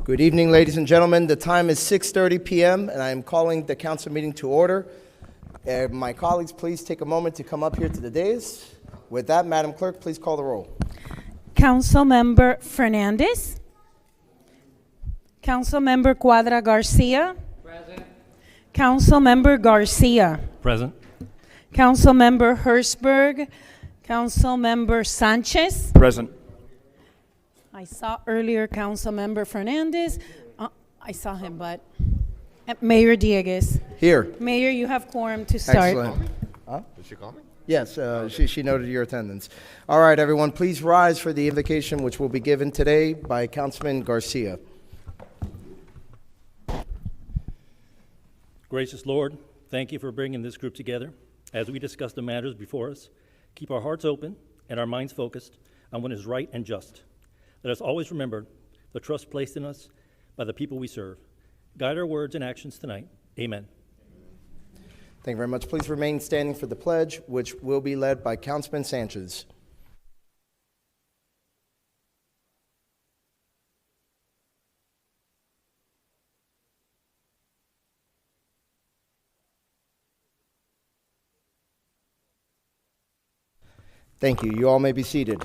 Good evening, ladies and gentlemen. The time is 6:30 p.m., and I am calling the council meeting to order. My colleagues, please take a moment to come up here to the dais. With that, Madam Clerk, please call the roll. Councilmember Fernandez. Councilmember Cuadra Garcia. Present. Councilmember Garcia. Present. Councilmember Hertzberg. Councilmember Sanchez. Present. I saw earlier Councilmember Fernandez. I saw him, but Mayor Dieguez. Here. Mayor, you have quorum to start. Excellent. Did she call me? Yes, she noted your attendance. All right, everyone, please rise for the invocation which will be given today by Councilman Garcia. Gracious Lord, thank you for bringing this group together as we discuss the matters before us. Keep our hearts open and our minds focused on what is right and just. Let us always remember the trust placed in us by the people we serve. Guide our words and actions tonight. Amen. Thank you very much. Please remain standing for the pledge, which will be led by Councilman Sanchez. Thank you. You all may be seated.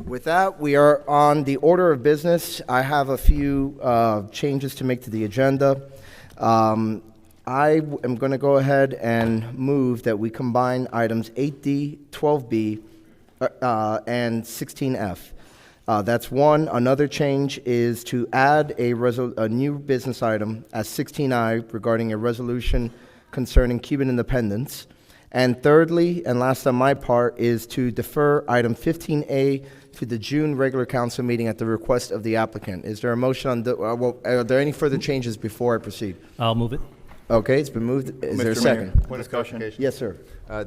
With that, we are on the order of business. I have a few changes to make to the agenda. I am going to go ahead and move that we combine items 8D, 12B, and 16F. That's one. Another change is to add a new business item as 16I regarding a resolution concerning Cuban independence. And thirdly, and last on my part, is to defer item 15A to the June regular council meeting at the request of the applicant. Is there a motion on the, are there any further changes before I proceed? I'll move it. Okay, it's been moved. Is there a Mr. second? Mayor, point of clarification. Yes, sir.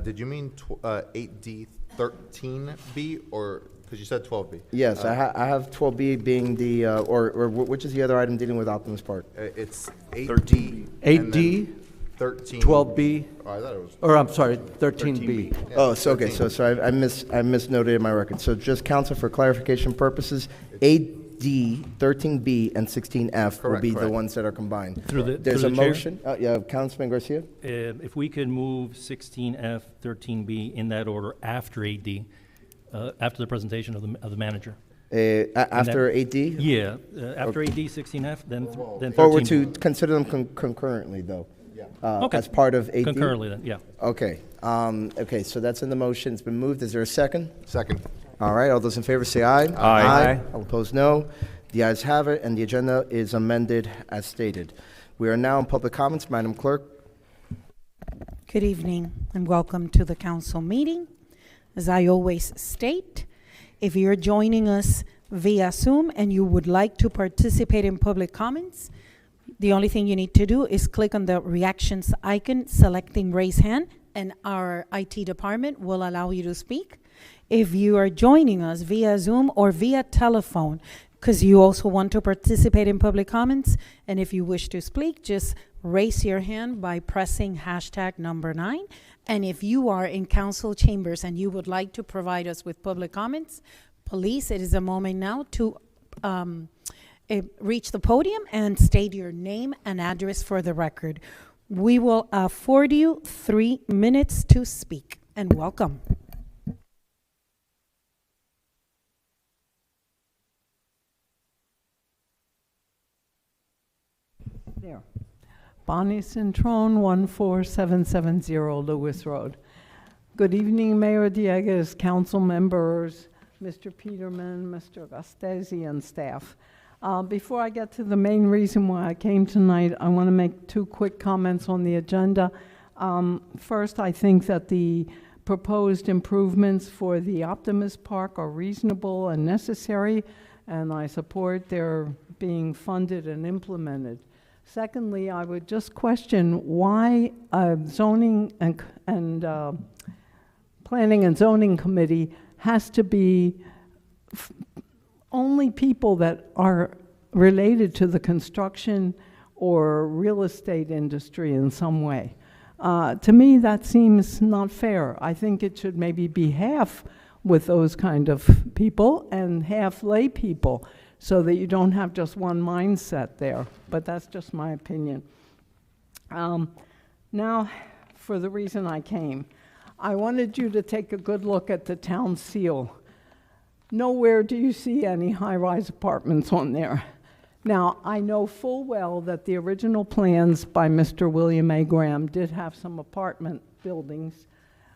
Did you mean 8D 13B or, because you said 12B? Yes, I have 12B being the, or which is the other item dealing with Optimus Park? It's 8D. 8D, 13. 12B, Oh, I thought it was. or I'm sorry, 13B. Yeah, Oh, so, okay, 13. so I misnoted in my record. So just council for clarification purposes, 8D, 13B, and 16F will Correct, be the correct. ones that are combined. Through There's the a chair? motion. Yeah, Councilman Garcia? If we could move 16F, 13B in that order after 8D, after the presentation of the manager. After 8D? Yeah, after 8D, 16F, then 13B. Or we're to consider them concurrently, though? Okay. As part of 8D? Concurrently then, yeah. Okay. Okay, so that's in the motion. It's been moved. Is there a second? Second. All right, all those in favor say aye. Aye. All opposed, no. The ayes have it, and the agenda is amended as stated. We are now in public comments. Madam Clerk. Good evening and welcome to the council meeting. As I always state, if you're joining us via Zoom and you would like to participate in public comments, the only thing you need to do is click on the reactions icon, selecting raise hand, and our IT department will allow you to speak. If you are joining us via Zoom or via telephone, because you also want to participate in public comments, and if you wish to speak, just raise your hand by pressing hashtag number 9. And if you are in council chambers and you would like to provide us with public comments, please, it is a moment now to reach the podium and state your name and address for the record. We will afford you 3 minutes to speak, and welcome. There. Bonnie Centron, 14770 Lewis Road. Good evening, Mayor Dieguez, council members, Mr. Peterman, Mr. Gastesi, and staff. Before I get to the main reason why I came tonight, I want to make 2 quick comments on the agenda. First, I think that the proposed improvements for the Optimus Park are reasonable and necessary, and I support their being funded and implemented. Secondly, I would just question why zoning and planning and zoning committee has to be only people that are related to the construction or real estate industry in some way. To me, that seems not fair. I think it should maybe be half with those kind of people and half lay people, so that you don't have just one mindset there. But that's just my opinion. Now, for the reason I came. I wanted you to take a good look at the town seal. Nowhere do you see any high-rise apartments on there. Now, I know full well that the original plans by Mr. William A. Graham did have some apartment buildings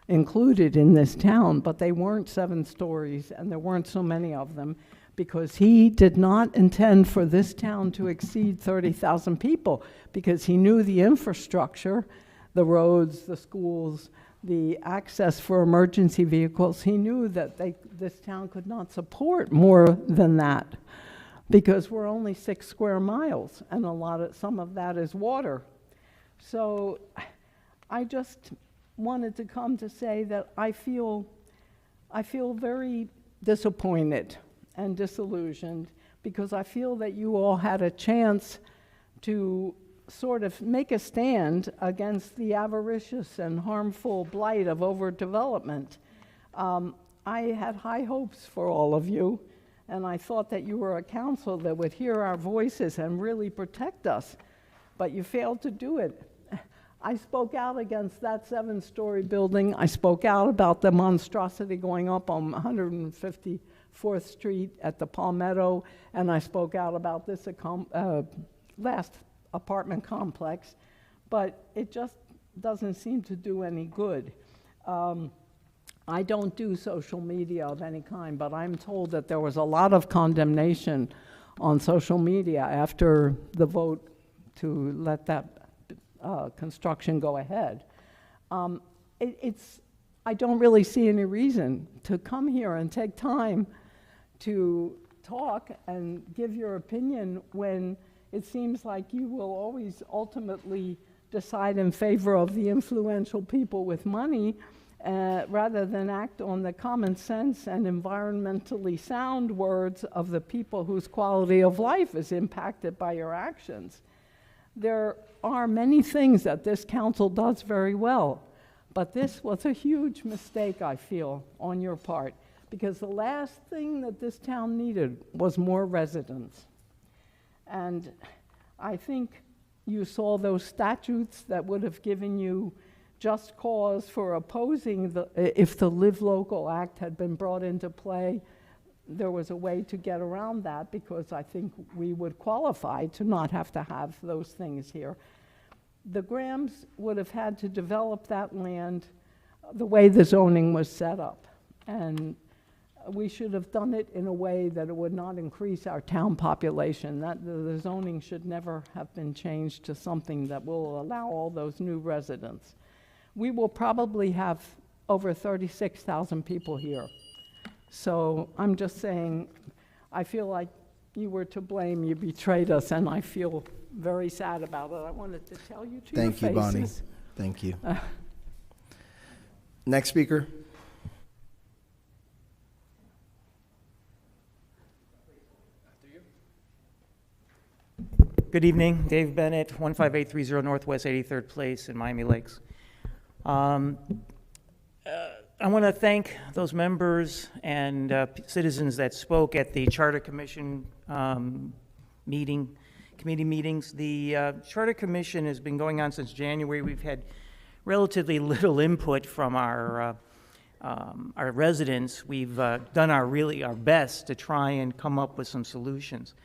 included in this town, but they weren't 7 stories, and there weren't so many of them, because he did not intend for this town to exceed 30,000 people, because he knew the infrastructure, the roads, the schools, the access for emergency vehicles. He knew that this town could not support more than that, because we're only 6 square miles, and some of that is water. So I just wanted to come to say that I feel very disappointed and disillusioned, because I feel that you all had a chance to sort of make a stand against the avaricious and harmful blight of overdevelopment. I had high hopes for all of you, and I thought that you were a council that would hear our voices and really protect us, but you failed to do it. I spoke out against that 7-story building. I spoke out about the monstrosity going up on 154th Street at the Palmetto, and I spoke out about this last apartment complex, but it just doesn't seem to do any good. I don't do social media of any kind, but I'm told that there was a lot of condemnation on social media after the vote to let that construction go ahead. I don't really see any reason to come here and take time to talk and give your opinion when it seems like you will always ultimately decide in favor of the influential people with money rather than act on the common sense and environmentally sound words of the people whose quality of life is impacted by your actions. There are many things that this council does very well, but this was a huge mistake, I feel, on your part, because the last thing that this town needed was more residents. And I think you saw those statutes that would have given you just cause for opposing if the Live Local Act had been brought into play. There was a way to get around that, because I think we would qualify to not have to have those things here. The Grahams would have had to develop that land the way the zoning was set up. And we should have done it in a way that it would not increase our town population. That the zoning should never have been changed to something that will allow all those new residents. We will probably have over 36,000 people here. So I'm just saying, I feel like you were to blame, you betrayed us, and I feel very sad about it. I wanted to tell you to your faces. Thank you, Bonnie. Thank you. Next speaker. Good evening, Dave Bennett, 15830 Northwest 83rd Place in Miami Lakes. I want to thank those members and citizens that spoke at the Charter Commission committee meetings. The Charter Commission has been going on since January. We've had relatively little input from our residents. We've done our best to try and come up with some solutions.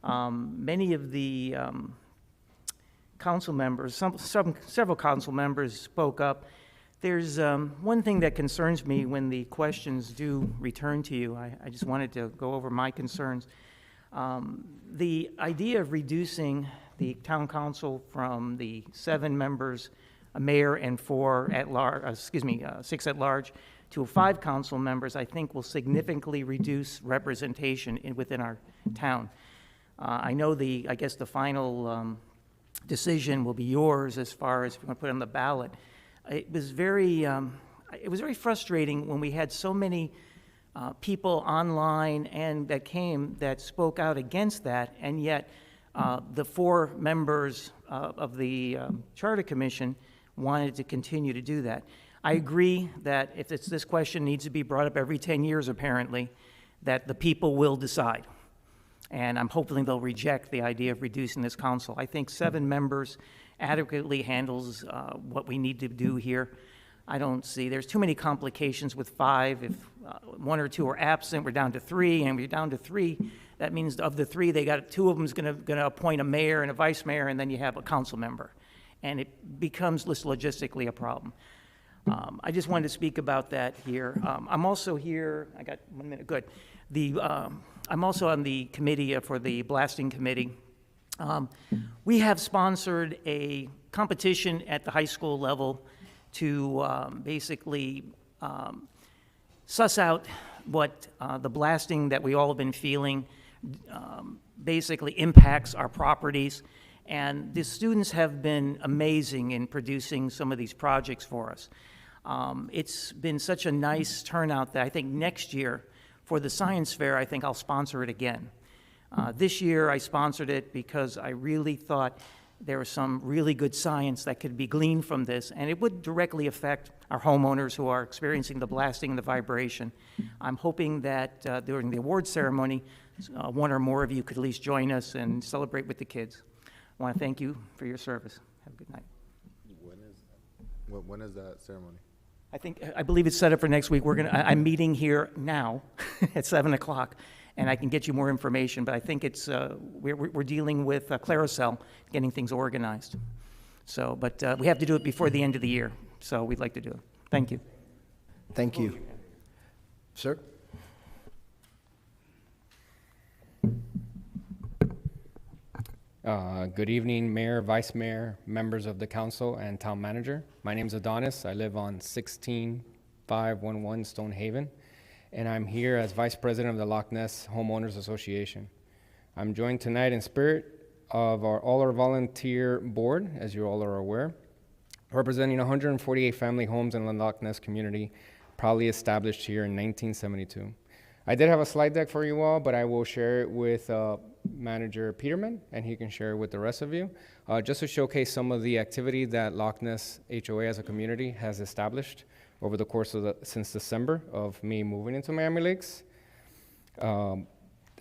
Many of the council members, several council members spoke up. There's one thing that concerns me when the questions do return to you. I just wanted to go over my concerns. The idea of reducing the town council from the 7 members, a mayor and 4 at large, 6 at large, to 5 council members, I think will significantly reduce representation within our town. I know I guess the final decision will be yours as far as if you want to put it on the ballot. It was very frustrating when we had so many people online and that spoke out against that, and yet the 4 members of the Charter Commission wanted to continue to do that. I agree that if this question needs to be brought up every 10 years, apparently, that the people will decide. And I'm hoping they'll reject the idea of reducing this council. I think 7 members adequately handles what we need to do here. I don't see, there's too many complications with 5. If 1 or 2 are absent, we're down to 3, and we're down to 3. That means of the 3, they got 2 of them's gonna appoint a mayor and a vice mayor, and then you have a council member. And it becomes logistically a problem. I just wanted to speak about that here. I'm also here, I got 1 minute, good. I'm also on the committee for the blasting committee. We have sponsored a competition at the high school level to basically suss out what the blasting that we all have been feeling basically impacts our properties. And the students have been amazing in producing some of these projects for us. It's been such a nice turnout that I think next year for the science fair, I think I'll sponsor it again. This year I sponsored it because I really thought there was some really good science that could be gleaned from this, and it would directly affect our homeowners who are experiencing the blasting and the vibration. I'm hoping that during the award ceremony, 1 or more of you could at least join us and celebrate with the kids. I want to thank you for your service. Have a good night. When is that ceremony? I believe it's set up for next week. I'm meeting here now at 7 o'clock, and I can get you more information, but I think it's, we're dealing with Claricel, getting things organized. So, but we have to do it before the end of the year, so we'd like to do it. Thank you. Thank you. Sir? Good evening, Mayor, Vice Mayor, members of the council, and town manager. My name is Adonis. I live on 16511 Stonehaven, and I'm here as Vice President of the Loch Ness Homeowners Association. I'm joined tonight in spirit of all our volunteer board, as you all are aware, representing 148 family homes in the Loch Ness community, proudly established here in 1972. I did have a slide deck for you all, but I will share it with Manager Peterman, and he can share it with the rest of you, just to showcase some of the activity that Loch Ness HOA as a community has established over the course of since December of me moving into Miami Lakes.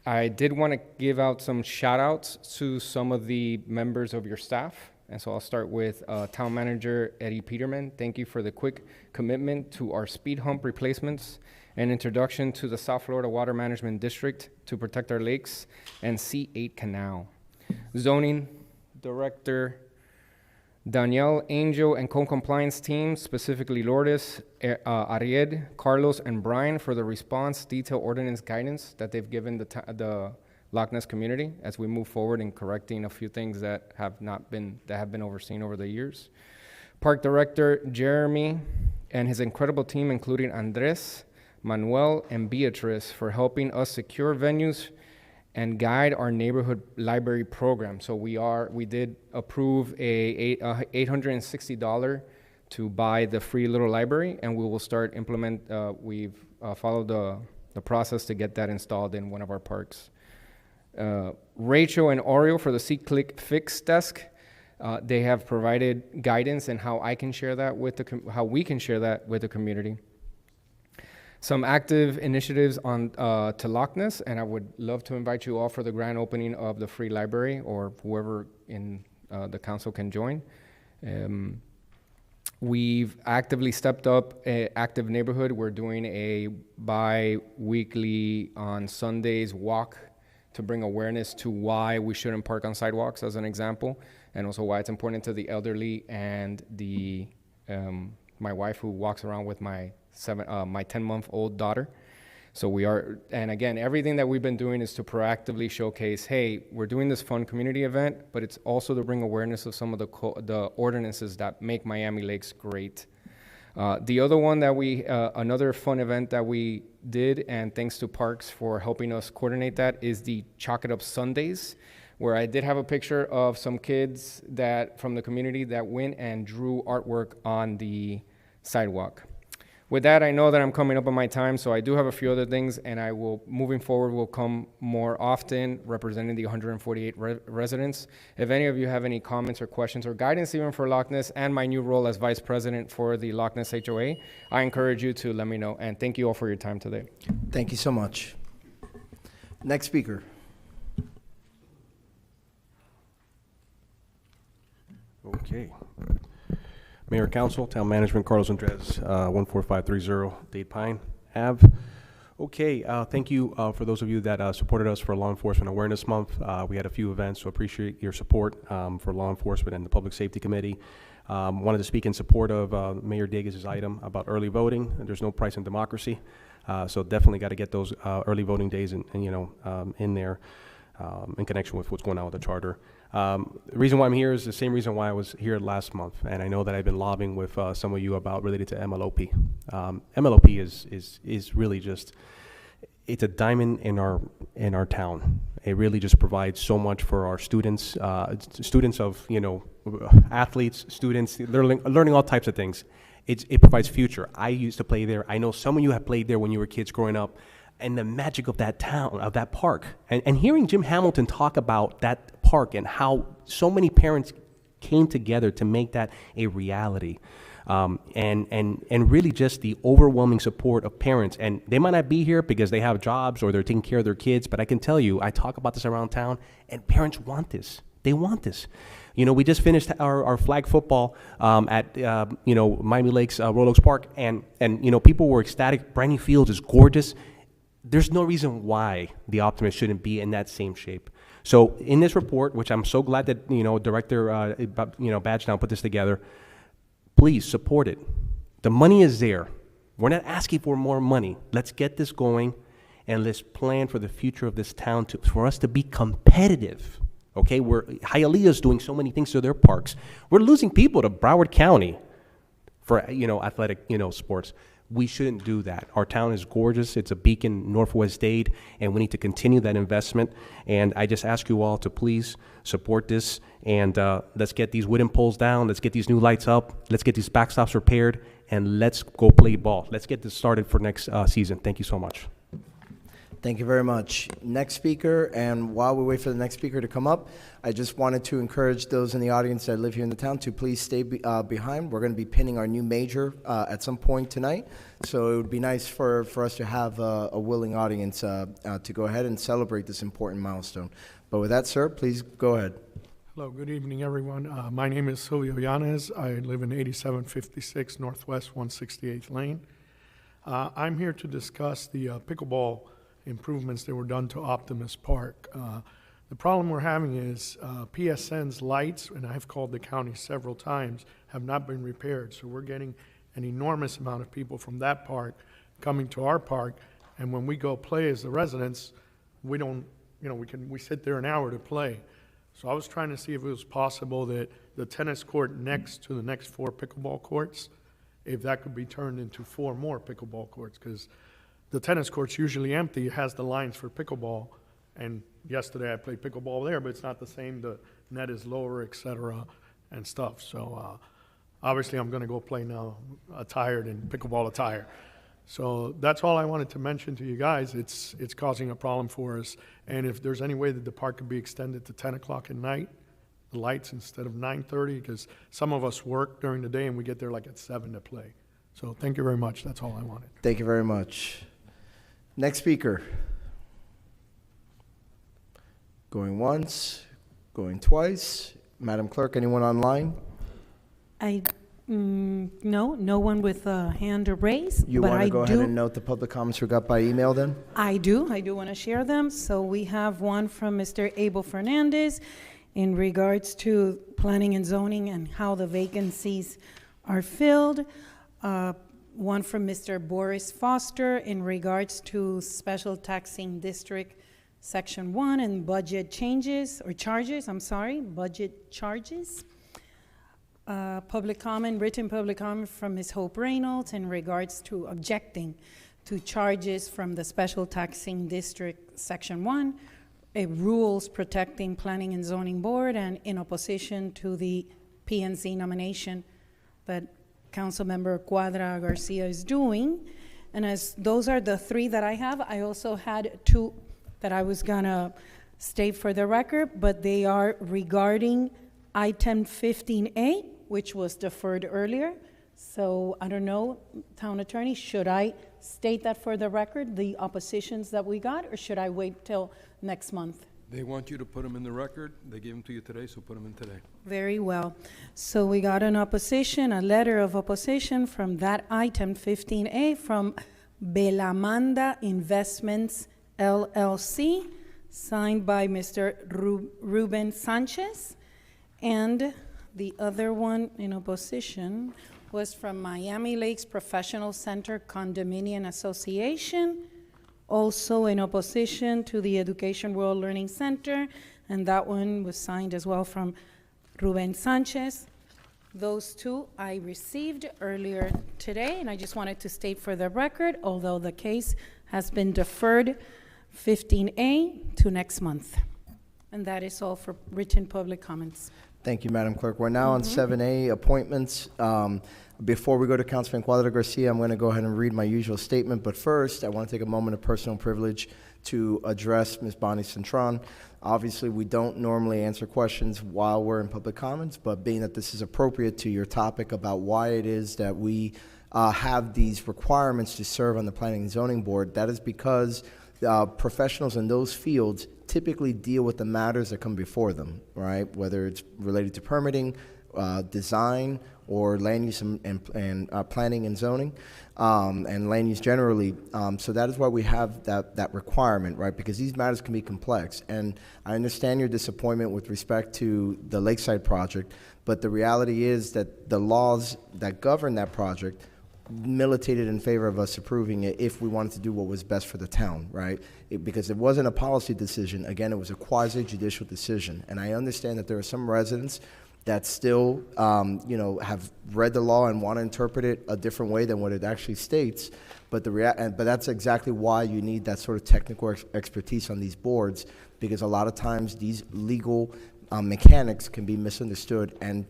I did want to give out some shout outs to some of the members of your staff. And so I'll start with Town Manager Eddie Peterman. Thank you for the quick commitment to our speed hump replacements and introduction to the South Florida Water Management District to protect our lakes and C8 Canal. Zoning Director Danielle Angel and co-compliance team, specifically Lourdes, Aried, Carlos, and Brian for the response detail ordinance guidance that they've given the Loch Ness community as we move forward in correcting a few things that have been overseen over the years. Park Director Jeremy and his incredible team, including Andres, Manuel, and Beatrice, for helping us secure venues and guide our neighborhood library program. So we did approve a $860 to buy the free little library, and we will start we've followed the process to get that installed in one of our parks. Rachel and Oreo for the C-Click Fix desk. They have provided guidance and how we can share that with the community. Some active initiatives on to Loch Ness, and I would love to invite you all for the grand opening of the free library, or whoever in the council can join. We've actively stepped up Active Neighborhood. We're doing a bi-weekly on Sundays walk to bring awareness to why we shouldn't park on sidewalks, as an example, and also why it's important to the elderly and my wife, who walks around with my 10-month-old daughter. So and again, everything that we've been doing is to proactively showcase, hey, we're doing this fun community event, but it's also to bring awareness of some of the ordinances that make Miami Lakes great. The other one that another fun event that we did, and thanks to Parks for helping us coordinate that, is the Chalk It Up Sundays, where I did have a picture of some kids from the community that went and drew artwork on the sidewalk. With that, I know that I'm coming up on my time, so I do have a few other things, and moving forward, will come more often representing the 148 residents. If any of you have any comments or questions or guidance even for Loch Ness and my new role as Vice President for the Loch Ness HOA, I encourage you to let me know, and thank you all for your time today. Thank you so much. Next speaker. Okay. Mayor, Council, Town Management, Carlos Andres, 14530 Dade Pine Ave. Okay, thank you for those of you that supported us for Law Enforcement Awareness Month. We had a few events, so appreciate your support for law enforcement and the Public Safety Committee. Wanted to speak in support of Mayor Dieguez's item about early voting. There's no price in democracy, so definitely got to get those early voting days in there in connection with what's going on with the charter. The reason why I'm here is the same reason why I was here last month, and I know that I've been lobbying with some of you about related to MLOP. MLOP is really just, it's a diamond in our town. It really just provides so much for our students, students of athletes, students. They're learning all types of things. It provides future. I used to play there. I know some of you have played there when you were kids growing up. And the magic of that town, of that park. And hearing Jim Hamilton talk about that park and how so many parents came together to make that a reality. And really just the overwhelming support of parents. And they might not be here because they have jobs or they're taking care of their kids, but I can tell you, I talk about this around town, and parents want this. They want this. We just finished our flag football at Miami Lakes Royal Oaks Park, and people were ecstatic. Brand new fields is gorgeous. There's no reason why the Optimist shouldn't be in that same shape. So in this report, which I'm so glad that Director Badgetown put this together, please support it. The money is there. We're not asking for more money. Let's get this going, and let's plan for the future of this town for us to be competitive. Okay, Hialeah's doing so many things to their parks. We're losing people to Broward County for athletic sports. We shouldn't do that. Our town is gorgeous. It's a beacon, Northwest Dade, and we need to continue that investment. And I just ask you all to please support this, and let's get these wooden poles down. Let's get these new lights up. Let's get these backstops repaired, and let's go play ball. Let's get this started for next season. Thank you so much. Thank you very much. Next speaker, and while we wait for the next speaker to come up, I just wanted to encourage those in the audience that live here in the town to please stay behind. We're going to be pinning our new major at some point tonight, so it would be nice for us to have a willing audience to go ahead and celebrate this important milestone. But with that, sir, please go ahead. Hello, good evening, everyone. My name is Silvio Yanez. I live in 8756 Northwest 168th Lane. I'm here to discuss the pickleball improvements that were done to Optimist Park. The problem we're having is PSN's lights, and I've called the county several times, have not been repaired. So we're getting an enormous amount of people from that park coming to our park, and when we go play as the residents, we don't, we sit there an hour to play. So I was trying to see if it was possible that the tennis court next to the next 4 pickleball courts, if that could be turned into 4 more pickleball courts, because the tennis court's usually empty. It has the lines for pickleball, and yesterday I played pickleball there, but it's not the same. The net is lower, et cetera, and stuff. So obviously I'm going to go play now attired in pickleball attire. So that's all I wanted to mention to you guys. It's causing a problem for us, and if there's any way that the park could be extended to 10 o'clock at night, the lights instead of 9:30, because some of us work during the day and we get there like at 7 to play. So thank you very much. That's all I wanted. Thank you very much. Next speaker. Going once, going twice. Madam Clerk, anyone online? No one with a hand raised. You but want to I go do, ahead and note the public comments we got by email then? I do want to share them. So we have one from Mr. Abel Fernandez in regards to planning and zoning and how the vacancies are filled. One from Mr. Boris Foster in regards to Special Taxing District Section 1 and budget changes, or charges, budget charges. Public comment, written public comment from Ms. Hope Reynolds in regards to objecting to charges from the Special Taxing District Section 1, rules protecting Planning and Zoning Board, and in opposition to the PNC nomination that Councilmember Cuadra Garcia is doing. And as those are the 3 that I have, I also had 2 that I was gonna state for the record, but they are regarding item 15A, which was deferred earlier. So I don't know, Town Attorney, should I state that for the record, the oppositions that we got, or should I wait till next month? They want you to put them in the record. They gave them to you today, so put them in today. Very well. So we got an opposition, a letter of opposition from that item 15A from Belamanda Investments LLC, signed by Mr. Ruben Sanchez. And the other one in opposition was from Miami Lakes Professional Center Condominium Association, also in opposition to the Education World Learning Center, and that one was signed as well from Ruben Sanchez. Those two I received earlier today, and I just wanted to state for the record, although the case has been deferred 15A to next month. And that is all for written public comments. Thank you, Madam Clerk. We're now on 7A, appointments. Before we go to Councilman Cuadra Garcia, I'm going to go ahead and read my usual statement, but first, I want to take a moment of personal privilege to address Ms. Bonnie Cintron. Obviously, we don't normally answer questions while we're in public comments, but being that this is appropriate to your topic about why it is that we have these requirements to serve on the Planning and Zoning Board, that is because professionals in those fields typically deal with the matters that come before them, right? Whether it's related to permitting, design, or land use and planning and zoning, and land use generally. So that is why we have that requirement, right? Because these matters can be complex. And I understand your disappointment with respect to the Lakeside project, but the reality is that the laws that govern that project militated in favor of us approving it if we wanted to do what was best for the town, right? Because it wasn't a policy decision. Again, it was a quasi-judicial decision. And I understand that there are some residents that still, have read the law and want to interpret it a different way than what it actually states. But but that's exactly why you need that sort of technical expertise on these boards, because a lot of times these legal mechanics can be misunderstood and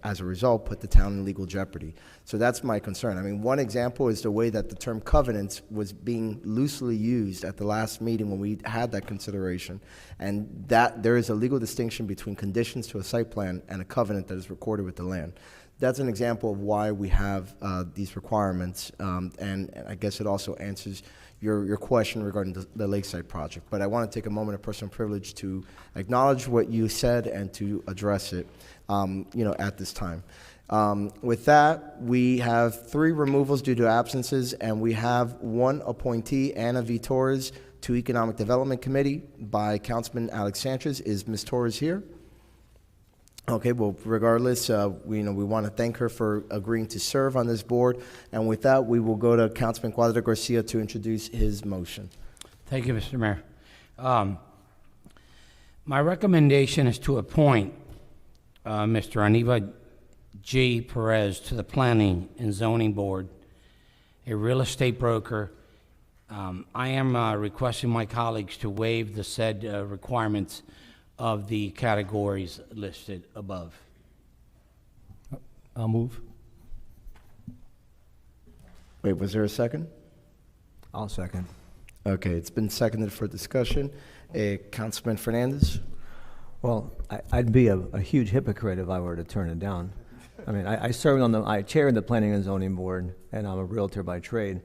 as a result, put the town in legal jeopardy. So that's my concern. I mean, one example is the way that the term covenants was being loosely used at the last meeting when we had that consideration, and that there is a legal distinction between conditions to a site plan and a covenant that is recorded with the land. That's an example of why we have these requirements, and I guess it also answers your question regarding the Lakeside project. But I want to take a moment of personal privilege to acknowledge what you said and to address it, at this time. With that, we have 3 removals due to absences, and we have 1 appointee, Anna V. Torres, to Economic Development Committee by Councilman Alex Sanchez. Is Ms. Torres here? Okay, well, regardless, we want to thank her for agreeing to serve on this board. And with that, we will go to Councilman Cuadra Garcia to introduce his motion. Thank you, Mr. Mayor. My recommendation is to appoint Mr. Aniva G. Perez to the Planning and Zoning Board, a real estate broker. I am requesting my colleagues to waive the said requirements of the categories listed above. I'll move. Wait, was there a second? I'll second. Okay, it's been seconded for discussion. Councilman Fernandez? Well, I'd be a huge hypocrite if I were to turn it down. I mean, I serve on I chair the Planning and Zoning Board, and I'm a realtor by trade.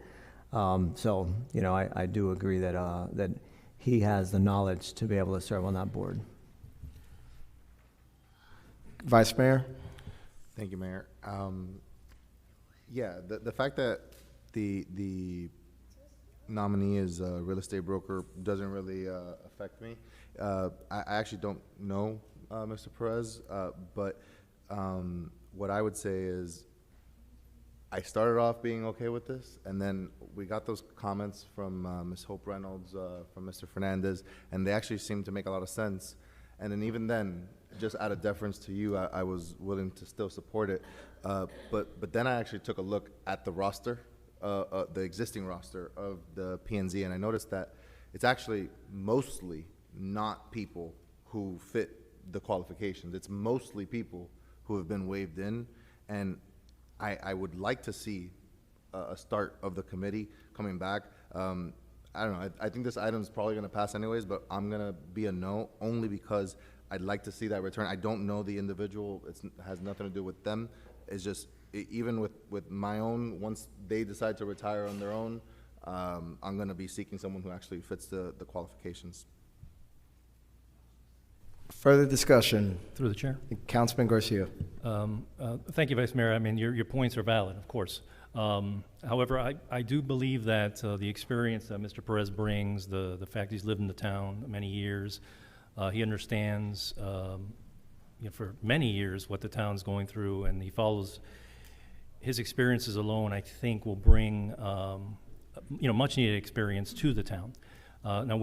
So, I do agree that that he has the knowledge to be able to serve on that board. Vice Mayor? Thank you, Mayor. Yeah, the fact that the nominee is a real estate broker doesn't really affect me. I actually don't know Mr. Perez, but what I would say is I started off being okay with this, and then we got those comments from Ms. Hope Reynolds, from Mr. Fernandez, and they actually seemed to make a lot of sense. And then even then, just out of deference to you, I was willing to still support it. But then I actually took a look at the roster, the existing roster of the P&Z, and I noticed that it's actually mostly not people who fit the qualifications. It's mostly people who have been waived in, and I would like to see a start of the committee coming back. I don't know. I think this item is probably going to pass anyways, but I'm going to be a no only because I'd like to see that return. I don't know the individual. It has nothing to do with them. It's just, even with my own, once they decide to retire on their own, I'm going to be seeking someone who actually fits the qualifications. Further discussion? Through the chair. Councilman Garcia. Thank you, Vice Mayor. I mean, your points are valid, of course. However, I do believe that the experience that Mr. Perez brings, the fact he's lived in the town many years, he understands for many years what the town's going through, and he follows his experiences alone, I think, will bring much needed experience to the town. Now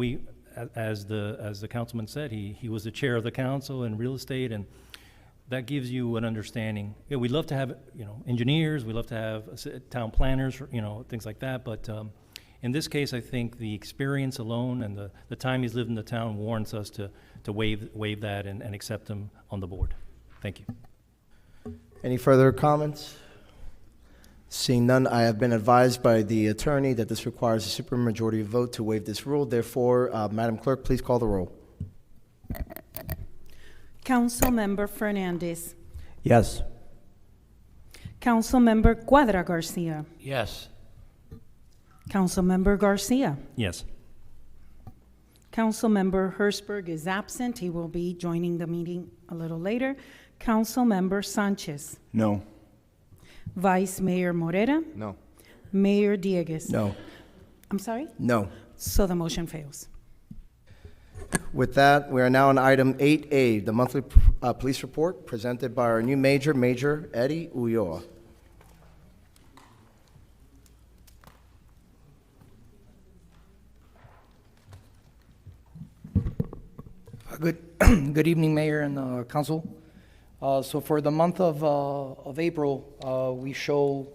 as the councilman said, he was the chair of the council in real estate, and that gives you an understanding. We'd love to have engineers, we love to have town planners, things like that. But in this case, I think the experience alone and the time he's lived in the town warrants us to waive that and accept him on the board. Thank you. Any further comments? Seeing none, I have been advised by the attorney that this requires a supermajority vote to waive this rule. Therefore, Madam Clerk, please call the roll. Councilmember Fernandez. Yes. Councilmember Cuadra Garcia. Yes. Councilmember Garcia. Yes. Councilmember Hertzberg is absent. He will be joining the meeting a little later. Councilmember Sanchez. No. Vice Mayor Morera. No. Mayor Diegues. No. I'm sorry? No. So the motion fails. With that, we are now on item 8A, the monthly police report presented by our new Major Eddie Ulloa. Good evening, Mayor and Council. So for the month of April, we show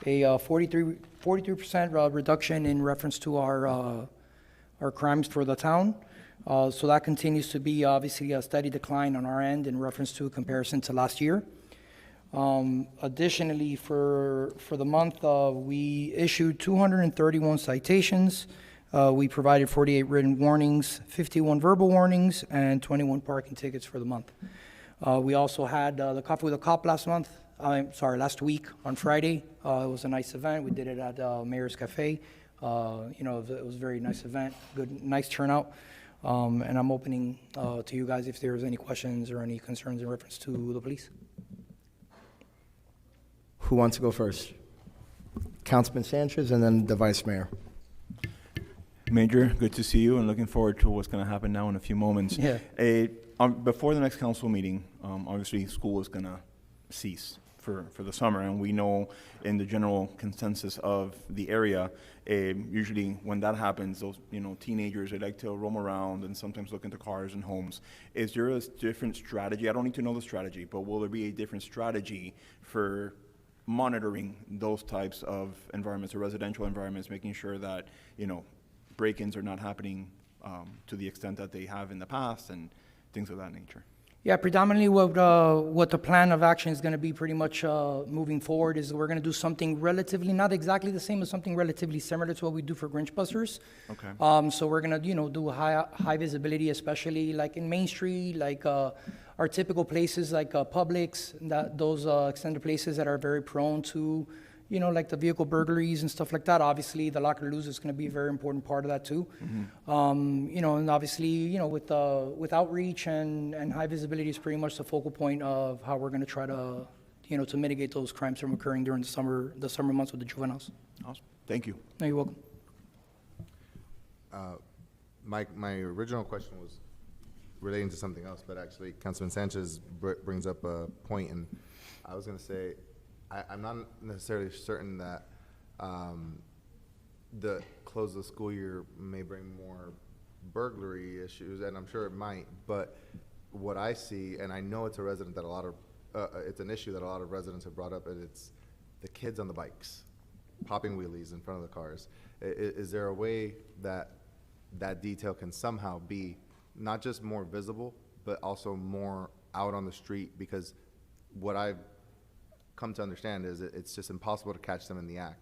a 43% reduction in reference to our crimes for the town. So that continues to be obviously a steady decline on our end in reference to comparison to last year. Additionally, for the month, we issued 231 citations. We provided 48 written warnings, 51 verbal warnings, and 21 parking tickets for the month. We also had the Coffee with a Cop last week on Friday. It was a nice event. We did it at Mayor's Cafe. It was a very nice event, nice turnout. And I'm opening to you guys if there's any questions or any concerns in reference to the police. Who wants to go first? Councilman Sanchez and then the Vice Mayor. Major, good to see you and looking forward to what's going to happen now in a few moments. Yeah. Before the next council meeting, obviously school is going to cease for the summer, and we know in the general consensus of the area, usually when that happens, those teenagers, they like to roam around and sometimes look into cars and homes. Is there a different strategy? I don't need to know the strategy, but will there be a different strategy for monitoring those types of environments or residential environments, making sure that break-ins are not happening to the extent that they have in the past and things of that nature? Yeah, predominantly what the plan of action is going to be pretty much moving forward is we're going to do something relatively, not exactly the same, but something relatively similar to what we do for Grinch Busters. Okay. So we're going to, do high visibility, especially like in Main Street, like our typical places like Publix, those extended places that are very prone to, like the vehicle burglaries and stuff like that. Obviously, the locker loose is going to be a very important part of that too. Mm-hmm. And obviously, with outreach and high visibility is pretty much the focal point of how we're going to try to, to mitigate those crimes from occurring during the summer months with the juveniles. Awesome. Thank you. No, you're welcome. My original question was relating to something else, but actually Councilman Sanchez brings up a point, and I was going to say, I'm not necessarily certain that the close of the school year may bring more burglary issues, and I'm sure it might, but what I see, and I know it's a resident that it's an issue that a lot of residents have brought up, and it's the kids on the bikes popping wheelies in front of the cars. Is there a way that detail can somehow be not just more visible, but also more out on the street? Because what I've come to understand is it's just impossible to catch them in the act.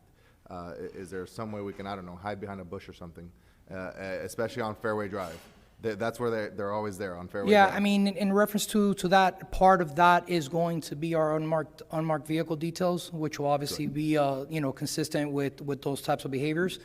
Is there some way we can, I don't know, hide behind a bush or something, especially on Fairway Drive? That's where they're always there, on Fairway Drive. Yeah, I mean, in reference to that, part of that is going to be our unmarked vehicle details, which will obviously be, consistent with those types of behaviors.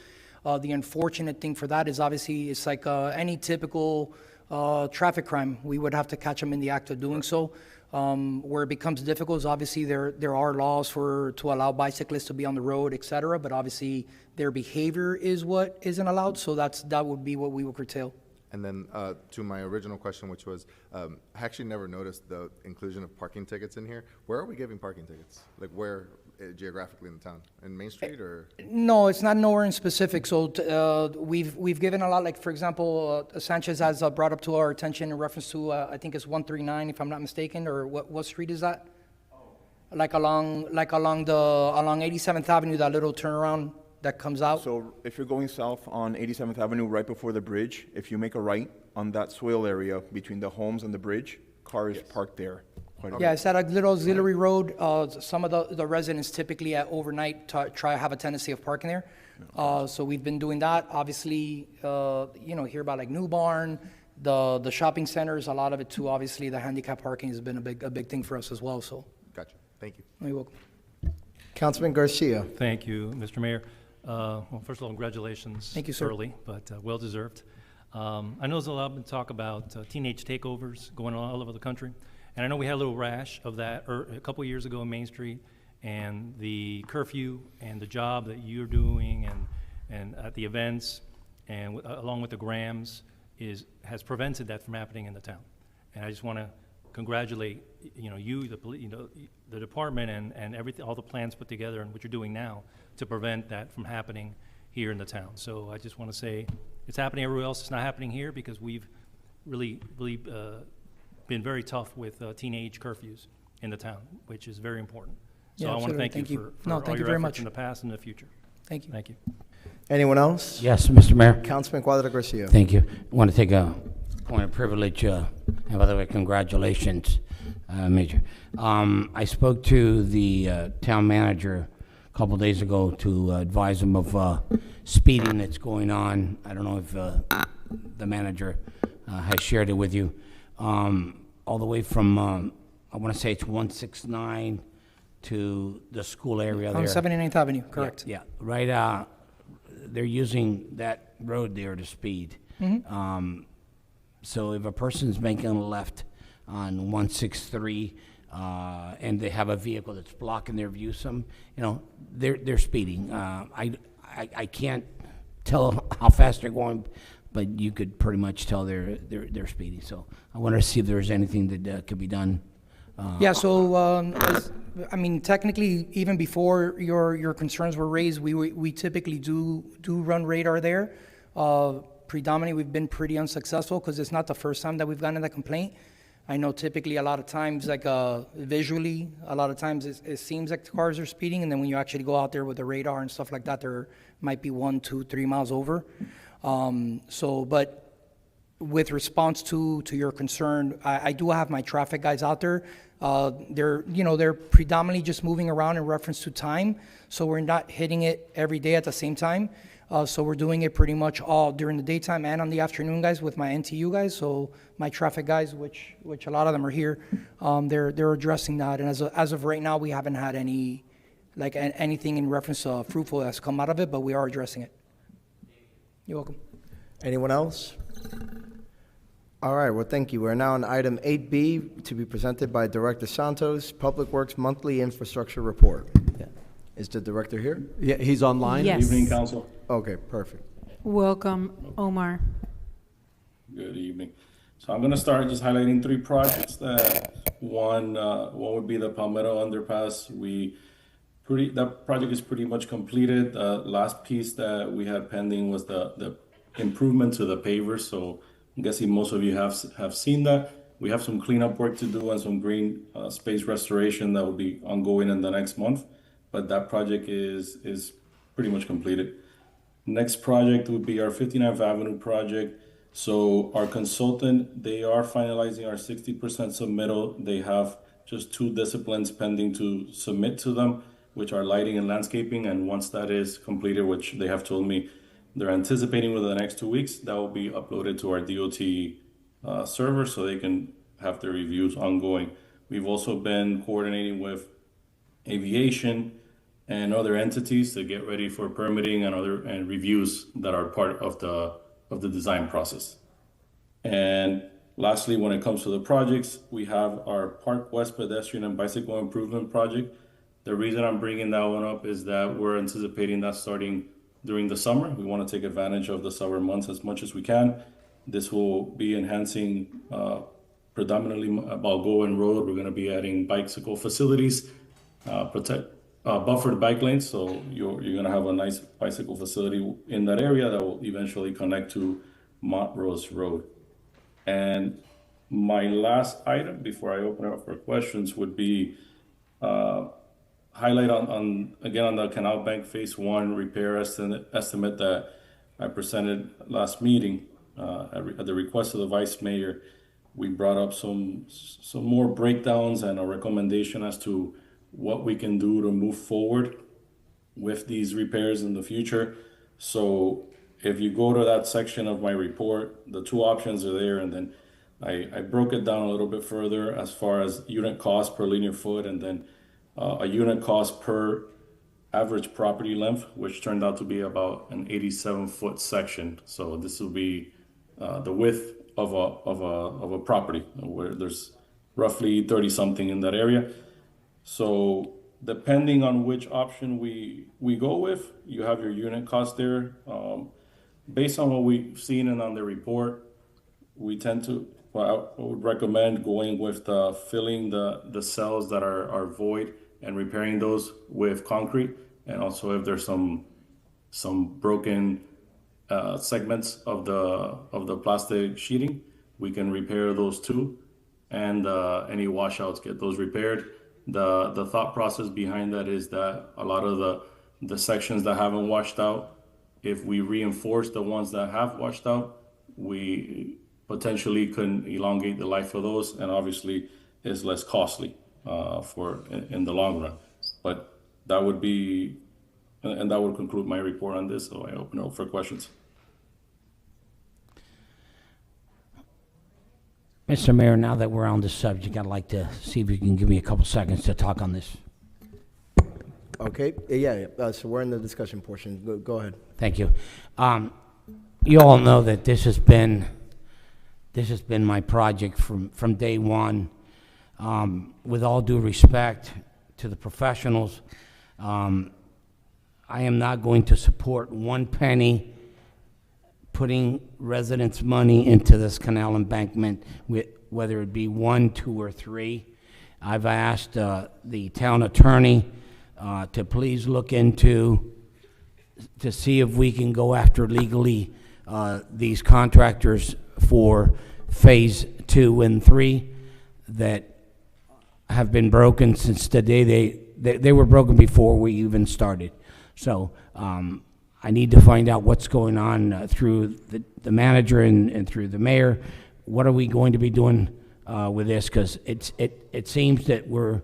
The unfortunate thing for that is obviously it's like any typical traffic crime. We would have to catch them in the act of doing so. Where it becomes difficult is obviously there are laws to allow bicyclists to be on the road, et cetera, but obviously their behavior is what isn't allowed, so that would be what we would curtail. And then to my original question, which was, I actually never noticed the inclusion of parking tickets in here. Where are we giving parking tickets? Like where geographically in the town? In Main Street or? No, it's not nowhere in specific. So we've given a lot. Like for example, Sanchez has brought up to our attention in reference to I think it's 139, if I'm not mistaken, or what street is that? Like along 87th Avenue, that little turnaround that comes out. So if you're going south on 87th Avenue, right before the bridge, if you make a right on that swale area between the homes and the bridge, cars parked there. Quite a bit. Yeah, it's at a little auxiliary road. Some of the residents typically at overnight try to have a tendency of parking there. So we've been doing that. Obviously, hear about like New Barn, the shopping centers, a lot of it too. Obviously, the handicap parking has been a big thing for us as well. So. Gotcha. Thank you. You're welcome. Councilman Garcia. Thank you, Mr. Mayor. Well, first of all, congratulations. Thank you, sir. Early, but well-deserved. I know there's a lot of talk about teenage takeovers going on all over the country. And I know we had a little rash of that a couple years ago in Main Street, and the curfew and the job that you're doing and at the events and along with the Grams has prevented that from happening in the town. And I just want to congratulate the department and everything, all the plans put together and what you're doing now to prevent that from happening here in the town. So I just want to say it's happening everywhere else. It's not happening here because we've really been very tough with teenage curfews in the town, which is very important. So Yeah, I want to absolutely. thank you for No, all thank you your very efforts much. in the past and the future. Thank you. Thank you. Anyone else? Yes, Mr. Mayor. Councilman Cuadra Garcia. Thank you. I want to take a point of privilege, and by the way, congratulations, Major. I spoke to the town manager a couple days ago to advise him of speeding that's going on. I don't know if the manager has shared it with you. All the way from, I want to say it's 169 to the school area there. On 79th Avenue, correct. Yeah, right. They're using that road there to speed. So if a person's making a left on 163 and they have a vehicle that's blocking their view, they're speeding. I can't tell how fast they're going, but you could pretty much tell they're speeding. So I wanted to see if there's anything that could be done. Yeah, so, technically, even before your concerns were raised, we typically do run radar there. Predominantly, we've been pretty unsuccessful because it's not the first time that we've gotten that complaint. I know typically a lot of times, like visually, a lot of times it seems like the cars are speeding, and then when you actually go out there with the radar and stuff like that, there might be 1, 2, 3 miles over. But with response to your concern, I do have my traffic guys out there. They're predominantly just moving around in reference to time, so we're not hitting it every day at the same time. So we're doing it pretty much all during the daytime and on the afternoon, guys, with my NTU guys. So my traffic guys, which a lot of them are here, they're addressing that. And as of right now, we haven't had anything in reference to fruitful that's come out of it, but we are addressing it. You're welcome. Anyone else? All right, well, thank you. We're now on item 8B, to be presented by Director Santos, Public Works Monthly Infrastructure Report. Is the director here? Yeah, he's online. Yes. Good evening, council. Okay, perfect. Welcome, Omar. Good evening. So I'm going to start just highlighting 3 projects. That one would be the Palmetto Underpass. That project is pretty much completed. The last piece that we had pending was the improvement to the pavers. So I'm guessing most of you have seen that. We have some cleanup work to do and some green space restoration that will be ongoing in the next month. But that project is pretty much completed. Next project would be our 59th Avenue project. So our consultant, they are finalizing our 60% submittal. They have just 2 disciplines pending to submit to them, which are lighting and landscaping. And once that is completed, which they have told me they're anticipating within the next 2 weeks, that will be uploaded to our DOT server so they can have their reviews ongoing. We've also been coordinating with aviation and other entities to get ready for permitting and reviews that are part of the design process. And lastly, when it comes to the projects, we have our Park West pedestrian and bicycle improvement project. The reason I'm bringing that one up is that we're anticipating that starting during the summer. We want to take advantage of the summer months as much as we can. This will be enhancing predominantly Balboa Road. We're going to be adding bicycle facilities, buffered bike lanes. So you're going to have a nice bicycle facility in that area that will eventually connect to Montrose Road. And my last item before I open it up for questions would be highlight on the Canal Bank Phase 1 repair estimate that I presented last meeting at the request of the Vice Mayor. We brought up some more breakdowns and a recommendation as to what we can do to move forward with these repairs in the future. So if you go to that section of my report, the two options are there, and then I broke it down a little bit further as far as unit cost per linear foot, and then a unit cost per average property length, which turned out to be about an 87-foot section. So this will be the width of a property where there's roughly 30 something in that area. So depending on which option we go with, you have your unit cost there. Based on what we've seen and on the report, we tend to, well, I would recommend going with filling the cells that are void and repairing those with concrete. And also if there's some broken segments of the plastic sheeting, we can repair those too. And any washouts, get those repaired. The thought process behind that is that a lot of the sections that haven't washed out, if we reinforce the ones that have washed out, we potentially can elongate the life of those, and obviously is less costly in the long run. But that would be, and that would conclude my report on this. So I open it up for questions. Mr. Mayor, now that we're on this subject, I'd like to see if you can give me a couple seconds to talk on this. Okay, yeah. So we're in the discussion portion. Go ahead. Thank you. You all know that this has been my project from day one. With all due respect to the professionals, I am not going to support one penny putting residents' money into this canal embankment, whether it be 1, 2, or 3. I've asked the town attorney to please look into to see if we can go after legally these contractors for phase 2 and 3 that have been broken since the day they were broken before we even started. So I need to find out what's going on through the manager and through the mayor. What are we going to be doing with this? Because it seems that we're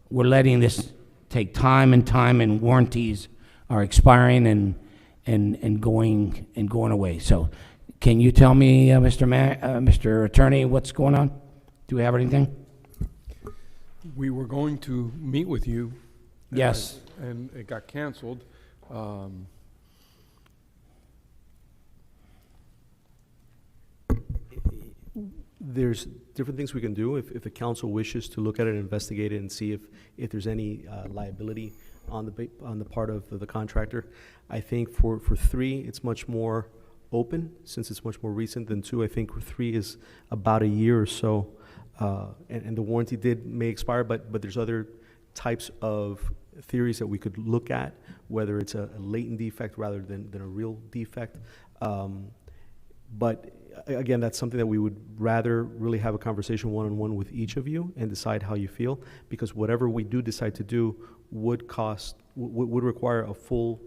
letting this take time, and warranties are expiring and going away. So, can you tell me, Mr. Attorney, what's going on? Do we have anything? We were going to meet with you. Yes. And it got canceled. There's different things we can do if the council wishes to look at it, investigate it, and see if there's any liability on the part of the contractor. I think for 3, it's much more open since it's much more recent than 2. I think 3 is about a year or so, and the warranty may expire, but there's other types of theories that we could look at, whether it's a latent defect rather than a real defect. But again, that's something that we would rather really have a conversation one-on-one with each of you and decide how you feel, because whatever we do decide to do would require a full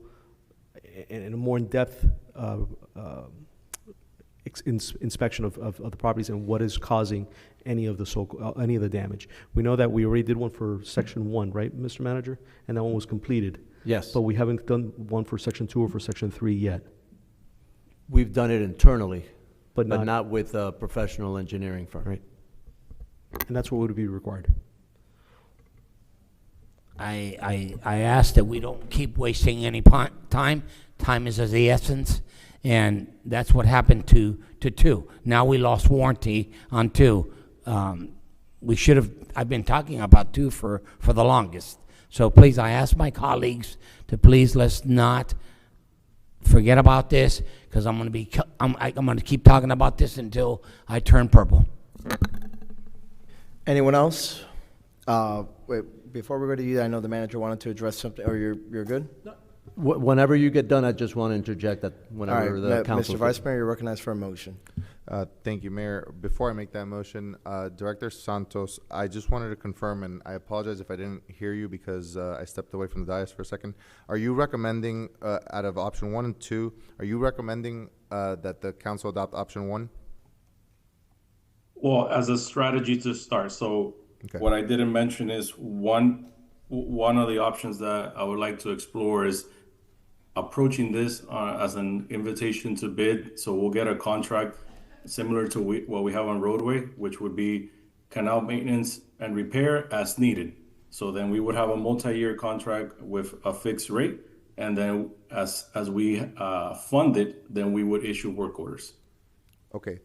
and a more in-depth inspection of the properties and what is causing any of the damage. We know that we already did one for Section 1, right, Mr. Manager? And that one was completed. Yes. But we haven't done one for Section 2 or for Section 3 yet. We've done it internally, But but not- not with a professional engineering firm. Right. And that's what would be required. I ask that we don't keep wasting any time. Time is of the essence, And that's what happened to two. Now we lost warranty on two. We should have, I've been talking about two for the longest. So please, I ask my colleagues to please, let's not forget about this, because I'm going to keep talking about this until I turn purple. Anyone else? Wait, before we go to you, I know the manager wanted to address something, or you're good? Whenever you get done, I just want to interject that whenever All the right, council. Mr. Vice Mayor, you're recognized for a motion. Thank you, Mayor. Before I make that motion, Director Santos, I just wanted to confirm, and I apologize if I didn't hear you because I stepped away from the dais for a second. Are you recommending, out of option 1 and 2, are you recommending that the council adopt option 1? Well, as a strategy to start. So Okay. what I didn't mention is one of the options that I would like to explore is approaching this as an invitation to bid. So we'll get a contract similar to what we have on roadway, which would be canal maintenance and repair as needed. So then we would have a multi-year contract with a fixed rate, and then as we fund it, then we would issue work orders. Okay,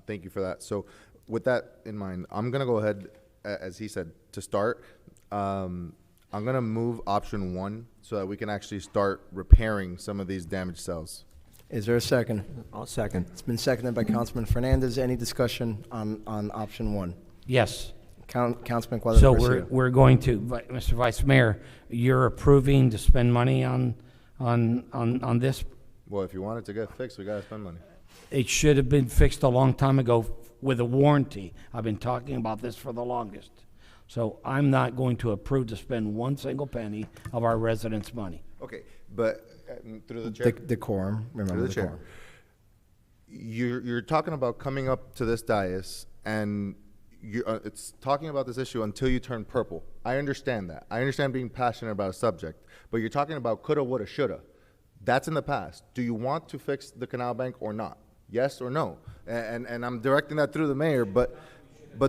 thank you for that. So with that in mind, I'm gonna go ahead, as he said, to start. I'm gonna move option 1 so that we can actually start repairing some of these damaged cells. Is there a second? I'll second. It's been seconded by Councilman Fernandez. Any discussion on option 1? Yes. Councilman Cuadra So Garcia. we're going to, Mr. Vice Mayor, you're approving to spend money on this? Well, if you want it to get fixed, we gotta spend money. It should have been fixed a long time ago with a warranty. I've been talking about this for the longest. So I'm not going to approve to spend one single penny of our residents' money. Okay, but through the chair. Decorum, remember Through the chair. decorum. You're talking about coming up to this dais and it's talking about this issue until you turn purple. I understand that. I understand being passionate about a subject, but you're talking about coulda, woulda, shoulda. That's in the past. Do you want to fix the canal bank or not? Yes or no? And I'm directing that through the mayor, but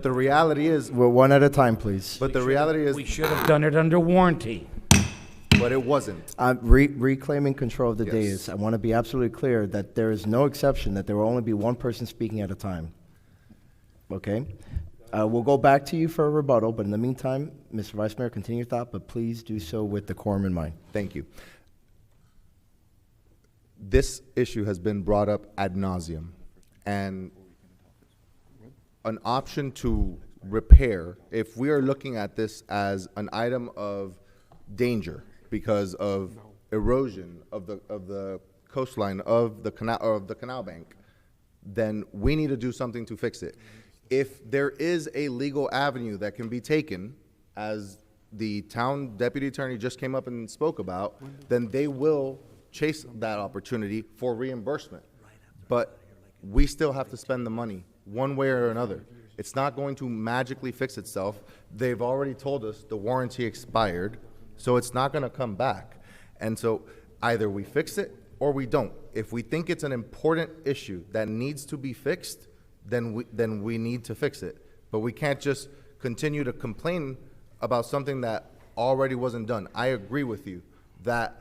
the reality is. Well, one at a time, please. But the reality is. We should have done it under warranty. But it wasn't. Reclaiming control of the Yes. dais, I want to be absolutely clear that there is no exception, that there will only be one person speaking at a time. Okay? We'll go back to you for a rebuttal, but in the meantime, Mr. Vice Mayor, continue your thought, but please do so with decorum in mind. Thank you. This issue has been brought up ad nauseum, and an option to repair, if we are looking at this as an item of danger because of erosion of the coastline of the canal bank, then we need to do something to fix it. If there is a legal avenue that can be taken, as the town deputy attorney just came up and spoke about, then they will chase that opportunity for reimbursement. But we still have to spend the money one way or another. It's not going to magically fix itself. They've already told us the warranty expired, so it's not going to come back. And so either we fix it or we don't. If we think it's an important issue that needs to be fixed, then we need to fix it. But we can't just continue to complain about something that already wasn't done. I agree with you that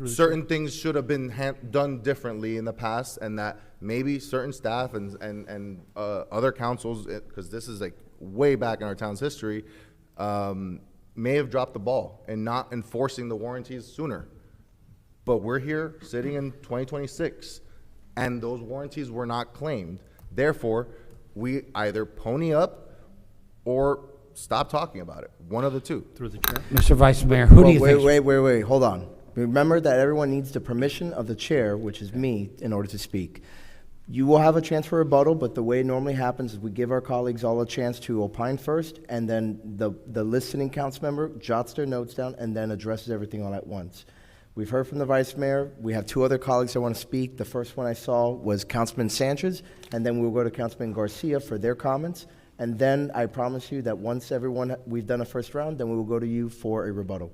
certain things should have been done differently in the past, and that maybe certain staff and other councils, because this is like way back in our town's history, may have dropped the ball in not enforcing the warranties sooner. But we're here sitting in 2026, and those warranties were not claimed. Therefore, we either pony up or stop talking about it. One of the two. Through the chair. Mr. Vice Mayor, who do you think? Wait, hold on. Remember that everyone needs the permission of the chair, which is me, in order to speak. You will have a chance for rebuttal, but the way it normally happens is we give our colleagues all a chance to opine first, and then the listening council member jots their notes down and then addresses everything all at once. We've heard from the Vice Mayor. We have two other colleagues that want to speak. The first one I saw was Councilman Sanchez, and then we'll go to Councilman Garcia for their comments. And then I promise you that once we've done a first round, then we will go to you for a rebuttal.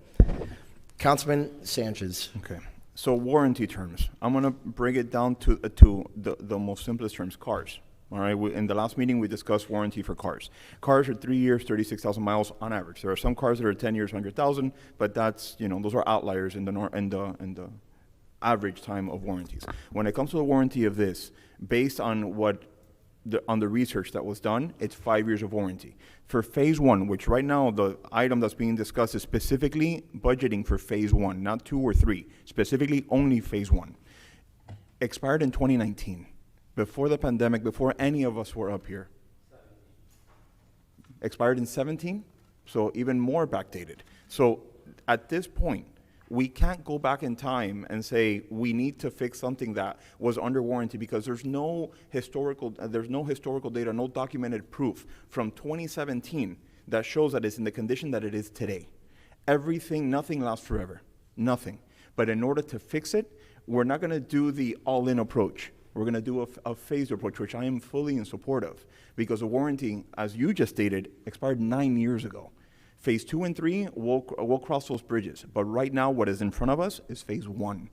Councilman Sanchez. Okay. So warranty terms. I'm gonna bring it down to the most simplest terms: cars. All right. In the last meeting, we discussed warranty for cars. Cars are 3 years, 36,000 miles on average. There are some cars that are 10 years, 100,000, but that's, those are outliers in the average time of warranties. When it comes to the warranty of this, based on on the research that was done, it's 5 years of warranty. For phase one, which right now the item that's being discussed is specifically budgeting for phase one, not 2 or 3, specifically only phase one, expired in 2019, before the pandemic, before any of us were up here. Expired in 17, so even more backdated. So at this point, we can't go back in time and say we need to fix something that was under warranty because there's no historical data, no documented proof from 2017 that shows that it's in the condition that it is today. Nothing lasts forever, nothing. But in order to fix it, we're not going to do the all-in approach. We're going to do a phased approach, which I am fully in support of, because the warranty, as you just stated, expired 9 years ago. Phase 2 and 3, we'll cross those bridges. But right now, what is in front of us is phase 1.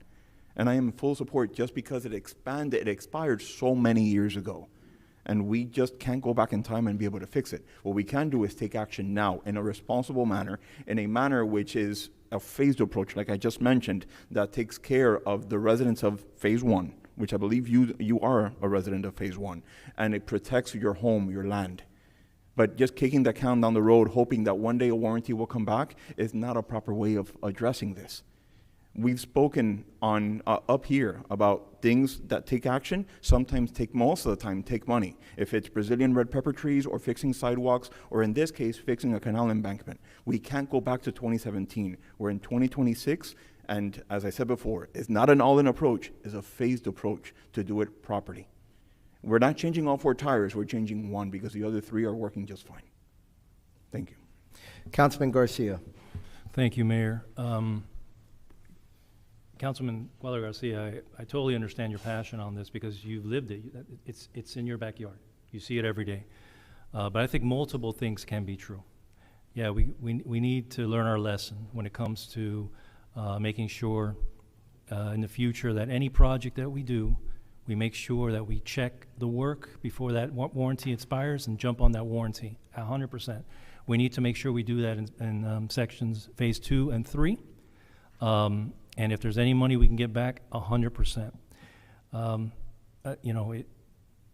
And I am in full support just because it expired so many years ago. And we just can't go back in time and be able to fix it. What we can do is take action now in a responsible manner, in a manner which is a phased approach, like I just mentioned, that takes care of the residents of phase 1, which I believe you are a resident of phase 1, and it protects your home, your land. But just kicking the can down the road, hoping that one day a warranty will come back, is not a proper way of addressing this. We've spoken on up here about things that take action, sometimes most of the time take money. If it's Brazilian red pepper trees or fixing sidewalks, or in this case, fixing a canal embankment. We can't go back to 2017. We're in 2026, and as I said before, it's not an all-in approach, it's a phased approach to do it properly. We're not changing all 4 tires, we're changing 1 because the other 3 are working just fine. Thank you. Councilman Garcia. Thank you, Mayor. Councilman Cuadra Garcia, I totally understand your passion on this because you've lived it. It's in your backyard. You see it every day. But I think multiple things can be true. Yeah, we need to learn our lesson when it comes to making sure in the future that any project that we do, we make sure that we check the work before that warranty expires and jump on that warranty 100%. We need to make sure we do that in sections phase 2 and 3. And if there's any money we can get back, 100%.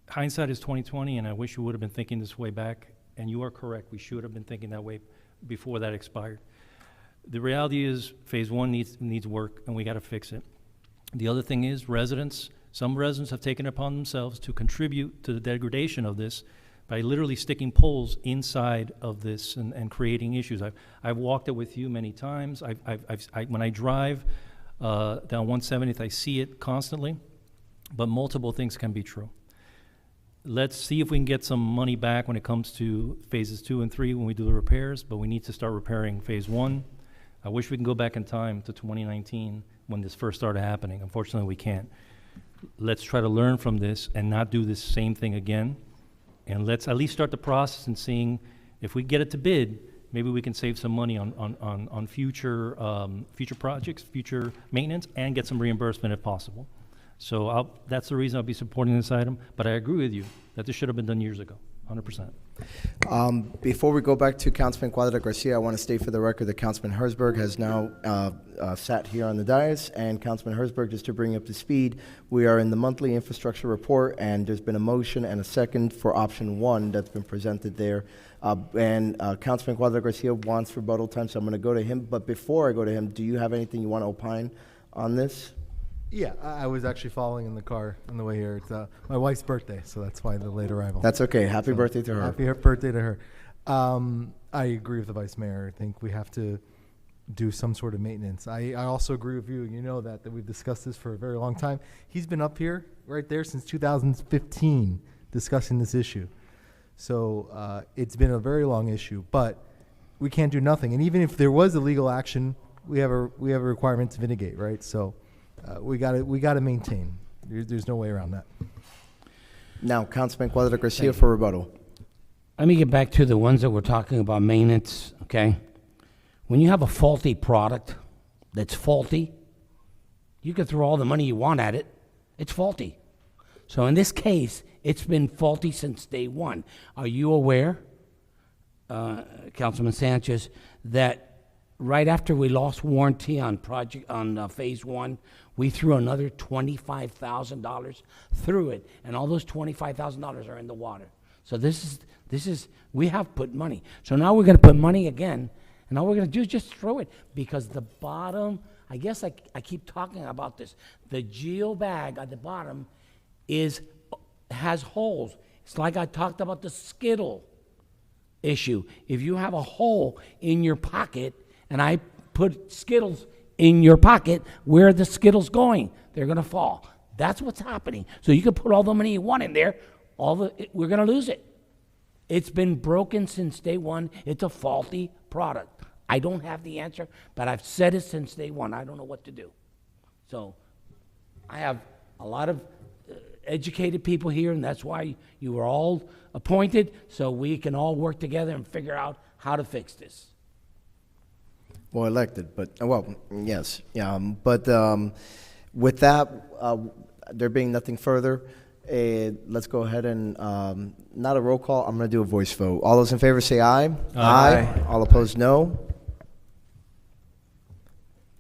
Hindsight is 20/20, and I wish we would have been thinking this way back. And you are correct; we should have been thinking that way before that expired. The reality is, phase 1 needs work, and we got to fix it. The other thing is, some residents have taken it upon themselves to contribute to the degradation of this by literally sticking poles inside of this and creating issues. I've walked it with you many times. When I drive down 170th, I see it constantly, but multiple things can be true. Let's see if we can get some money back when it comes to phases 2 and 3 when we do the repairs, but we need to start repairing phase 1. I wish we can go back in time to 2019 when this first started happening. Unfortunately, we can't. Let's try to learn from this and not do this same thing again. And let's at least start the process and seeing if we get it to bid, maybe we can save some money on future projects, future maintenance, and get some reimbursement if possible. So that's the reason I'll be supporting this item. But I agree with you that this should have been done years ago, 100%. Before we go back to Councilman Cuadra Garcia, I want to state for the record that Councilman Herzberg has now sat here on the dais. And Councilman Herzberg, just to bring you up to speed, we are in the monthly infrastructure report, and there's been a motion and a second for option 1 that's been presented there. Councilman Cuadra Garcia wants rebuttal time, so I'm going to go to him. But before I go to him, do you have anything you want to opine on this? Yeah, I was actually following in the car on the way here. It's my wife's birthday, so that's why the late arrival. That's okay. Happy birthday to her. Happy birthday to her. I agree with the Vice Mayor. I think we have to do some sort of maintenance. I also agree with you. You know that we've discussed this for a very long time. He's been up here right there since 2015 discussing this issue. So it's been a very long issue, but we can't do nothing. And even if there was a legal action, we have a requirement to mitigate, right? So we got to maintain. There's no way around that. Now, Councilman Cuadra Garcia for rebuttal. Let me get back to the ones that we're talking about maintenance, okay? When you have a faulty product that's faulty, you can throw all the money you want at it. It's faulty. So in this case, it's been faulty since day one. Are you aware, Councilman Sanchez, that right after we lost warranty on phase one, we threw another $25,000 through it, and all those $25,000 are in the water. So this is, we have put money. So now we're gonna put money again, and all we're gonna do is just throw it, because the bottom, I guess I keep talking about this, the geo bag at the bottom has holes. It's like I talked about the Skittle issue. If you have a hole in your pocket, and I put Skittles in your pocket, where are the Skittles going? They're gonna fall. That's what's happening. So you can put all the money you want in there, we're gonna lose it. It's been broken since day one. It's a faulty product. I don't have the answer, but I've said it since day one. I don't know what to do. So I have a lot of educated people here, and that's why you were all appointed, so we can all work together and figure out how to fix this. Well, elected, but, well, yes. But with that, there being nothing further, let's go ahead and, not a roll call, I'm going to do a voice vote. All those in favor say aye. Aye. All opposed, no.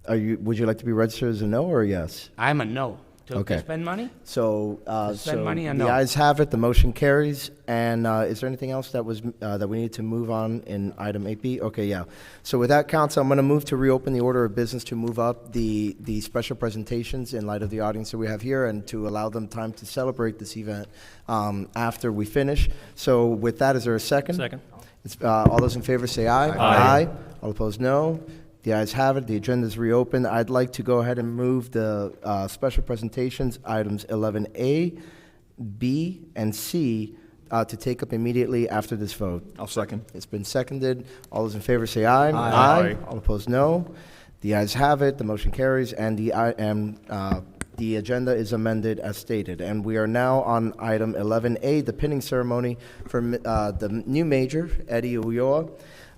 Would you like to be registered as a no or a yes? I'm a no. To Okay. spend money? So, spend money, I the know. ayes have it, the motion carries. And is there anything else that was, that we need to move on in item 8B? Okay, yeah. So with that, council, I'm going to move to reopen the order of business to move up the special presentations in light of the audience that we have here, and to allow them time to celebrate this event after we finish. So with that, is there a second? Second. All those in favor say aye. Aye. All opposed, no. The ayes have it. The agenda is reopened. I'd like to go ahead and move the special presentations, items 11A, B, and C, to take up immediately after this vote. I'll second. It's been seconded. All those in favor say aye. Aye. All opposed, no. The ayes have it. The motion carries, and the agenda is amended as stated. And we are now on item 11A, the pinning ceremony for the new major, Eddie Ulloa.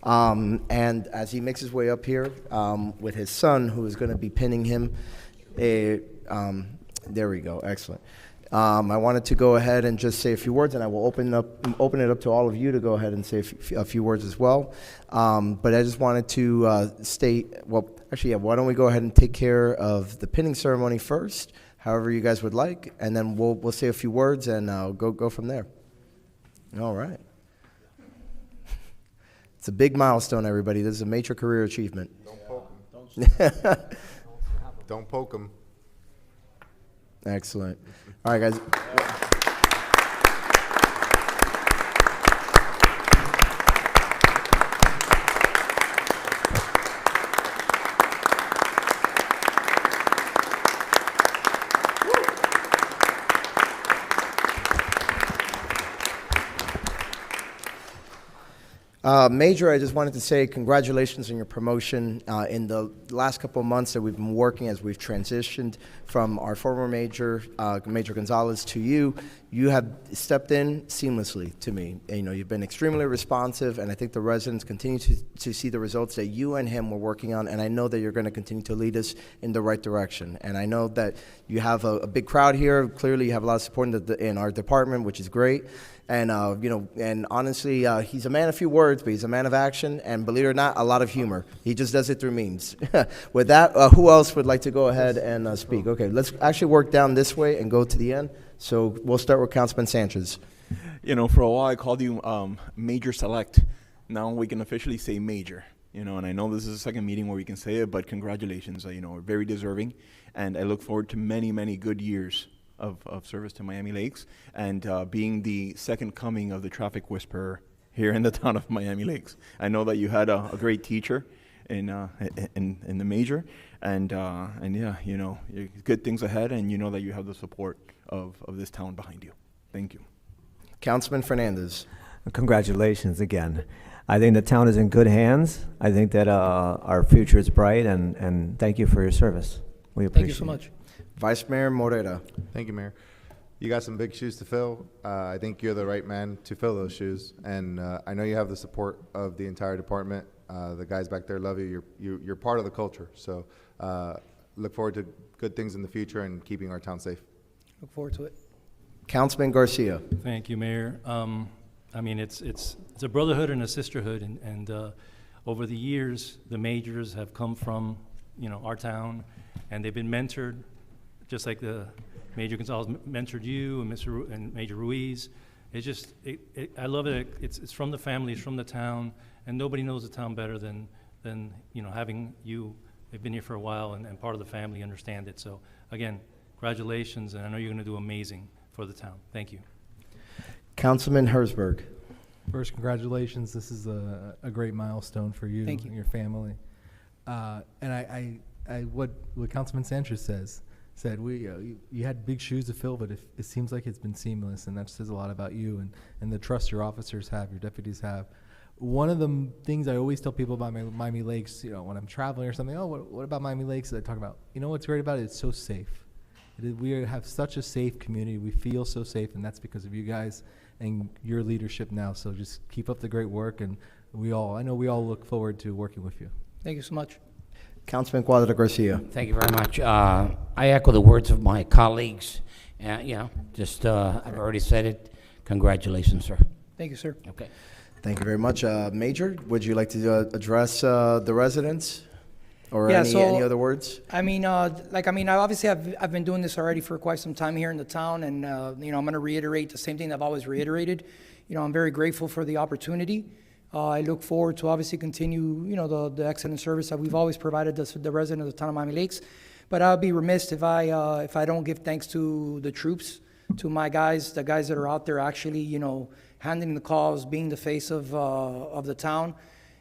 And as he makes his way up here with his son, who is going to be pinning him, there we go, excellent. I wanted to go ahead and just say a few words, and I will open it up to all of you to go ahead and say a few words as well. But I just wanted to state, well, actually, yeah, why don't we go ahead and take care of the pinning ceremony first, however you guys would like, and then we'll say a few words and go from there. All right. It's a big milestone, everybody. This is a major career achievement. Don't poke him. Don't poke him. Excellent. All right, guys. Major, I just wanted to say congratulations on your promotion. In the last couple of months that we've been working, as we've transitioned from our former major, Major Gonzalez, to you, you have stepped in seamlessly to me. And, you know, you've been extremely responsive, and I think the residents continue to see the results that you and him were working on, and I know that you're going to continue to lead us in the right direction. And I know that you have a big crowd here. Clearly, you have a lot of support in our department, which is great. And, you know, and honestly, he's a man of few words, but he's a man of action, and believe it or not, a lot of humor. He just does it through memes. With that, who else would like to go ahead and speak? Okay, let's actually work down this way and go to the end. So we'll start with Councilman Sanchez. You know, for a while I called you Major Select. Now we can officially say Major. You know, and I know this is the second meeting where we can say it, but congratulations. You know, we're very deserving, and I look forward to many, many good years of service to Miami Lakes, and being the second coming of the traffic whisperer here in the town of Miami Lakes. I know that you had a great teacher in the major, and yeah, you know, good things ahead, and you know that you have the support of this town behind you. Thank you. Councilman Fernandez. Congratulations again. I think the town is in good hands. I think that our future is bright, and thank you for your service. We appreciate it. Thank you so much. Vice Mayor Morera. Thank you, Mayor. You got some big shoes to fill. I think you're the right man to fill those shoes, and I know you have the support of the entire department. The guys back there love you. You're part of the culture. So look forward to good things in the future and keeping our town safe. Look forward to it. Councilman Garcia. Thank you, Mayor. I mean, it's a brotherhood and a sisterhood, and over the years, the majors have come from, our town, and they've been mentored, just like the Major Gonzalez mentored you and and Major Ruiz. It's just, I love it. It's from the family, it's from the town, and nobody knows the town better than having you. They've been here for a while and part of the family, understand it. So again, congratulations, and I know you're going to do amazing for the town. Thank you. Councilman Herzberg. First, congratulations. This is a great milestone for you Thank you. and your family. And what Councilman Sanchez said, you had big shoes to fill, but it seems like it's been seamless, and that says a lot about you and the trust your officers have, your deputies have. One of the things I always tell people about Miami Lakes, when I'm traveling or something, what about Miami Lakes? I talk about, what's great about it? It's so safe. We have such a safe community. We feel so safe, and that's because of you guys and your leadership now. So just keep up the great work, and I know we all look forward to working with you. Thank you so much. Councilman Cuadra Garcia. Thank you very much. I echo the words of my colleagues. I've already said it. Congratulations, sir. Thank you, sir. Okay. Thank you very much. Major, would you like to address the residents? Or Yeah, any other words? Obviously I've been doing this already for quite some time here in the town, and I'm going to reiterate the same thing I've always reiterated. I'm very grateful for the opportunity. I look forward to obviously continue, the excellent service that we've always provided the residents of the town of Miami Lakes. But I'll be remiss if I don't give thanks to the troops, to my guys, the guys that are out there actually, handling the calls, being the face of the town.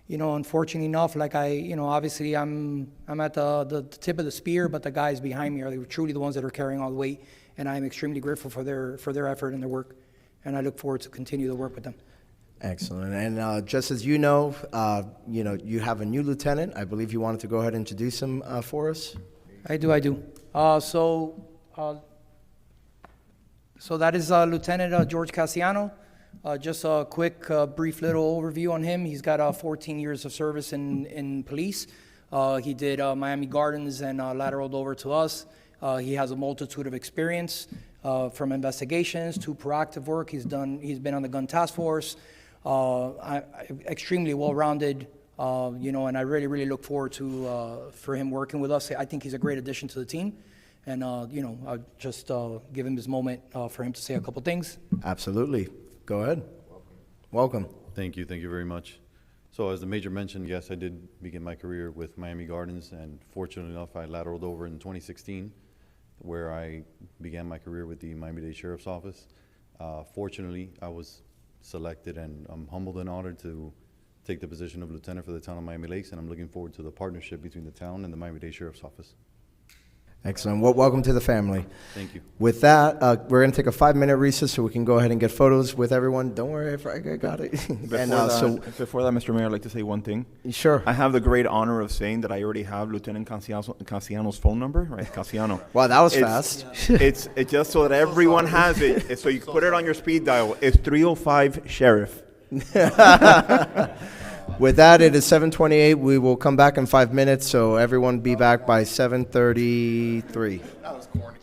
Unfortunately enough, obviously I'm at the tip of the spear, but the guys behind me are truly the ones that are carrying all the weight, and I'm extremely grateful for their effort and their work, and I look forward to continue to work with them. Excellent. And just as you know, you have a new lieutenant. I believe you wanted to go ahead and introduce him for us. I do. So that is Lieutenant George Cassiano. Just a quick, brief little overview on him. He's got 14 years of service in police. He did Miami Gardens and lateraled over to us. He has a multitude of experience, from investigations to proactive work. He's been on the gun task force. Extremely well-rounded, and I really, really look forward to for him working with us. I think he's a great addition to the team. And, I'll just give him this moment for him to say a couple things. Absolutely. Go ahead. Welcome. Thank you very much. So as the Major mentioned, yes, I did begin my career with Miami Gardens, and fortunately enough, I lateraled over in 2016, where I began my career with the Miami-Dade Sheriff's Office. Fortunately, I was selected, and I'm humbled and honored to take the position of lieutenant for the town of Miami Lakes, and I'm looking forward to the partnership between the town and the Miami-Dade Sheriff's Office. Excellent. Well, welcome to the family. Thank you. With that, we're going to take a 5-minute recess so we can go ahead and get photos with everyone. Don't worry, I got it. Before that, Mr. Mayor, I'd like to say one thing. Sure. I have the great honor of saying that I already have Lieutenant Cassiano's phone number, right? Cassiano. Wow, that was fast. It's just so that everyone has it. So you put it on your speed dial. It's 305 Sheriff. With that, it is 7:28. We will come back in 5 minutes, so everyone be back by 7:33. That was corny.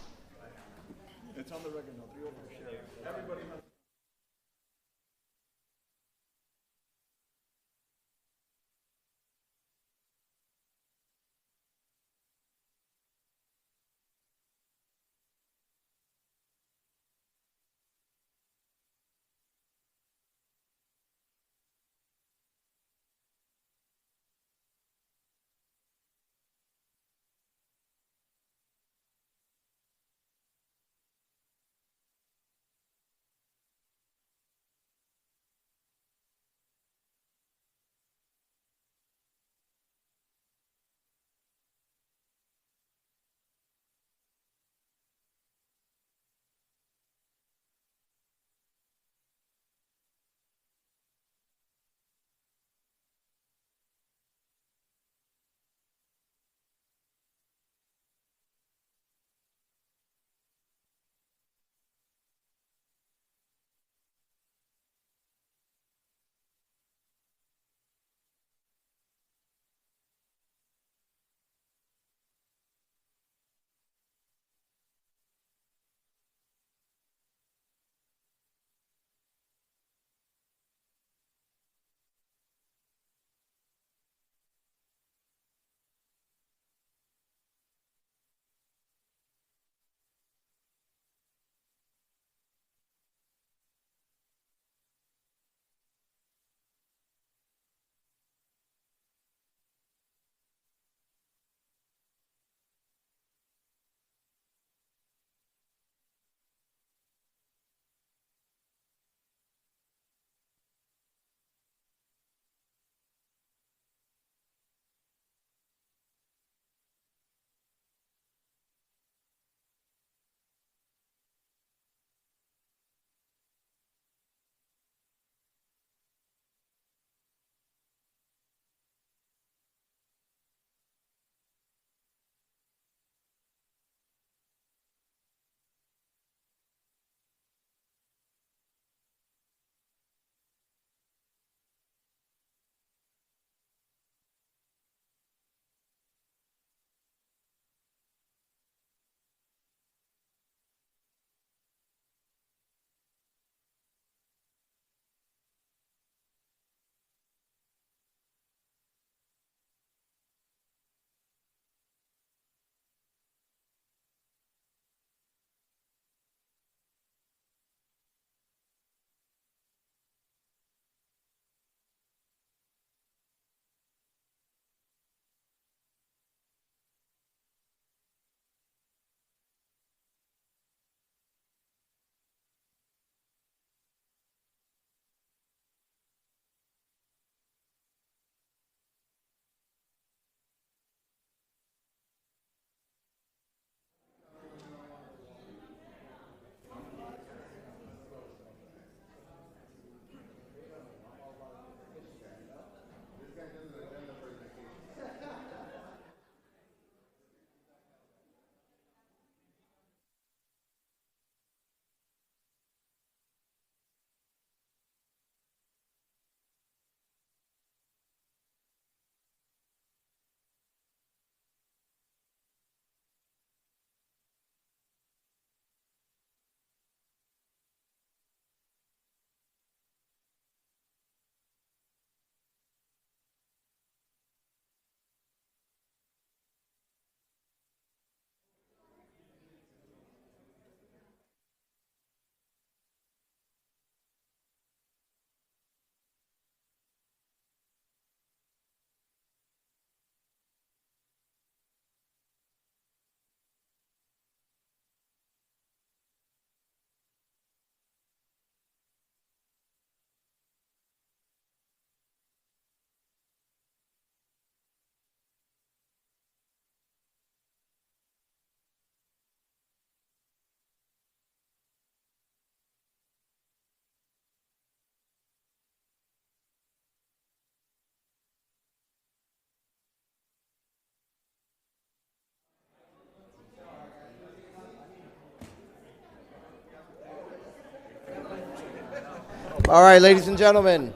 All right, ladies and gentlemen,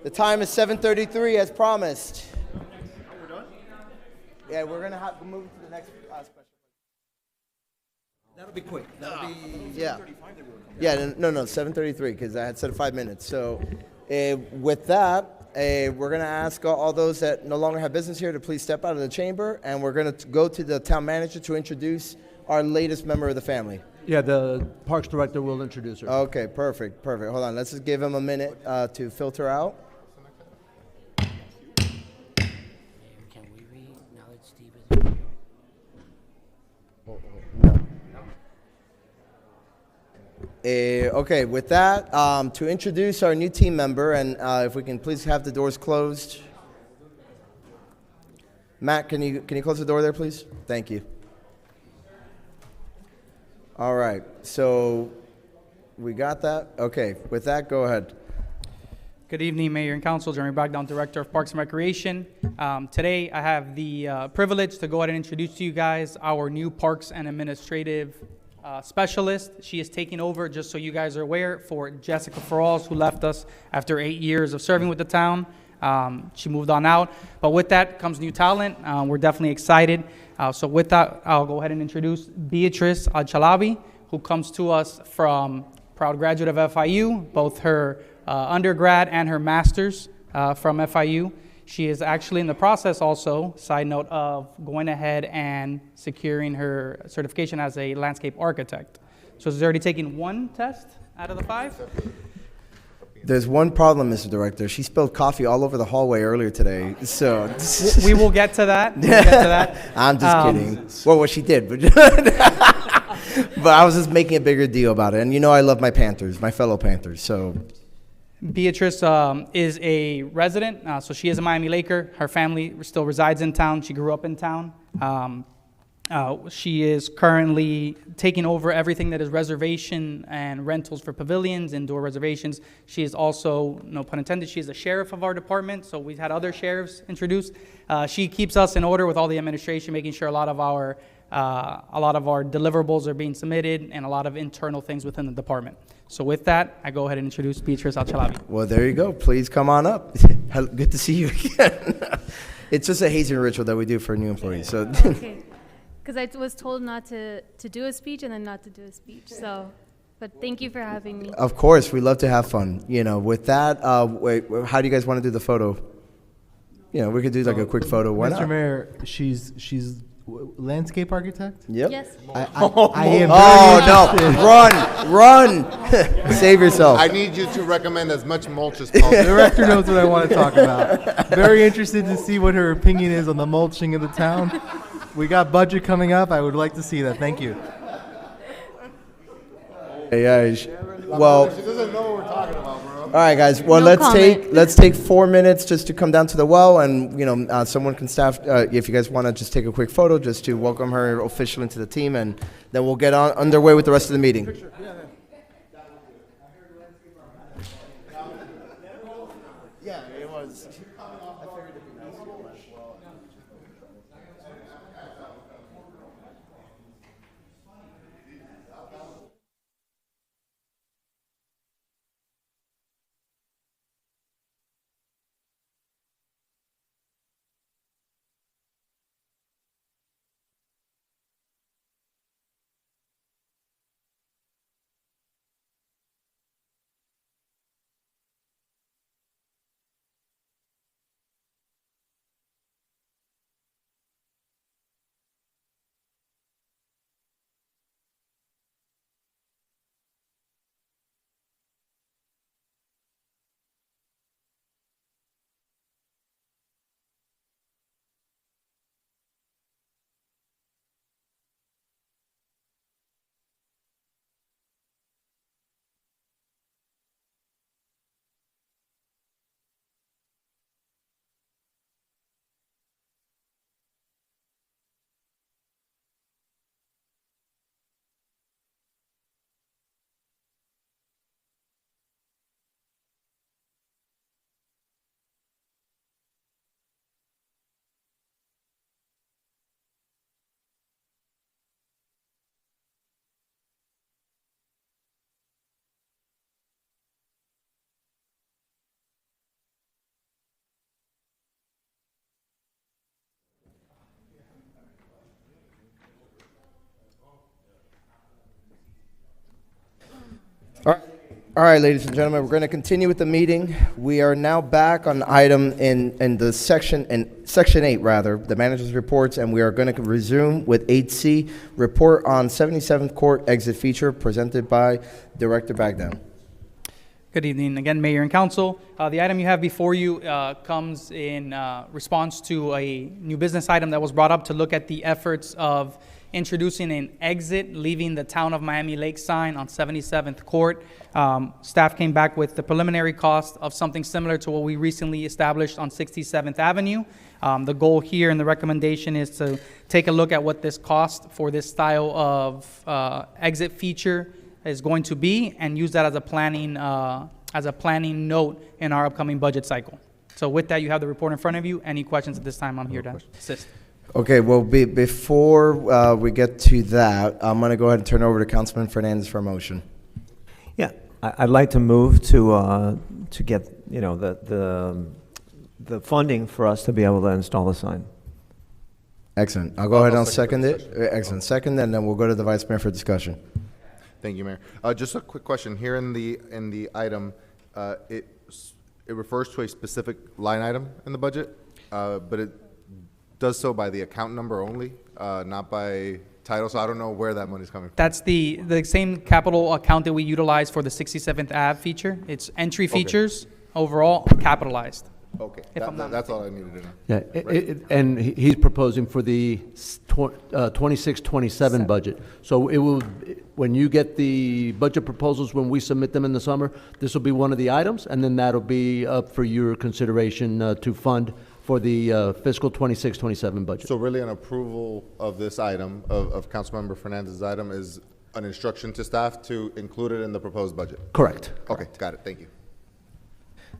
the time is 7:33 as promised. Yeah, we're gonna have to move to the next special. That'll be quick. That'll be. Yeah. Yeah, no, 7:33, because I had said 5 minutes. So with that, we're going to ask all those that no longer have business here to please step out of the chamber, and we're going to go to the town manager to introduce our latest member of the family. Yeah, the Parks Director will introduce her. Okay, perfect. Hold on, let's just give him a minute to filter out. Can we read now that Steve is? Okay, with that, to introduce our new team member, and if we can please have the doors closed. Matt, can you close the door there, please? Thank you. All right, so we got that? Okay, with that, go ahead. Good evening, Mayor and Council. Jeremy Bragdon, Director of Parks and Recreation. Today, I have the privilege to go ahead and introduce to you guys our new Parks and Administrative Specialist. She is taking over, just so you guys are aware, for Jessica Farralls, who left us after 8 years of serving with the town. She moved on out. But with that comes new talent. We're definitely excited. So with that, I'll go ahead and introduce Beatrice Al-Chalabi, who comes to us from proud graduate of FIU, both her undergrad and her master's from FIU. She is actually in the process also, side note, of going ahead and securing her certification as a landscape architect. So she's already taken one test out of the 5. There's one problem, Mr. Director. She spilled coffee all over the hallway earlier today, so... We will get to that. We'll get to that. I'm just kidding. Well, what she did, but... but I was just making a bigger deal about it. And you know I love my Panthers, my fellow Panthers, so... Beatrice is a resident, so she is a Miami Laker. Her family still resides in town. She grew up in town. She is currently taking over everything that is reservation and rentals for pavilions, indoor reservations. She is also, no pun intended, she is a sheriff of our department, so we've had other sheriffs introduced. She keeps us in order with all the administration, making sure a lot of our deliverables are being submitted and a lot of internal things within the department. So with that, I go ahead and introduce Beatrice Al-Chalabi. Well, there you go. Please come on up. Good to see you again. It's just a hazing ritual that we do for new employees. So. Okay. Because I was told not to do a speech and then not to do a speech. So, but thank you for having me. Of course, we love to have fun. You know, with that, wait, how do you guys want to do the photo? You know, we could do like a quick photo. Why not? Mr. Mayor, she's landscape architect? Yep. Yes. I am very interested. Run! Save yourself. I need you to recommend as much mulch as possible. The director knows what I want to talk about. Very interested to see what her opinion is on the mulching of the town. We got budget coming up. I would like to see that. Thank you. Yeah. Well. She doesn't know what we're talking about, bro. All right, guys. Well, let's take 4 minutes just to come down to the well, and someone can staff. If you guys want to just take a quick photo, just to welcome her officially into the team, and then we'll get on underway with the rest of the meeting. Yeah, it was. All right, ladies and gentlemen, we're going to continue with the meeting. We are now back on item in the section 8, rather, the manager's reports, and we are going to resume with 8C, report on 77th Court exit feature, presented by Director Bagdown. Good evening again, Mayor and Council. The item you have before you comes in response to a new business item that was brought up to look at the efforts of introducing an exit leaving the Town of Miami Lake sign on 77th Court. Staff came back with the preliminary cost of something similar to what we recently established on 67th Avenue. The goal here and the recommendation is to take a look at what this cost for this style of exit feature is going to be and use that as a planning note in our upcoming budget cycle. So with that, you have the report in front of you. Any questions at this time, I'm here to assist. Okay, well, before we get to that, I'm going to go ahead and turn it over to Councilman Fernandez for a motion. Yeah, I'd like to move to get, the funding for us to be able to install the sign. Excellent. I'll go ahead and I'll second it. Excellent. Second, and then we'll go to the Vice Mayor for discussion. Thank you, Mayor. Just a quick question. Here in the item, it refers to a specific line item in the budget, but it does so by the account number only, not by title, so I don't know where that money's coming from. That's the same capital account that we utilize for the 67th Ave feature. It's entry features, overall capitalized. Okay, that's all I needed to know. Yeah, and he's proposing for the 26-27 budget. So it will, when you get the budget proposals, when we submit them in the summer, this will be one of the items, and then that'll be up for your consideration to fund for the fiscal 26-27 budget. So really an approval of this item, of Councilmember Fernandez's item, is an instruction to staff to include it in the proposed budget? Correct. Okay, got it, thank you.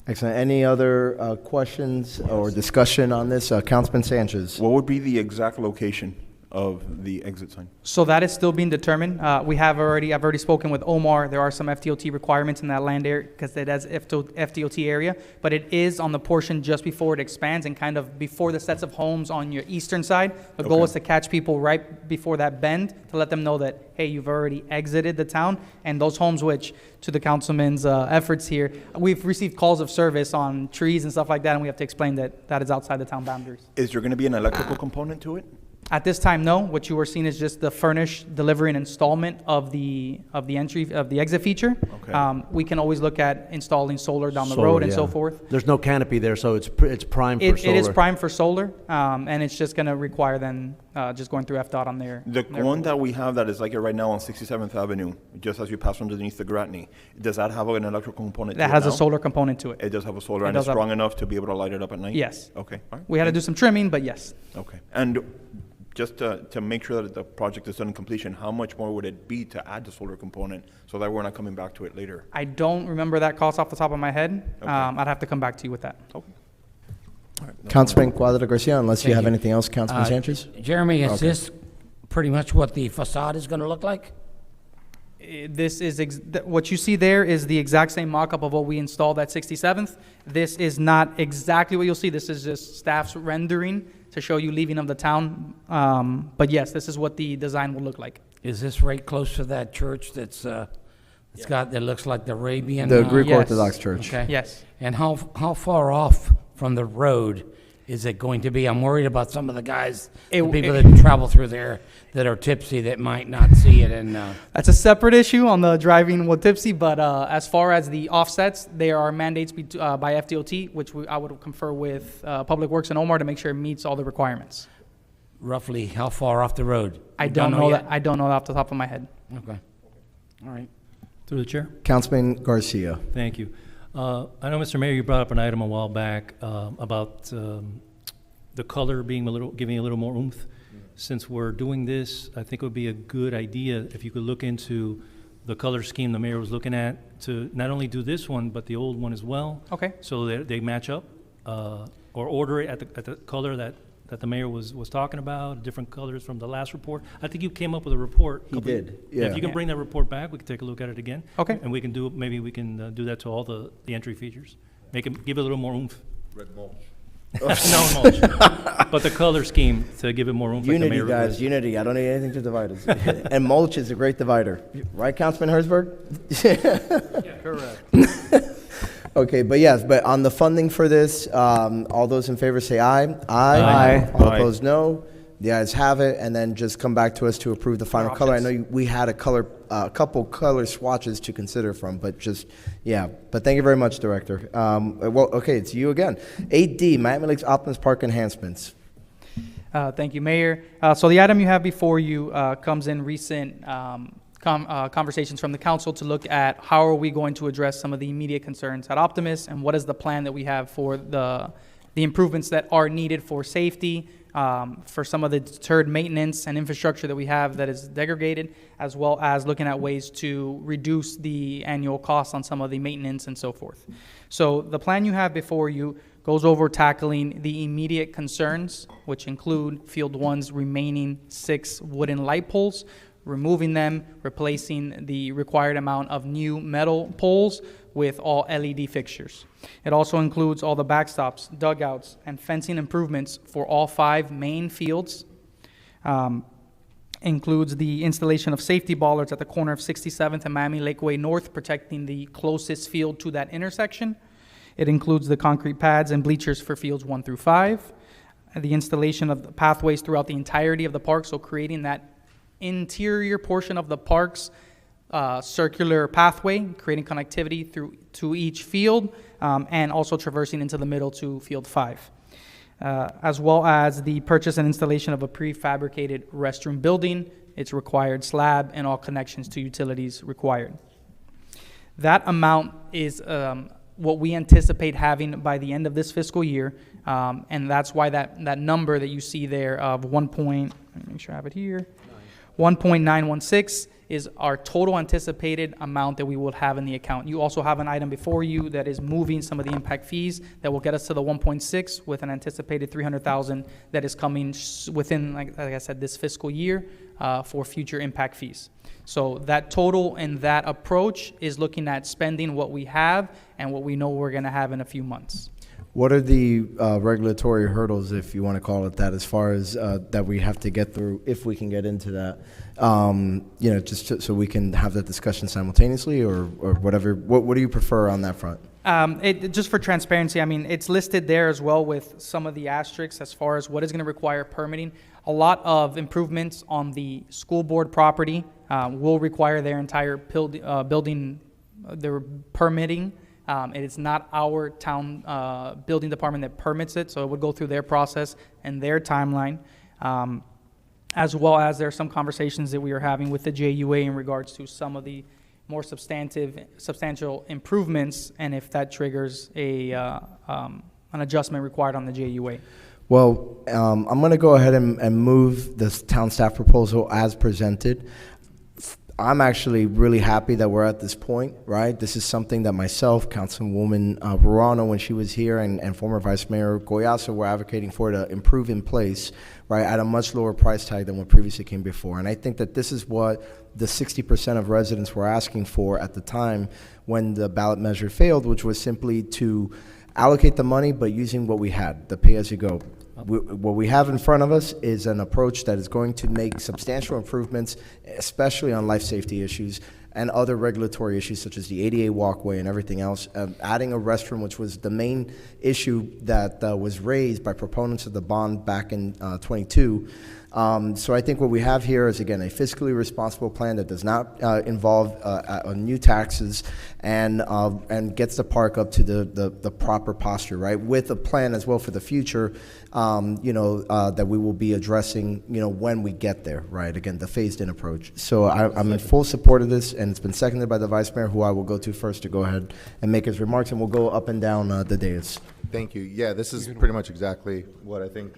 Excellent. Any other questions or discussion on this? Councilman Sanchez. What would be the exact location of the exit sign? So that is still being determined. I've already spoken with Omar. There are some FDOT requirements in that land area because it has FDOT area, but it is on the portion just before it expands and kind of before the sets of homes on your eastern side. The goal is to catch people right before that bend to let them know that, hey, you've already exited the town. And those homes, which to the councilman's efforts here, we've received calls of service on trees and stuff like that, and we have to explain that that is outside the town boundaries. Is there going to be an electrical component to it? At this time, no. What you are seeing is just the furnish, delivery, and installment of the exit feature. Okay. We can always look at installing solar down the road and so forth. There's no canopy there, so it's prime for solar. It is prime for solar, and it's just going to require then just going through FDOT on their. The one that we have that is like it right now on 67th Avenue, just as you pass underneath the Gratney, does that have an electrical component to it That has now? a solar component to it. It does have a solar, It and it's does have- strong enough to be able to light it up at night? Yes. Okay, all right. We had to do some trimming, but yes. Okay, and just to make sure that the project is done in completion, how much more would it be to add the solar component so that we're not coming back to it later? I don't remember that cost off the top of my head. Okay. I'd have to come back to you with that. Okay. Councilman Cuadra Garcia, unless you Thank have you. anything else, Councilman Sanchez? Jeremy, is Okay. this pretty much what the facade is going to look like? This is what you see there is the exact same mock-up of what we installed at 67th. This is not exactly what you'll see. This is just staff's rendering to show you leaving of the town. But yes, this is what the design will look like. Is this right close to that church that's it's got that looks like the Arabian? The Greek Yes. Orthodox Church. Okay. Yes. And how far off from the road is it going to be? I'm worried about some of the guys, the people that travel through there that are tipsy that might not see it. And That's a separate issue on the driving while tipsy, but as far as the offsets, there are mandates by FDOT, which I would confer with Public Works and Omar to make sure it meets all the requirements. roughly how far off the road? I You don't know yet? that. I don't know that off the top of my head. Okay. All right. Through the chair. Councilman Garcia. Thank you. I know, Mr. Mayor, you brought up an item a while back about the color being giving a little more oomph. Since we're doing this, I think it would be a good idea if you could look into the color scheme the mayor was looking at to not only do this one, but the old one as well. Okay. So that they match up, or order it at the color that the mayor was talking about, different colors from the last report. I think you came up with a report. He did, Yeah. If you can Yeah. bring that report back, we can take a look at it again. Okay. And we can maybe we can do that to all the entry features. Give it a little more oomph. Red mulch. No mulch. But the color scheme to give it more room. Unity, like the mayor guys, was. unity. I don't need anything to divide us. And mulch is a great divider. Right, Councilman Herzberg? Correct. Okay, but yes, but on the funding for this, all those in favor say aye. Aye. All Aye. opposed, no. The ayes have it, and then just come back to us to approve the final color. I know we had a couple color swatches to consider from, but just, yeah. But thank you very much, Director. Well, okay, it's you again. 8D, Miami Lakes Optimist Park enhancements. Thank you, Mayor. So the item you have before you comes in recent conversations from the council to look at how are we going to address some of the immediate concerns at Optimus, and what is the plan that we have for the improvements that are needed for safety, for some of the deterred maintenance and infrastructure that we have that is degraded, as well as looking at ways to reduce the annual costs on some of the maintenance and so forth. So the plan you have before you goes over tackling the immediate concerns, which include Field 1's remaining 6 wooden light poles, removing them, replacing the required amount of new metal poles with all LED fixtures. It also includes all the backstops, dugouts, and fencing improvements for all 5 main fields. Includes the installation of safety bollards at the corner of 67th and Miami Lakeway North, protecting the closest field to that intersection. It includes the concrete pads and bleachers for fields 1 through 5. The installation of the pathways throughout the entirety of the park, so creating that interior portion of the park's circular pathway, creating connectivity through to each field, and also traversing into the middle to Field 5. As well as the purchase and installation of a prefabricated restroom building, its required slab, and all connections to utilities required. That amount is what we anticipate having by the end of this fiscal year, and that's why that number that you see there of let me make sure I have it here, 1.916 is our total anticipated amount that we will have in the account. You also have an item before you that is moving some of the impact fees that will get us to the 1.6 with an anticipated 300,000 that is coming within, like I said, this fiscal year for future impact fees. So that total and that approach is looking at spending what we have and what we know we're going to have in a few months. What are the regulatory hurdles, if you want to call it that, as far as that we have to get through, if we can get into that? Just so we can have that discussion simultaneously, or whatever. What do you prefer on that front? Just for transparency, I mean, it's listed there as well with some of the asterisks as far as what is going to require permitting. A lot of improvements on the school board property will require their entire building, their permitting. It is not our town building department that permits it, so it would go through their process and their timeline. As well as there are some conversations that we are having with the JUA in regards to some of the more substantial improvements, and if that triggers an adjustment required on the JUA. Well, I'm going to go ahead and move this town staff proposal as presented. I'm actually really happy that we're at this point, right? This is something that myself, Councilwoman Verano, when she was here, and former Vice Mayor Goyaso were advocating for to improve in place, right, at a much lower price tag than what previously came before. And I think that this is what the 60% of residents were asking for at the time when the ballot measure failed, which was simply to allocate the money, but using what we had, the pay-as-you-go. What we have in front of us is an approach that is going to make substantial improvements, especially on life safety issues and other regulatory issues such as the ADA walkway and everything else. Adding a restroom, which was the main issue that was raised by proponents of the bond back in 22. So I think what we have here is, again, a fiscally responsible plan that does not involve new taxes and gets the park up to the proper posture, right? With a plan as well for the future, that we will be addressing, when we get there, right? Again, the phased-in approach. So I'm in full support of this, and it's been seconded by the Vice Mayor, who I will go to first to go ahead and make his remarks, and we'll go up and down the dais. Thank you. Yeah, this is pretty much exactly what I think.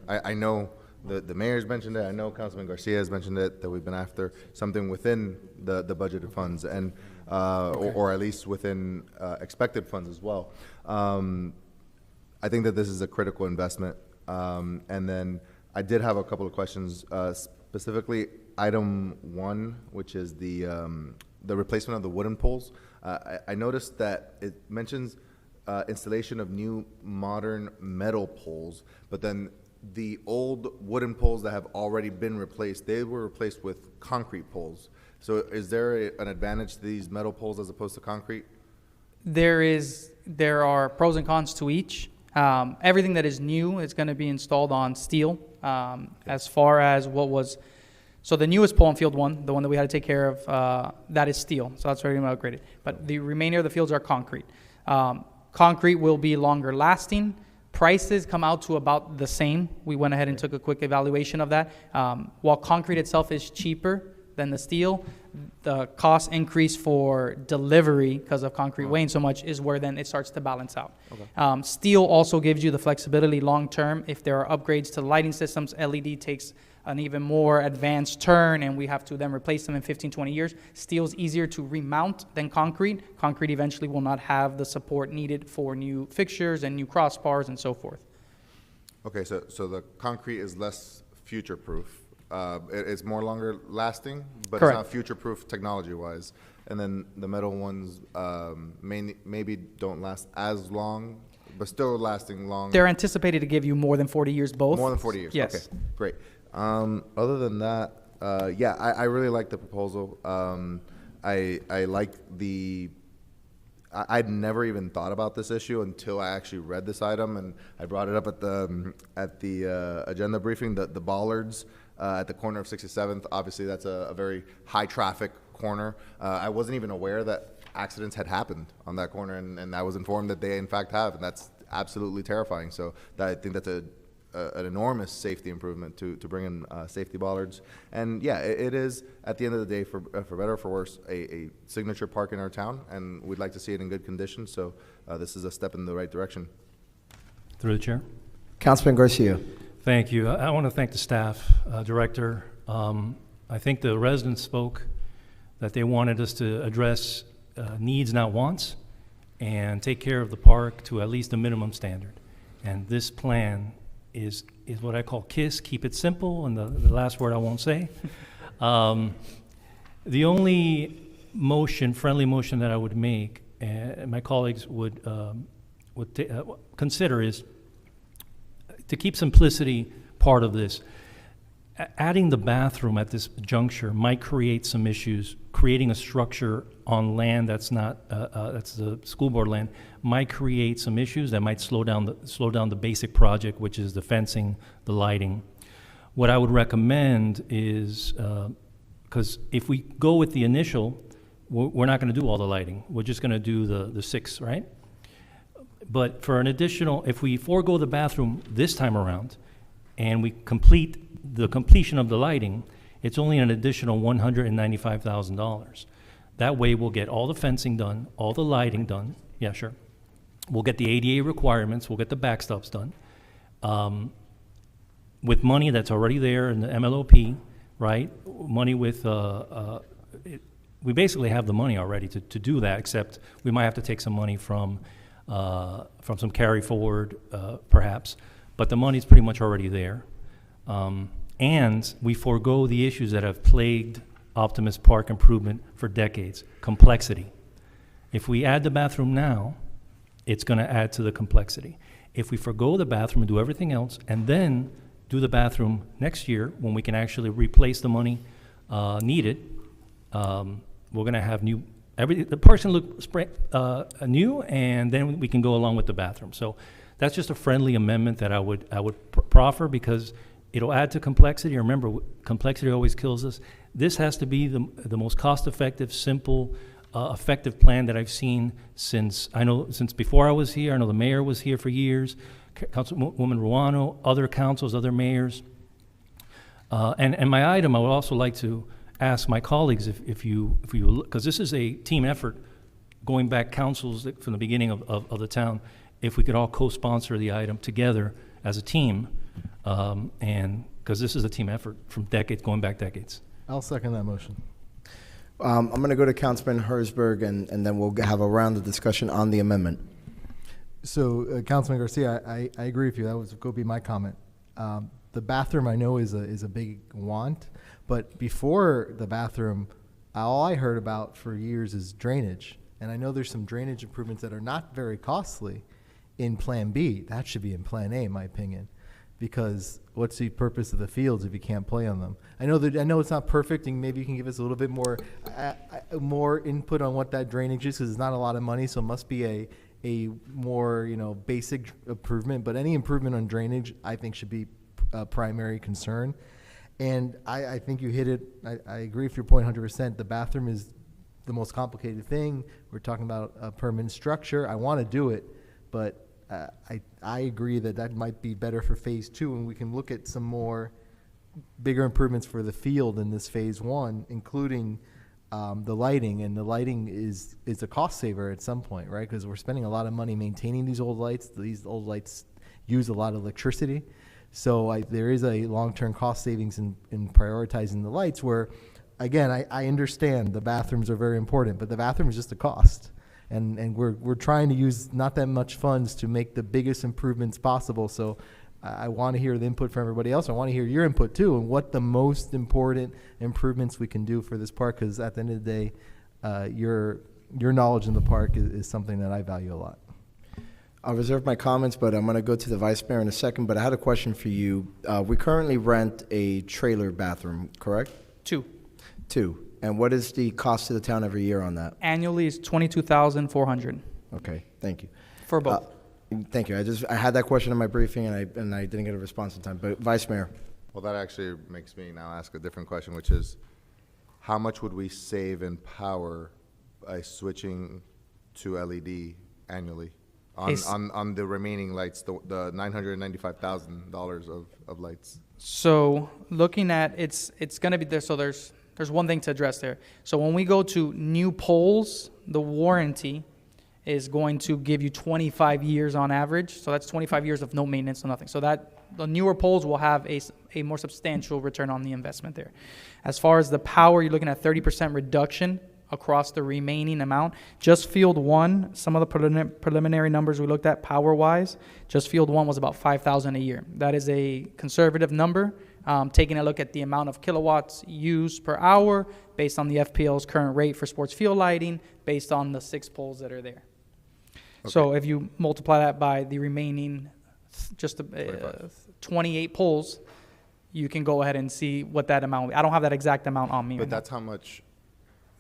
I know the mayor's mentioned it. I know Councilman Garcia has mentioned it, that we've been after something within the budgeted funds, and or at least within expected funds as well. I think that this is a critical investment. And then I did have a couple of questions, specifically item 1, which is the replacement of the wooden poles. I noticed that it mentions installation of new modern metal poles, but then the old wooden poles that have already been replaced, they were replaced with concrete poles. So is there an advantage to these metal poles as opposed to concrete? There are pros and cons to each. Everything that is new is going to be installed on steel. As far as so the newest pole on field 1, the one that we had to take care of, that is steel. So that's already upgraded. But the remainder of the fields are concrete. Concrete will be longer lasting. Prices come out to about the same. We went ahead and took a quick evaluation of that. While concrete itself is cheaper than the steel, the cost increase for delivery because of concrete weighing so much is where then it starts to balance out. Okay. Steel also gives you the flexibility long term. If there are upgrades to lighting systems, LED takes an even more advanced turn and we have to then replace them in 15, 20 years. Steel's easier to remount than concrete. Concrete eventually will not have the support needed for new fixtures and new crossbars and so forth. Okay, so the concrete is less future-proof. It's more longer lasting, but Correct. it's not future-proof technology-wise. And then the metal ones maybe don't last as long, but still lasting long. They're anticipated to give you more than 40 years both. More than 40 years. Yes. Okay, great. Other than that, yeah, I really like the proposal. I like I'd never even thought about this issue until I actually read this item, and I brought it up at the agenda briefing. The bollards at the corner of 67th. Obviously, that's a very high traffic corner. I wasn't even aware that accidents had happened on that corner, and I was informed that they in fact have, and that's absolutely terrifying. So I think that's an enormous safety improvement to bring in safety bollards. And yeah, it is, at the end of the day, for better or for worse, a signature park in our town, and we'd like to see it in good condition. So this is a step in the right direction. Through the chair. Councilman Garcia. Thank you. I want to thank the staff, director. I think the residents spoke that they wanted us to address needs, not wants, and take care of the park to at least a minimum standard. And this plan is what I call KISS, keep it simple, and the last word I won't say. The only friendly motion that I would make, and my colleagues would consider, is to keep simplicity part of this. Adding the bathroom at this juncture might create some issues. Creating a structure on land that's not that's the school board land might create some issues that might slow down the basic project, which is the fencing, the lighting. What I would recommend is, because if we go with the initial, we're not going to do all the lighting. We're just going to do the 6, right? But for an additional, if we forego the bathroom this time around, and we complete the completion of the lighting, it's only an additional $195,000. That way we'll get all the fencing done, all the lighting done. Yeah, sure. We'll get the ADA requirements, we'll get the backstops done. With money that's already there in the MLOP, right? Money with, we basically have the money already to do that, except we might have to take some money from some carry forward, perhaps. But the money's pretty much already there. And we forego the issues that have plagued Optimus Park improvement for decades, complexity. If we add the bathroom now, it's going to add to the complexity. If we forego the bathroom and do everything else, and then do the bathroom next year when we can actually replace the money needed, we're going to have the person look new, and then we can go along with the bathroom. So that's just a friendly amendment that I would proffer, because it'll add to complexity. Remember, complexity always kills us. This has to be the most cost-effective, simple, effective plan that I've seen since before I was here. I know the mayor was here for years, Councilwoman Ruano, other councils, other mayors. And my item, I would also like to ask my colleagues if you, because this is a team effort, going back councils from the beginning of the town, if we could all co-sponsor the item together as a team, and because this is a team effort from decades, going back decades. I'll second that motion. I'm going to go to Councilman Herzberg, and then we'll have a round of discussion on the amendment. So, Councilman Garcia, I agree with you. That was going to be my comment. The bathroom, I know, is a big want, but before the bathroom, all I heard about for years is drainage. And I know there's some drainage improvements that are not very costly in Plan B. That should be in Plan A, in my opinion. Because what's the purpose of the fields if you can't play on them? I know it's not perfect, and maybe you can give us a little bit more input on what that drainage is, because it's not a lot of money, so it must be a more basic improvement. But any improvement on drainage, I think, should be a primary concern. And I think you hit it. I agree with your point 100%. The bathroom is the most complicated thing. We're talking about a permanent structure. I want to do it, but I agree that might be better for phase 2, and we can look at some more bigger improvements for the field in this phase 1, including the lighting. And the lighting is a cost saver at some point, right? Because we're spending a lot of money maintaining these old lights. These old lights use a lot of electricity. So there is a long-term cost savings in prioritizing the lights where, again, I understand the bathrooms are very important, but the bathroom is just a cost. And we're trying to use not that much funds to make the biggest improvements possible. So I want to hear the input from everybody else. I want to hear your input too, and what the most important improvements we can do for this park. Because at the end of the day, your knowledge in the park is something that I value a lot. I'll reserve my comments, but I'm going to go to the Vice Mayor in a second. But I had a question for you. We currently rent a trailer bathroom, correct? Two. And what is the cost to the town every year on that? Annually is $22,400 Okay, thank you. for both. Thank you. I had that question in my briefing, and I didn't get a response in time. But Vice Mayor. Well, that actually makes me now ask a different question, which is, how much would we save in power by switching to LED annually on the remaining lights, the $995,000 of lights? So looking at it's going to be there. So there's one thing to address there. So when we go to new poles, the warranty is going to give you 25 years on average. So that's 25 years of no maintenance, no nothing. So that the newer poles will have a more substantial return on the investment there. As far as the power, you're looking at 30% reduction across the remaining amount. Just field 1, some of the preliminary numbers we looked at power-wise, just field 1 was about $5,000 a year. That is a conservative number. Taking a look at the amount of kilowatts used per hour based on the FPL's current rate for sports field lighting, based on the 6 poles that are there. Okay. So if you multiply that by the remaining 28 poles, you can go ahead and see what that amount will be. I don't have that exact amount on me. But that's how much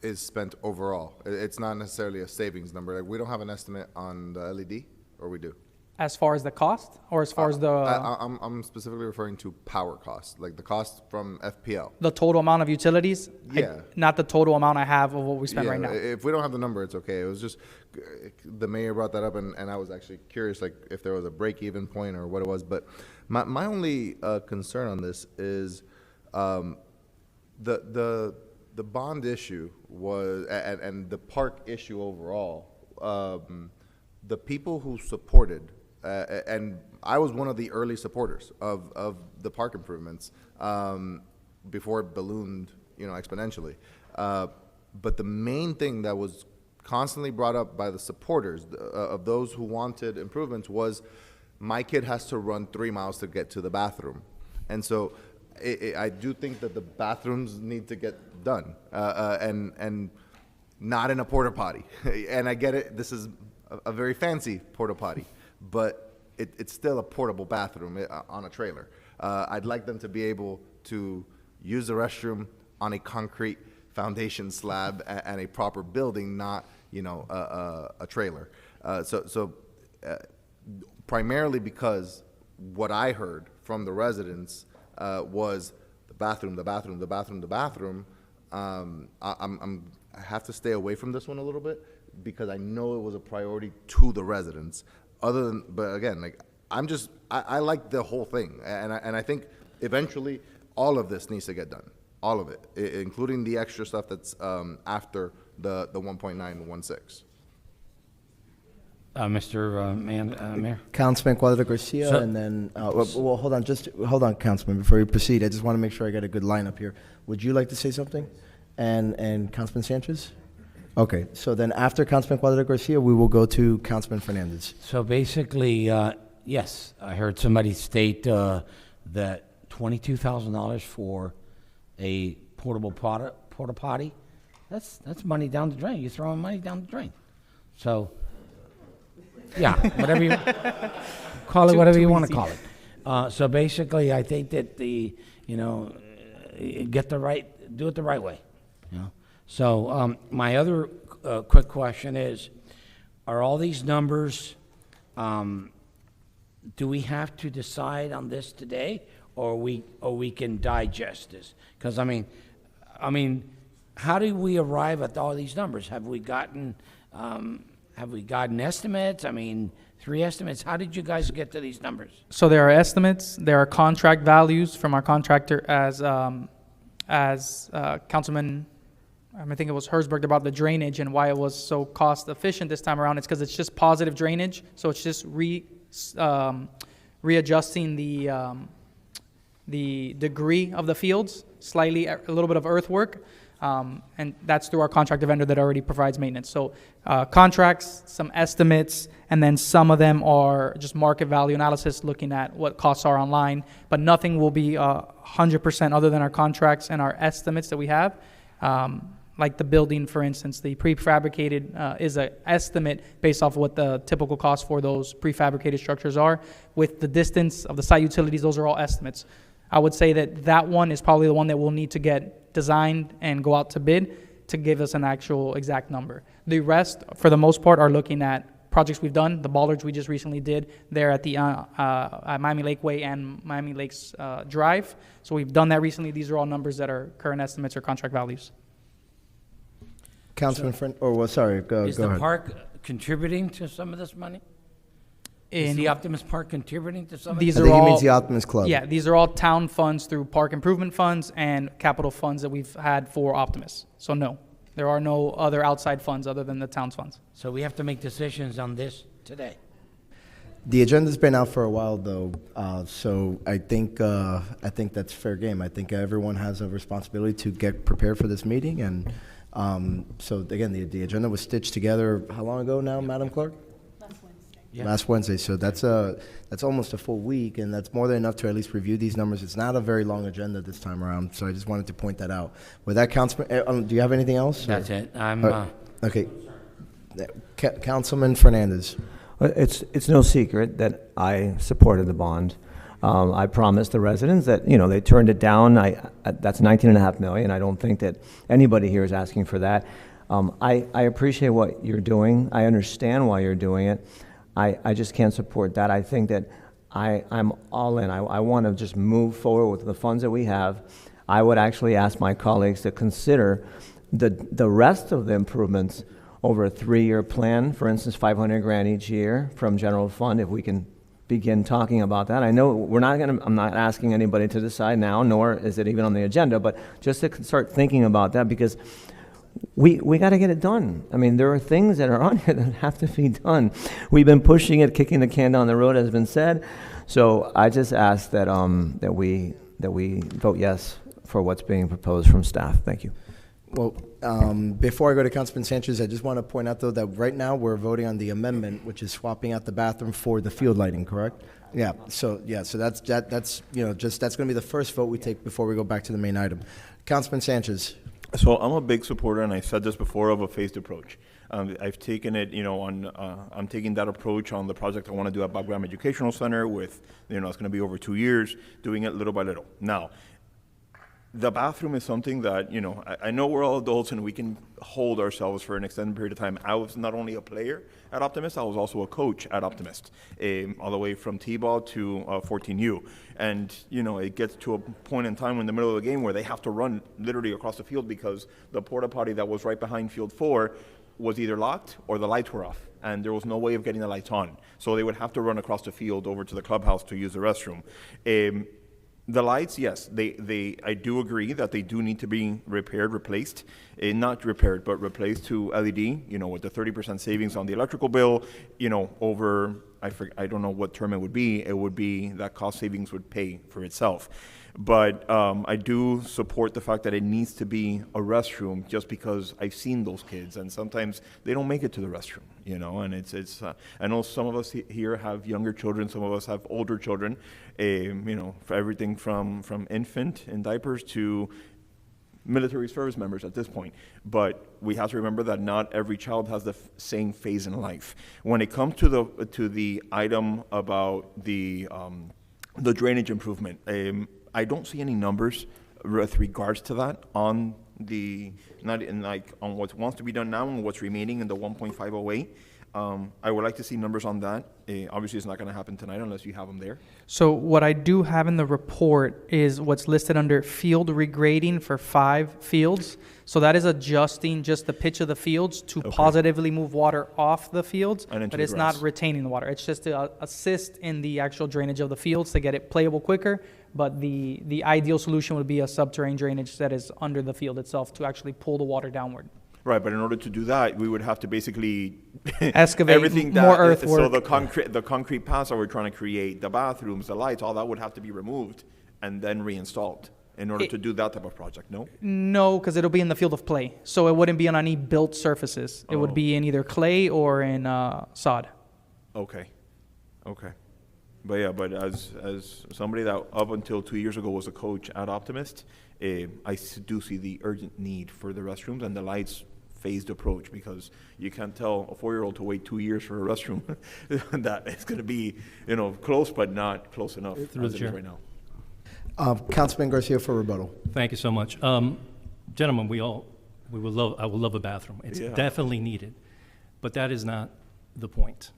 is spent overall. It's not necessarily a savings number. Like, we don't have an estimate on the LED, or we do? As far as the cost, or as far as the... I'm specifically referring to power cost, like the cost from FPL. The total amount of utilities? Yeah. Not the total amount I have of what we spend right now. If we don't have the number, it's okay. It was just, the mayor brought that up, and I was actually curious, like, if there was a break-even point or what it was. But my only concern on this is the bond issue was, and the park issue overall, the people who supported, and I was one of the early supporters of the park improvements before it ballooned, exponentially. But the main thing that was constantly brought up by the supporters of those who wanted improvements was, my kid has to run 3 miles to get to the bathroom. And so I do think that the bathrooms need to get done, and not in a porta potty. And I get it, this is a very fancy porta potty, but it's still a portable bathroom on a trailer. I'd like them to be able to use the restroom on a concrete foundation slab and a proper building, not a trailer. So primarily because what I heard from the residents was the bathroom. I have to stay away from this one a little bit, because I know it was a priority to the residents. But again, like, I like the whole thing, and I think eventually all of this needs to get done, all of it, including the extra stuff that's after the 1.916. Mayor. Councilman Cuadra Garcia, and then, well, hold on, Councilman, before you proceed. I just want to make sure I get a good lineup here. Would you like to say something? And Councilman Sanchez? Okay, so then after Councilman Cuadra Garcia, we will go to Councilman Fernandez. So basically, yes, I heard somebody state that $22,000 for a portable porta potty, that's money down the drain. You're throwing money down the drain. So, yeah, whatever you, call it whatever you want to easy. call it. So basically, I think that do it the right way, you know? So, my other quick question is, are all these numbers, do we have to decide on this today, or we can digest this? Because I mean, how do we arrive at all these numbers? Have we gotten estimates? I mean, 3 estimates. How did you guys get to these numbers? So there are estimates, there are contract values from our contractor as Councilman, I think it was Herzberg, about the drainage and why it was so cost efficient this time around. It's because it's just positive drainage, so it's just readjusting the degree of the fields, slightly a little bit of earthwork, and that's through our contractor vendor that already provides maintenance. So contracts, some estimates, and then some of them are just market value analysis, looking at what costs are online, but nothing will be 100% other than our contracts and our estimates that we have. Like the building, for instance, the prefabricated is an estimate based off of what the typical cost for those prefabricated structures are. With the distance of the site utilities, those are all estimates. I would say that one is probably the one that we'll need to get designed and go out to bid to give us an actual exact number. The rest, for the most part, are looking at projects we've done. The bollards we just recently did there at the Miami Lakeway and Miami Lakes Drive. So we've done that recently. These are all numbers that are current estimates or contract values. Councilman Friend, go Is ahead. the park contributing to some of this money? Is the Optimist Park contributing to some of These this? are I think all, he means the Optimist Club. Yeah, these are all town funds through park improvement funds and capital funds that we've had for Optimus. So no, there are no other outside funds other than the town's funds. So we have to make decisions on this today. The agenda's been out for a while, though, so I think that's fair game. I think everyone has a responsibility to get prepared for this meeting, and so again, the agenda was stitched together how long ago now, Madam Clerk? Yeah. Last Wednesday. So that's almost a full week, and that's more than enough to at least review these numbers. It's not a very long agenda this time around, so I just wanted to point that out. With that, Councilman, do you have anything else? That's it. I'm, okay. Councilman Fernandez. It's no secret that I supported the bond. I promised the residents that, they turned it down. That's $19.5 million. I don't think that anybody here is asking for that. I appreciate what you're doing. I understand why you're doing it. I just can't support that. I think that I'm all in. I want to just move forward with the funds that we have. I would actually ask my colleagues to consider the rest of the improvements over a 3-year plan. For instance, $500,000 each year from general fund, if we can begin talking about that. I know I'm not asking anybody to decide now, nor is it even on the agenda, but just to start thinking about that, because we got to get it done. I mean, there are things that are on here that have to be done. We've been pushing it, kicking the can down the road, as has been said. So I just ask that we vote yes for what's being proposed from staff. Thank you. Well, before I go to Councilman Sanchez, I just want to point out, though, that right now we're voting on the amendment, which is swapping out the bathroom for the field lighting, correct? Yeah. So that's that's going to be the first vote we take before we go back to the main item. Councilman Sanchez. So I'm a big supporter, and I said this before, of a phased approach. I've taken it, I'm taking that approach on the project I want to do at Bob Graham Educational Center with, it's going to be over 2 years, doing it little by little. Now, the bathroom is something that, I know we're all adults and we can hold ourselves for an extended period of time. I was not only a player at Optimist, I was also a coach at Optimist, all the way from T-ball to 14U. And, it gets to a point in time in the middle of the game where they have to run literally across the field because the porta potty that was right behind field 4 was either locked or the lights were off, and there was no way of getting the lights on. So they would have to run across the field over to the clubhouse to use the restroom. The lights, yes, I do agree that they do need to be replaced. Not repaired, but replaced to LED, with the 30% savings on the electrical bill, over, I don't know what term it would be that cost savings would pay for itself. But I do support the fact that it needs to be a restroom, just because I've seen those kids, and sometimes they don't make it to the restroom, and it's I know some of us here have younger children, some of us have older children, for everything from infant in diapers to military service members at this point. But we have to remember that not every child has the same phase in life. When it comes to the item about the drainage improvement, I don't see any numbers with regards to that on on what wants to be done now and what's remaining in the 1.508. I would like to see numbers on that. Obviously, it's not going to happen tonight unless you have them there. So what I do have in the report is what's listed under field regrading for 5 fields. So that is adjusting just the pitch of the fields to positively move water off the fields, And into but the it's not grass. retaining the water. It's just to assist in the actual drainage of the fields to get it playable quicker. But the ideal solution would be a subterranean drainage that is under the field itself to actually pull the water downward. Right, but in order to do that, we would have to basically Excavate everything more that, earthwork. So the concrete paths that we're trying to create, the bathrooms, the lights, all that would have to be removed and then reinstalled in order to do that type of project. No. No, because it'll be in the field of play. So it wouldn't be on any built surfaces. It would be in either clay or in sod. Okay. But yeah, but as somebody that up until 2 years ago was a coach at Optimist, do see the urgent need for the restrooms and the lights phased approach, because you can't tell a 4-year-old to wait 2 years for a restroom. That it's going to be, close but not close enough Through as the it is chair. right now. Councilman Garcia for rebuttal. Thank you so much. Gentlemen, I would love a bathroom. It's Yeah. definitely needed, but that is not the point.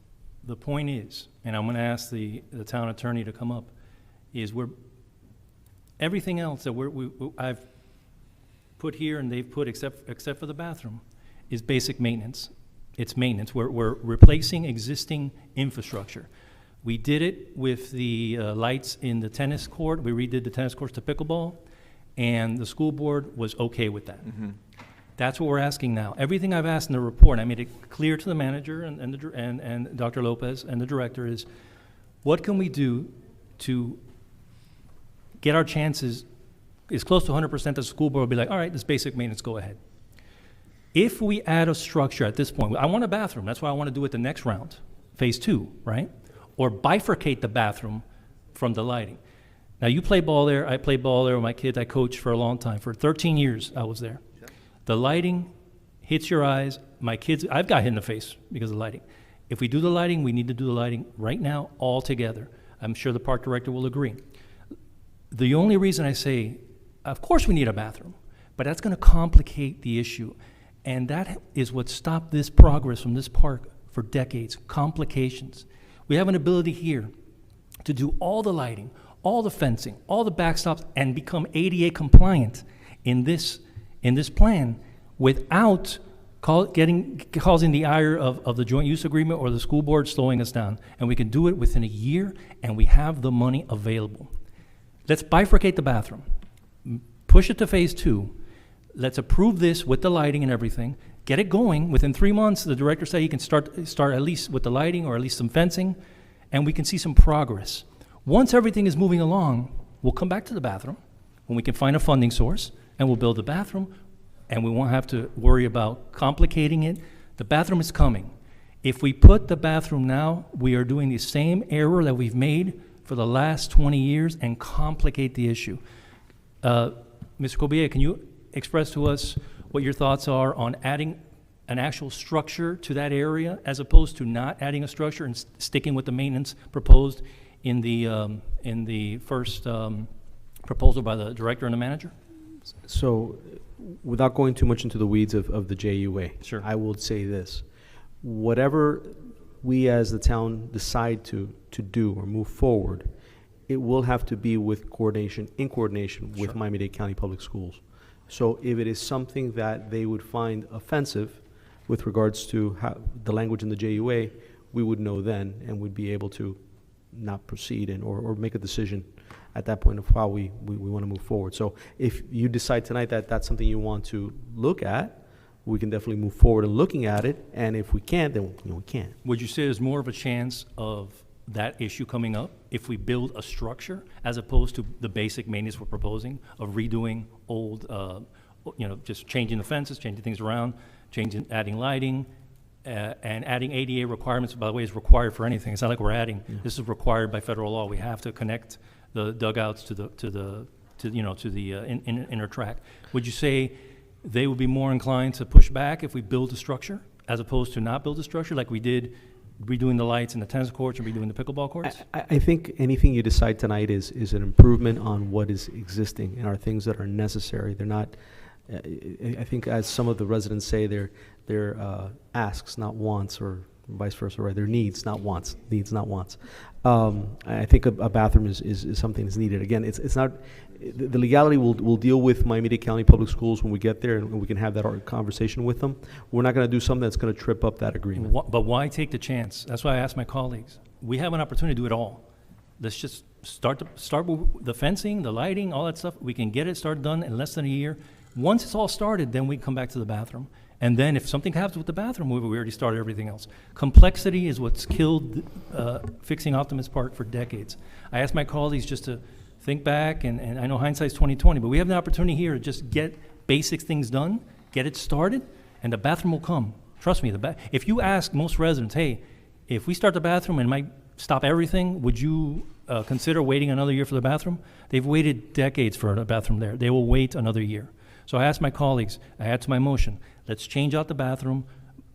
The point is, and I'm going to ask the town attorney to come up, is everything else that I've put here and they've put except for the bathroom is basic maintenance. It's maintenance. We're replacing existing infrastructure. We did it with the lights in the tennis court. We redid the tennis courts to pickleball, and the school board was okay with that. That's what we're asking now. Everything I've asked in the report, I made it clear to the manager and Dr. Lopez and the director, is what can we do to get our chances as close to 100% that the school board will be like, all right, this basic maintenance, go ahead. If we add a structure at this point, I want a bathroom. That's why I want to do it the next round, phase 2, right? Or bifurcate the bathroom from the lighting. Now, you play ball there. I play ball there with my kids. I coached for a long time. For 13 years, I was there. The lighting hits your eyes. My kids, I've got hit in the face because of the lighting. If we do the lighting, we need to do the lighting right now all together. I'm sure the park director will agree. The only reason I say, of course we need a bathroom, but that's going to complicate the issue. And that is what stopped this progress from this park for decades, complications. We have an ability here to do all the lighting, all the fencing, all the backstops, and become ADA compliant in this plan without causing the ire of the joint use agreement or the school board slowing us down. And we can do it within a year, and we have the money available. Let's bifurcate the bathroom, push it to phase 2. Let's approve this with the lighting and everything. Get it going. Within 3 months, the director said he can start at least with the lighting or at least some fencing, and we can see some progress. Once everything is moving along, we'll come back to the bathroom when we can find a funding source, and we'll build the bathroom, and we won't have to worry about complicating it. The bathroom is coming. If we put the bathroom now, we are doing the same error that we've made for the last 20 years and complicate the issue. Mr. Kobier, can you express to us what your thoughts are on adding an actual structure to that area as opposed to not adding a structure and sticking with the maintenance proposed in the first proposal by the director and the manager? So, without going too much into the weeds of the JUA, Sure. I will say this. Whatever we as the town decide to do or move forward, it will have to be with coordination with Sure. Miami-Dade County Public Schools. So if it is something that they would find offensive with regards to the language in the JUA, we would know then and would be able to not proceed or make a decision at that point of how we want to move forward. So if you decide tonight that that's something you want to look at, we can definitely move forward in looking at it. And if we can't, then we can't. Would you say there's more of a chance of that issue coming up if we build a structure as opposed to the basic maintenance we're proposing of redoing old, just changing the fences, changing things around, adding lighting, and adding ADA requirements? By the way, is required for anything. It's not like we're adding. This is required by federal law. We have to connect the dugouts to to, to the inner track. Would you say they would be more inclined to push back if we build a structure as opposed to not build a structure like we did redoing the lights in the tennis courts and redoing the pickleball courts? I think anything you decide tonight is an improvement on what is existing and are things that are necessary. They're not, I think as some of the residents say, they're asks, not wants, or vice versa, right? They're needs, not wants. Needs, not wants. I think a bathroom is something that's needed. Again, it's not, the legality will deal with Miami-Dade County Public Schools when we get there, and we can have that conversation with them. We're not going to do something that's going to trip up that agreement. But why take the chance? That's why I asked my colleagues. We have an opportunity to do it all. Let's just start with the fencing, the lighting, all that stuff. We can get it started done in less than a year. Once it's all started, then we come back to the bathroom. And then if something happens with the bathroom, we already started everything else. Complexity is what's killed fixing Optimus Park for decades. I asked my colleagues just to think back, and I know hindsight's 20/20, but we have the opportunity here to just get basic things done, get it started, and the bathroom will come. Trust me, if you ask most residents, hey, if we start the bathroom and might stop everything, would you consider waiting another year for the bathroom? They've waited decades for a bathroom there. They will wait another year. So I asked my colleagues, I add to my motion, let's change out the bathroom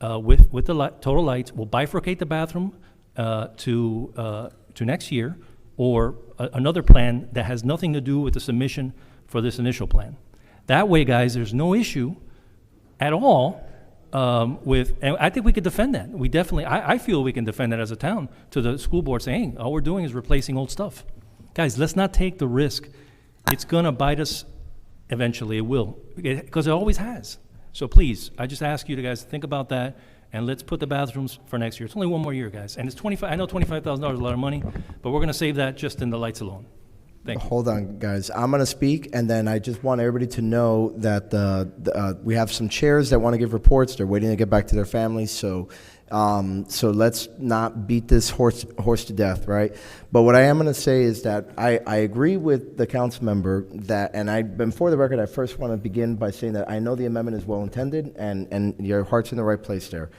with the total lights. We'll bifurcate the bathroom to next year, or another plan that has nothing to do with the submission for this initial plan. That way, guys, there's no issue at all and I think we could defend that. We definitely, I feel we can defend that as a town to the school board saying, all we're doing is replacing old stuff. Guys, let's not take the risk. It's gonna bite us eventually, it will, because it always has. So please, I just ask you guys to think about that, and let's put the bathrooms for next year. It's only one more year, guys, and it's I know $25,000 is a lot of money, but we're gonna save that just in the lights alone. Thank you. Hold on, guys. I'm going to speak, and then I just want everybody to know that we have some chairs that want to give reports. They're waiting to get back to their families, so let's not beat this horse to death, right? But what I am going to say is that I agree with the council member that, and before the record, I first want to begin by saying that I know the amendment is well-intended, and your heart's in the right place there.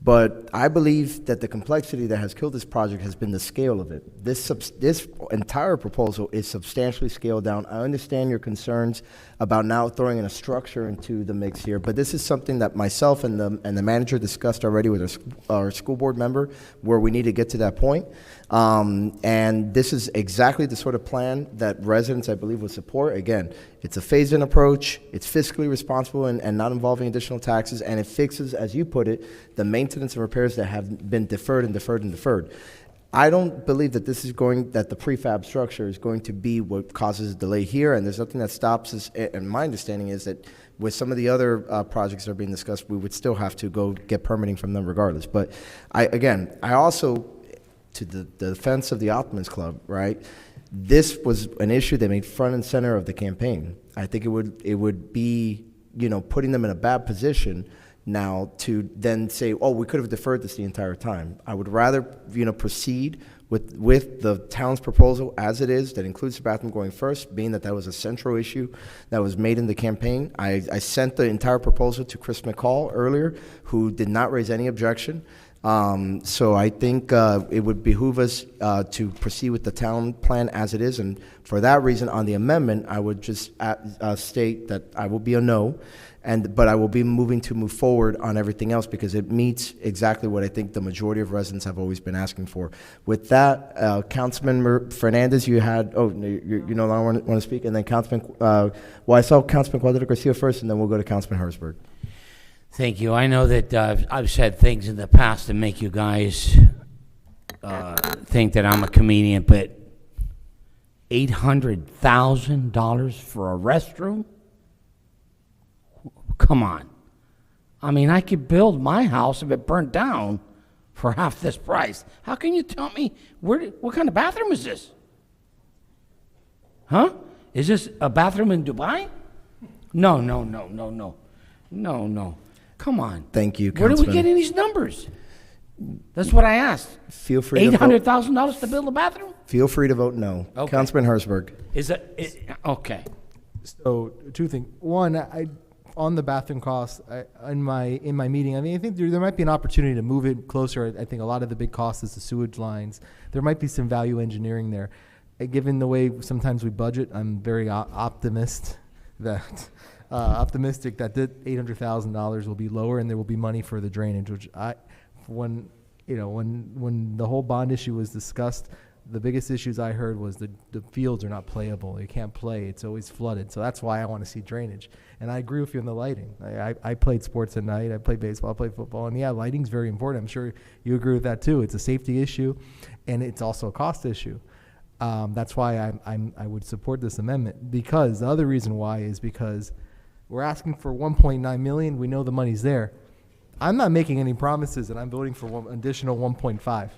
But I believe that the complexity that has killed this project has been the scale of it. This entire proposal is substantially scaled down. I understand your concerns about now throwing in a structure into the mix here, but this is something that myself and the manager discussed already with our school board member, where we need to get to that point. And this is exactly the sort of plan that residents, I believe, would support. Again, it's a phased-in approach, it's fiscally responsible and not involving additional taxes, and it fixes, as you put it, the maintenance and repairs that have been deferred and deferred and deferred. I don't believe that that the prefab structure is going to be what causes a delay here, and there's nothing that stops us. And my understanding is that with some of the other projects that are being discussed, we would still have to go get permitting from them regardless. But I also, to the defense of the Optimist Club, right? This was an issue they made front and center of the campaign. I think it would be, putting them in a bad position now to then say, oh, we could have deferred this the entire time. I would rather, proceed with the town's proposal as it is, that includes the bathroom going first, being that was a central issue that was made in the campaign. I sent the entire proposal to Chris McCall earlier, who did not raise any objection. So I think it would behoove us to proceed with the town plan as it is, and for that reason, on the amendment, I would just state that I will be a no, but I will be move forward on everything else because it meets exactly what I think the majority of residents have always been asking for. With that, Councilman Fernandez, you no longer want to speak, and then Councilman, I saw Councilman Cuadra Garcia first, and then we'll go to Councilman Hertzberg. Thank you. I know that I've said things in the past to make you guys think that I'm a comedian, but $800,000 for a restroom? Come on. I mean, I could build my house if it burnt down for half this price. How can you tell me what kind of bathroom is this? Huh? Is this a bathroom in Dubai? No. Come on. Thank you, Councilman. Where are we getting these numbers? That's what I asked. Feel free to vote. $800,000 to build a bathroom? Feel free to vote no. Okay. Councilman Hertzberg. Okay. So two things. One, on the bathroom costs, in my meeting, I think there might be an opportunity to move it closer. I think a lot of the big cost is the sewage lines. There might be some value engineering there. given the way sometimes we budget, I'm very optimistic that that $800,000 will be lower and there will be money for the drainage, which when the whole bond issue was discussed, the biggest issues I heard was the fields are not playable. You can't play. It's always flooded. So that's why I want to see drainage. And I agree with you on the lighting. I played sports at night. I played baseball. I played football. And yeah, lighting's very important. I'm sure you agree with that too. It's a safety issue, and it's also a cost issue. That's why I would support this amendment, because the other reason why is because we're asking for 1.9 million. We know the money's there. I'm not making any promises, and I'm voting for one additional 1.5.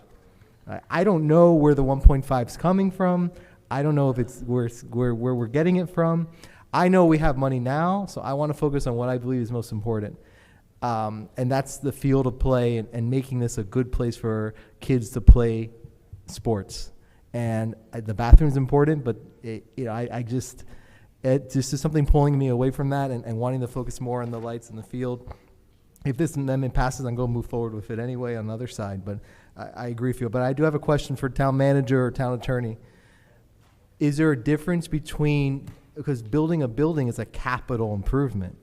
I don't know where the 1.5 is coming from. I don't know if it's where we're getting it from. I know we have money now, so I want to focus on what I believe is most important. And that's the field of play and making this a good place for kids to play sports. And the bathroom's important, but it just is something pulling me away from that and wanting to focus more on the lights in the field. If this amendment passes, I'm going to move forward with it anyway on the other side, but I agree with you. But I do have a question for town manager or town attorney. Is there a difference between, because building a building is a capital improvement,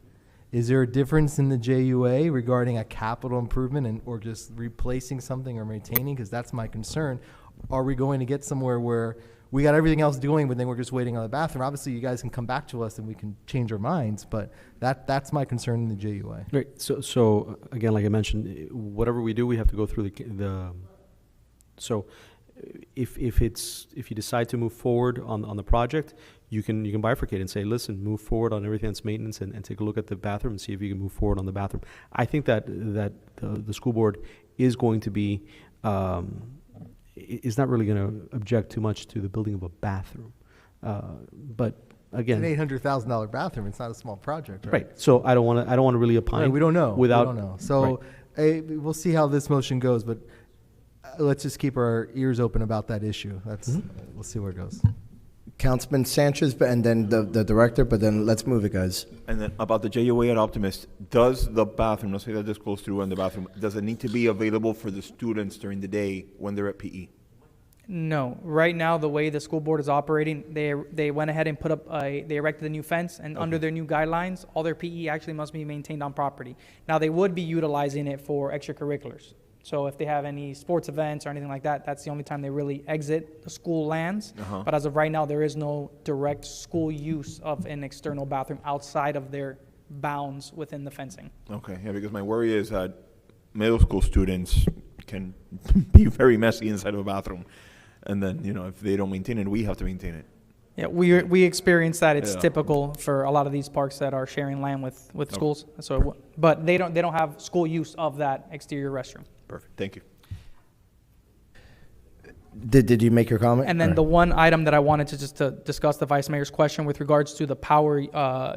is there a difference in the JUA regarding a capital improvement or just replacing something or maintaining? Because that's my concern. Are we going to get somewhere where we got everything else doing, but then we're just waiting on the bathroom? Obviously, you guys can come back to us and we can change our minds, but that's my concern in the JUA. Right. So again, like I mentioned, whatever we do, we have to go through so if you decide to move forward on the project, you can bifurcate and say, listen, move forward on everything that's maintenance and take a look at the bathroom and see if you can move forward on the bathroom. I think that the school board is going to be is not really going to object too much to the building of a bathroom, but again, it's an $800,000 bathroom. It's not a small project, right? Right. So I don't want to really opine. Right, we don't know. Without, we don't know. So we'll see how this motion goes, but let's just keep our ears open about that issue. We'll see where it goes. Councilman Sanchez, and then the director, but then let's move it, guys. And then about the JOA at Optimist, does the bathroom, let's say that this goes through in the bathroom, does it need to be available for the students during the day when they're at PE? No. Right now, the way the school board is operating, they went ahead and they erected a new fence, and under their new guidelines, all their PE actually must be maintained on property. Now, they would be utilizing it for extracurriculars. So if they have any sports events or anything like that, that's the only time they really exit the school lands. But as of right now, there is no direct school use of an external bathroom outside of their bounds within the fencing. Okay, yeah, because my worry is that middle school students can be very messy inside of a bathroom. And then, if they don't maintain it, we have to maintain it. Yeah, we experience that. It's typical for a lot of these parks that are sharing land with schools. So, but they don't have school use of that exterior restroom. Perfect. Thank you. Did you make your comment? And then the one item that I wanted to discuss the vice mayor's question with regards to the power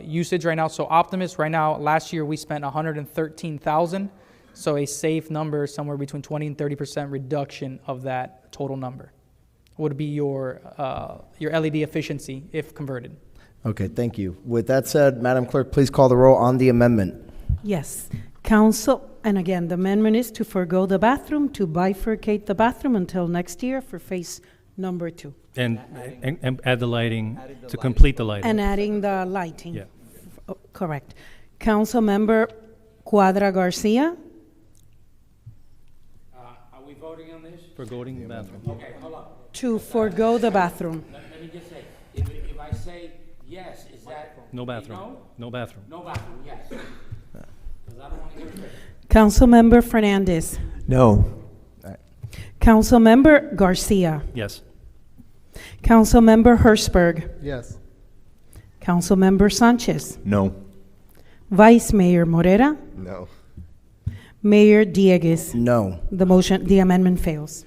usage right now. So Optimus right now, last year we spent $113,000. So a safe number somewhere between 20 and 30% reduction of that total number would be your LED efficiency if converted. Okay, thank you. With that said, Madam Clerk, please call the roll on the amendment. Yes. Council, and again, the amendment is to forgo the bathroom, to bifurcate the bathroom until next year for phase number 2. And add the lighting to complete the lighting. And adding the lighting. Yeah. Correct. Council Member Cuadra Garcia. Are we voting on this? Forgoing the bathroom. Okay, hold on. To forgo the bathroom. Let me just say, if I say yes, is that? No bathroom. No? No bathroom. No bathroom, yes. Because I don't want to get rid. Council Member Fernandez. No. Council Member Garcia. Yes. Council Member Hertzberg. Yes. Council Member Sanchez. No. Vice Mayor Morera. No. Mayor Dieguez. No. The amendment fails.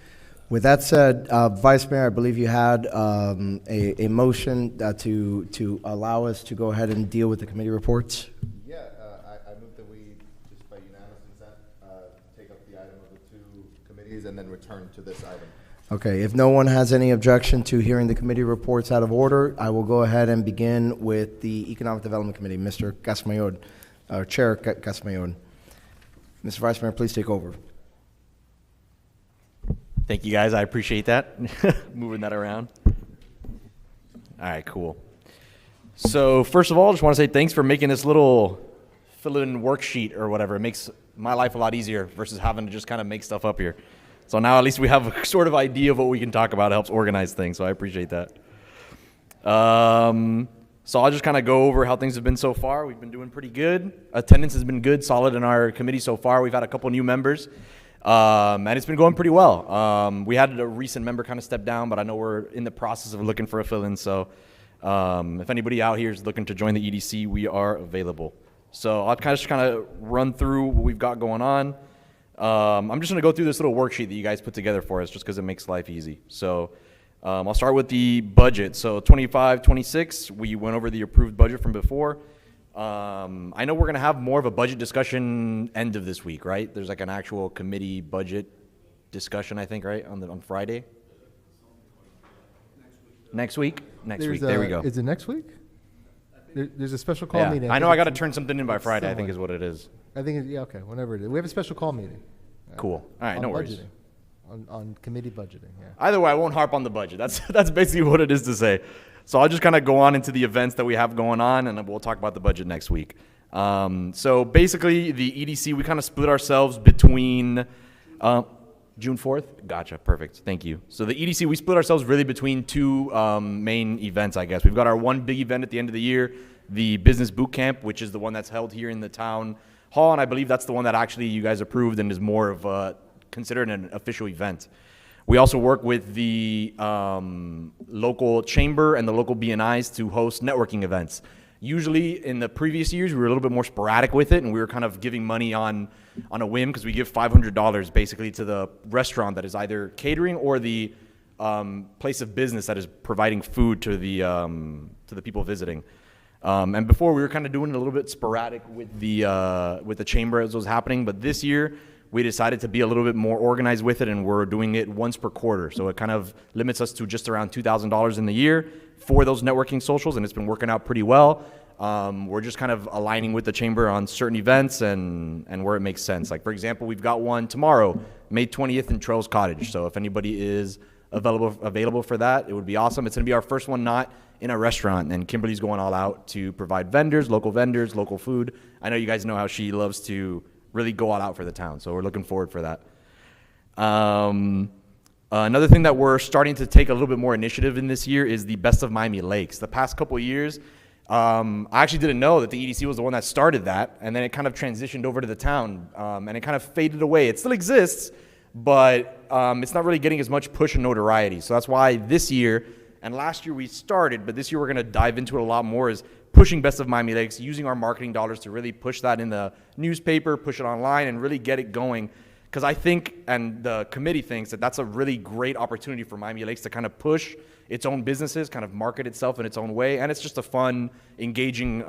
With that said, Vice Mayor, I believe you had a motion to allow us to go ahead and deal with the committee reports. Yeah, I move that we, just by unanimous consent, take up the item of the two committees and then return to this item. Okay, if no one has any objection to hearing the committee reports out of order, I will go ahead and begin with the Economic Development Committee, Mr. Casamayor, Chair Casamayor. Mr. Vice Mayor, please take over. Thank you, guys. I appreciate that. Moving that around. All right, cool. So first of all, just want to say thanks for making this little fill-in worksheet or whatever. It makes my life a lot easier versus having to just kind of make stuff up here. So now at least we have a sort of idea of what we can talk about. It helps organize things, so I appreciate that. So I'll just kind of go over how things have been so far. We've been doing pretty good. Attendance has been good, solid in our committee so far. We've had a couple new members, and it's been going pretty well. We had a recent member kind of step down, but I know we're in the process of looking for a fill-in. So if anybody out here is looking to join the EDC, we are available. So I'll kind of run through what we've got going on. I'm just going to go through this little worksheet that you guys put together for us just because it makes life easy. So I'll start with the budget. So 25-26, we went over the approved budget from before. I know we're going to have more of a budget discussion end of this week, right? There's like an actual committee budget discussion, I think, right, on Friday? Next week? Next week. There we go. Is it next week? There's a special call meeting. I know I got to turn something in by Friday, I think is what it is. I think, yeah, okay, whenever it is. We have a special call meeting. Cool. All right, no worries. Budgeting. On committee budgeting, yeah. Either way, I won't harp on the budget. That's basically what it is to say. So I'll just kind of go on into the events that we have going on, and we'll talk about the budget next week. So basically, the EDC, we kind of split ourselves between June 4th? Gotcha, perfect, thank you. So the EDC, we split ourselves really between two main events, I guess. We've got our one big event at the end of the year, the Business Boot Camp, which is the one that's held here in the town hall, and I believe that's the one that actually you guys approved and is more of a considered an official event. We also work with the local chamber and the local BNIs to host networking events. Usually in the previous years, we were a little bit more sporadic with it, and we were kind of giving money on a whim because we give $500 basically to the restaurant that is either catering or the place of business that is providing food to the people visiting. And before, we were kind of doing it a little bit sporadic with the chamber as it was happening, but this year, we decided to be a little bit more organized with it, and we're doing it once per quarter. So it kind of limits us to just around $2,000 in the year for those networking socials, and it's been working out pretty well. We're just kind of aligning with the chamber on certain events and where it makes sense. Like, for example, we've got one tomorrow, May 20th in Trails Cottage. So if anybody is available for that, it would be awesome. It's going to be our first one not in a restaurant, and Kimberly's going all out to provide vendors, local food. I know you guys know how she loves to really go all out for the town, so we're looking forward for that. Another thing that we're starting to take a little bit more initiative in this year is the Best of Miami Lakes. The past couple of years, I actually didn't know that the EDC was the one that started that, and then it kind of transitioned over to the town, and it kind of faded away. It still exists, but it's not really getting as much push and notoriety. So that's why this year, and last year we started, but this year we're going to dive into it a lot more, is pushing Best of Miami Lakes, using our marketing dollars to really push that in the newspaper, push it online, and really get it going. Because I think, and the committee thinks, that that's a really great opportunity for Miami Lakes to kind of push its own businesses, kind of market itself in its own way, and it's just a fun, engaging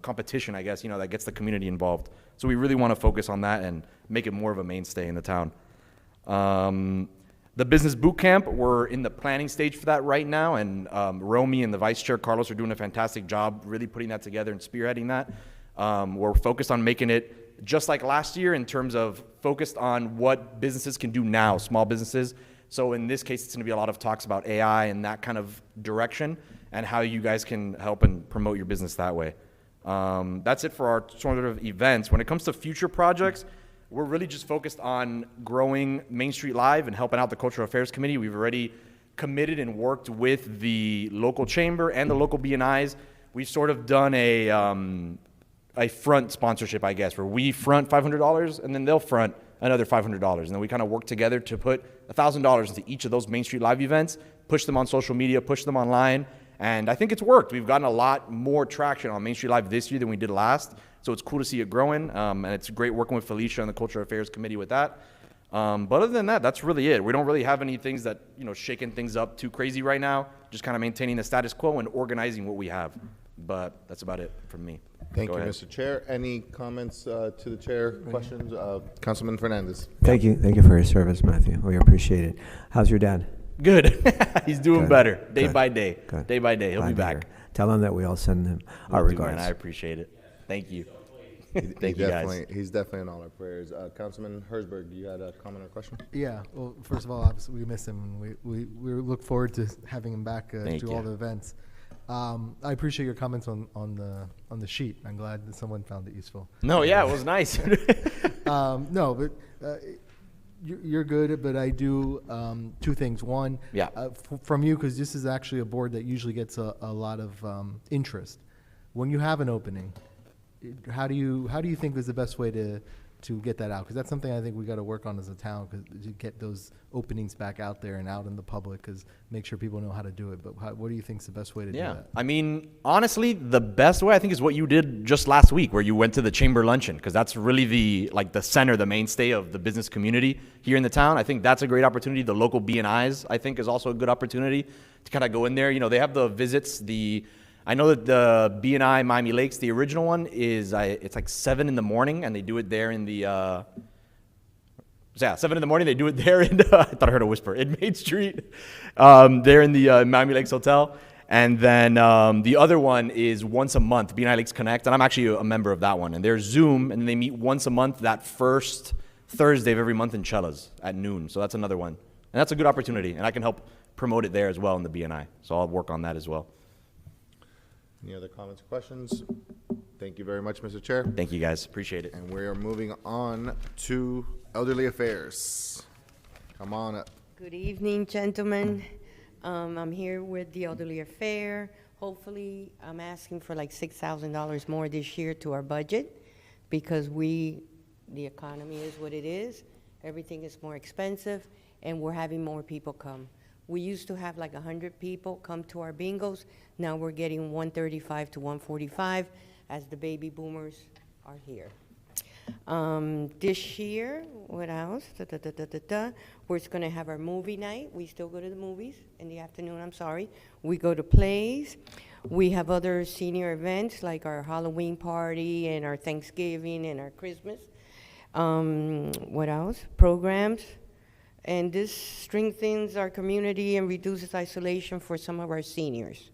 competition, I guess, that gets the community involved. So we really want to focus on that and make it more of a mainstay in the town. The Business Boot Camp, we're in the planning stage for that right now, and Romy and the Vice Chair, Carlos, are doing a fantastic job really putting that together and spearheading that. We're focused on making it just like last year in terms of focused on what businesses can do now, small businesses. So in this case, it's going to be a lot of talks about AI and that kind of direction and how you guys can help and promote your business that way. That's it for our sort of events. When it comes to future projects, we're really just focused on growing Main Street Live and helping out the Cultural Affairs Committee. We've already committed and worked with the local chamber and the local BNIs. We've sort of done a front sponsorship, I guess, where we front $500 and then they'll front another $500. And then we kind of work together to put $1,000 into each of those Main Street Live events, push them on social media, push them online. And I think it's worked. We've gotten a lot more traction on Main Street Live this year than we did last. So it's cool to see it growing, and it's great working with Felicia and the Cultural Affairs Committee with that. But other than that, that's really it. We don't really have any things that, shaking things up too crazy right now, just kind of maintaining the status quo and organizing what we have. But that's about it from me. Thank you, Mr. Chair. Any comments to the chair, questions? Councilman Fernandez. Thank you for your service, Matthew. We appreciate it. How's your dad? Good. He's doing Good. better day Good. by day. Good. Day by day. He'll Glad be to back. hear. Tell him that we all send him our Will do, man. regards. I appreciate it. Thank you. Thank you, guys. He's definitely in all our prayers. Councilman Herzberg, you had a comment or question? Yeah, well, first of all, obviously, we miss him, and we look forward to having him back Thank to you. all the events. I appreciate your comments on the sheet. I'm glad that someone found it useful. No, yeah, it was nice. No, but you're good. But I do two things. One, Yeah. From you, because this is actually a board that usually gets a lot of interest. When you have an opening, how do you think is the best way to get that out? Because that's something I think we got to work on as a town, to get those openings back out there and out in the public, because make sure people know how to do it. But what do you think is the best way to do Yeah, that? I mean, honestly, the best way I think is what you did just last week, where you went to the chamber luncheon, because that's really the center, the mainstay of the business community here in the town. I think that's a great opportunity. The local B&Is, I think, is also a good opportunity to kind of go in there. You know, they have the visits. I know that the B&I Miami Lakes, the original one is it's like 7 in the morning, and they do it there in the. 7 in the morning. They do it there in. I thought I heard a whisper in Main Street, there in the Miami Lakes Hotel, and then the other one is once a month, B&I Lakes Connect, and I'm actually a member of that one. And there's Zoom, and they meet once a month that first Thursday of every month in Chella's at noon. So that's another one, and that's a good opportunity, and I can help promote it there as well in the B&I. So I'll work on that as well. Any other comments or questions? Thank you very much, Mr. Chair. Thank you, guys. Appreciate it. And we are moving on to Elderly Affairs. Come on up. Good evening, gentlemen. I'm here with the Elderly Affair. Hopefully, I'm asking for like $6,000 more this year to our budget, because the economy is what it is. Everything is more expensive, and we're having more people come. We used to have like 100 people come to our bingos. Now we're getting 135 to 145 as the baby boomers are here. This year, what else? We're going to have our movie night. We still go to the movies in the afternoon, I'm sorry. We go to plays. We have other senior events like our Halloween party and our Thanksgiving and our Christmas. What else? Programs. And this strengthens our community and reduces isolation for some of our seniors.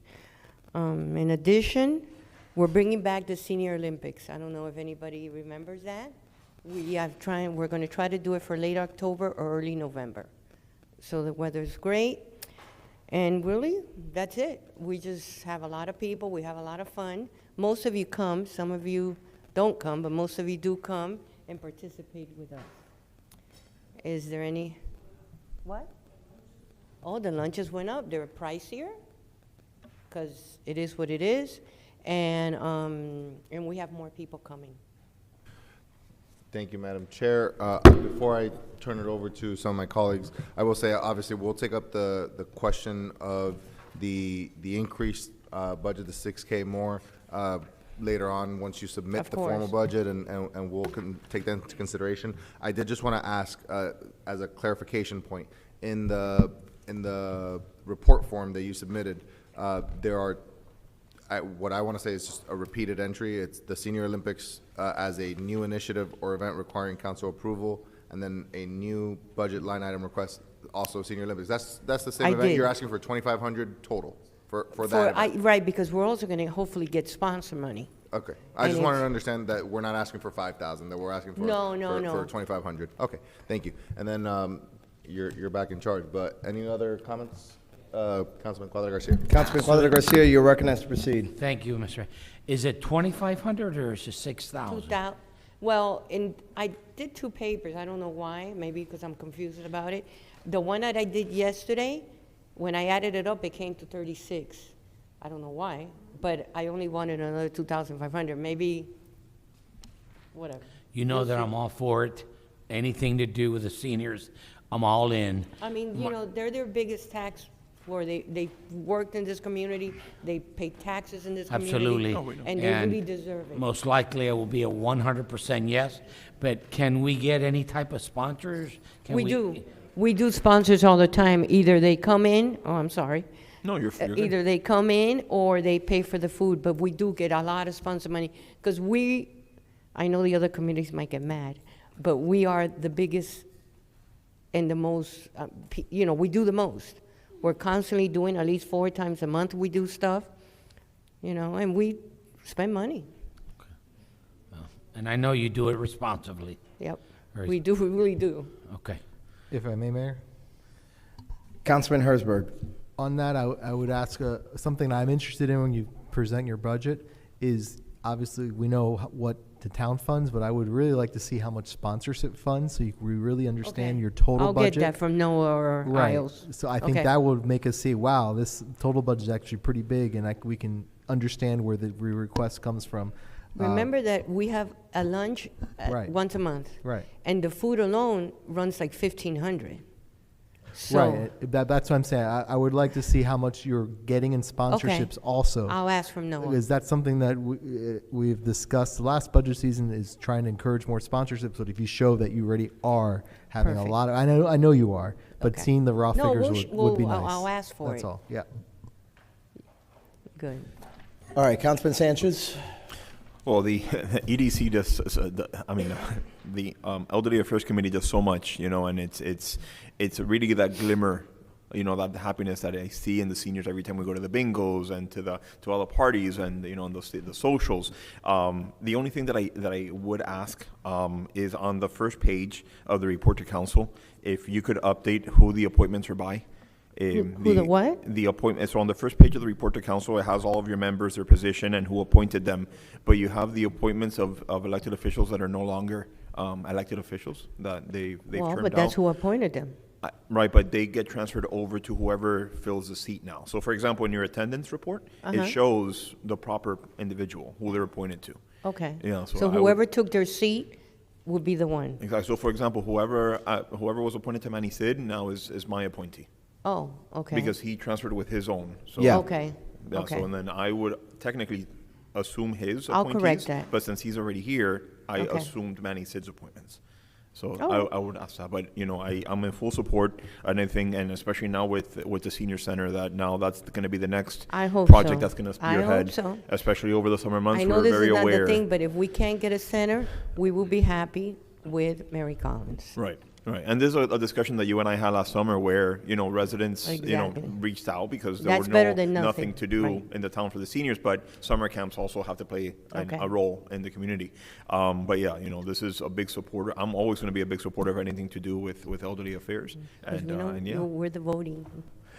In addition, we're bringing back the Senior Olympics. I don't know if anybody remembers that. We're going to try to do it for late October or early November. So the weather's great. And really, that's it. We just have a lot of people. We have a lot of fun. Most of you come. Some of you don't come, but most of you do come and participate with us. Is there any? What? Oh, the lunches went up. They're pricier because it is what it is. And we have more people coming. Thank you, Madam Chair. Before I turn it over to some of my colleagues, I will say, obviously, we'll take up the question of the increased budget, the $6K more, later on once you submit the formal budget, and we'll take that into consideration. I did just want to ask, as a clarification point, in the report form that you submitted, there are, what I want to say is just a repeated entry. It's the Senior Olympics as a new initiative or event requiring council approval, and then a new budget line item request, also Senior Olympics. That's the same event. You're asking for $2,500 total for that event. Right, because we're also going to hopefully get sponsor money. Okay, I just wanted to understand that we're not asking for 5,000, that we're asking for No. for 2,500. Okay, thank you. And then you're back in charge. But any other comments, Councilman Cuadra Garcia? Councilman Cuadra Garcia, you're recognized to proceed. Thank you, Mr. Is it 2,500 or is it 6,000? Well, I did 2 papers. I don't know why. Maybe because I'm confused about it. The one that I did yesterday, when I added it up, it came to 36. I don't know why, but I only wanted another 2,500. Maybe, whatever. You know that I'm all for it. Anything to do with the seniors, I'm all in. I mean, they're their biggest tax floor. They worked in this community. They pay taxes in this Absolutely. community. And they really deserve it. Most likely it will be a 100% yes, but can we get any type of sponsors? We do. We do sponsors all the time. Either they come in, I'm sorry. No, you're good. Either they come in or they pay for the food, but we do get a lot of sponsor money because I know the other communities might get mad, but we are the biggest and the most, we do the most. We're constantly doing at least 4 times a month we do stuff, and we spend money. Okay. Well, and I know you do it responsibly. Yep, we really do. Okay. If I may, Mayor? Councilman Herzberg. On that, I would ask something I'm interested in when you present your budget is obviously we know what the town funds, but I would really like to see how much sponsorship funds so we really understand Okay. your total I'll budget. get that from Noah or Right. Isles. So I think Okay. that would make us see, wow, this total budget is actually pretty big, and we can understand where the request comes from. Remember that we have a lunch Right. once a month. Right. And the food alone runs like 1,500. So, Right. That's what I'm saying. I would like to see how much you're getting in sponsorships also. I'll ask from Noah. Is that something that we've discussed? The last budget season is trying to encourage more sponsorships, but if you show that you already are having Perfect. a lot of, I know you are, but Okay. seeing the raw No, figures we'll would be I'll- nice. I'll ask for That's it. all, yeah. Good. All right, Councilman Sanchez. Well, the EDC does, the Elderly Affairs Committee does so much, and it's really that glimmer, that happiness that I see in the seniors every time we go to the bingos and to all the parties and and the socials. The only thing that I would ask is on the first page of the report to council, if you could update who the appointments are by. Who the what? The appointment. So on the first page of the report to council, it has all of your members, their position, and who appointed them. But you have the appointments of elected officials that are no longer elected officials that they've Well, turned but that's out. who appointed them. Right, but they get transferred over to whoever fills the seat now. So, for example, in your attendance report, Uh-huh. it shows the proper individual who they're appointed to. Okay. Yeah. So I would- whoever took their seat would be the one. Exactly. So, for example, whoever was appointed to Manny Sid now is my appointee. Oh, okay. Because he transferred with his own. So, Yeah. Okay, Yeah, okay. so and then I would technically assume his I'll appointees. correct that. But since he's already here, I Okay. assumed Manny Sid's appointments. So Oh. I would ask that, but I'm in full support and anything, and especially now with the senior center, that now that's going to be the next I hope project so. that's going to I hope spearhead, so. especially over the summer months. I know We're this very is not aware. the thing, but if we can't get a center, we will be happy with Mary Collins. Right, right. And there's a discussion that you and I had last summer where, residents, Exactly. reached out because there That's were better than nothing. nothing to do Right. in the town for the seniors, but summer camps also have to play Okay. a role in the community. But yeah, this is a big supporter. I'm always going to be a big supporter of anything to do with elderly affairs. 'Cause And, we know and yeah, we're the voting.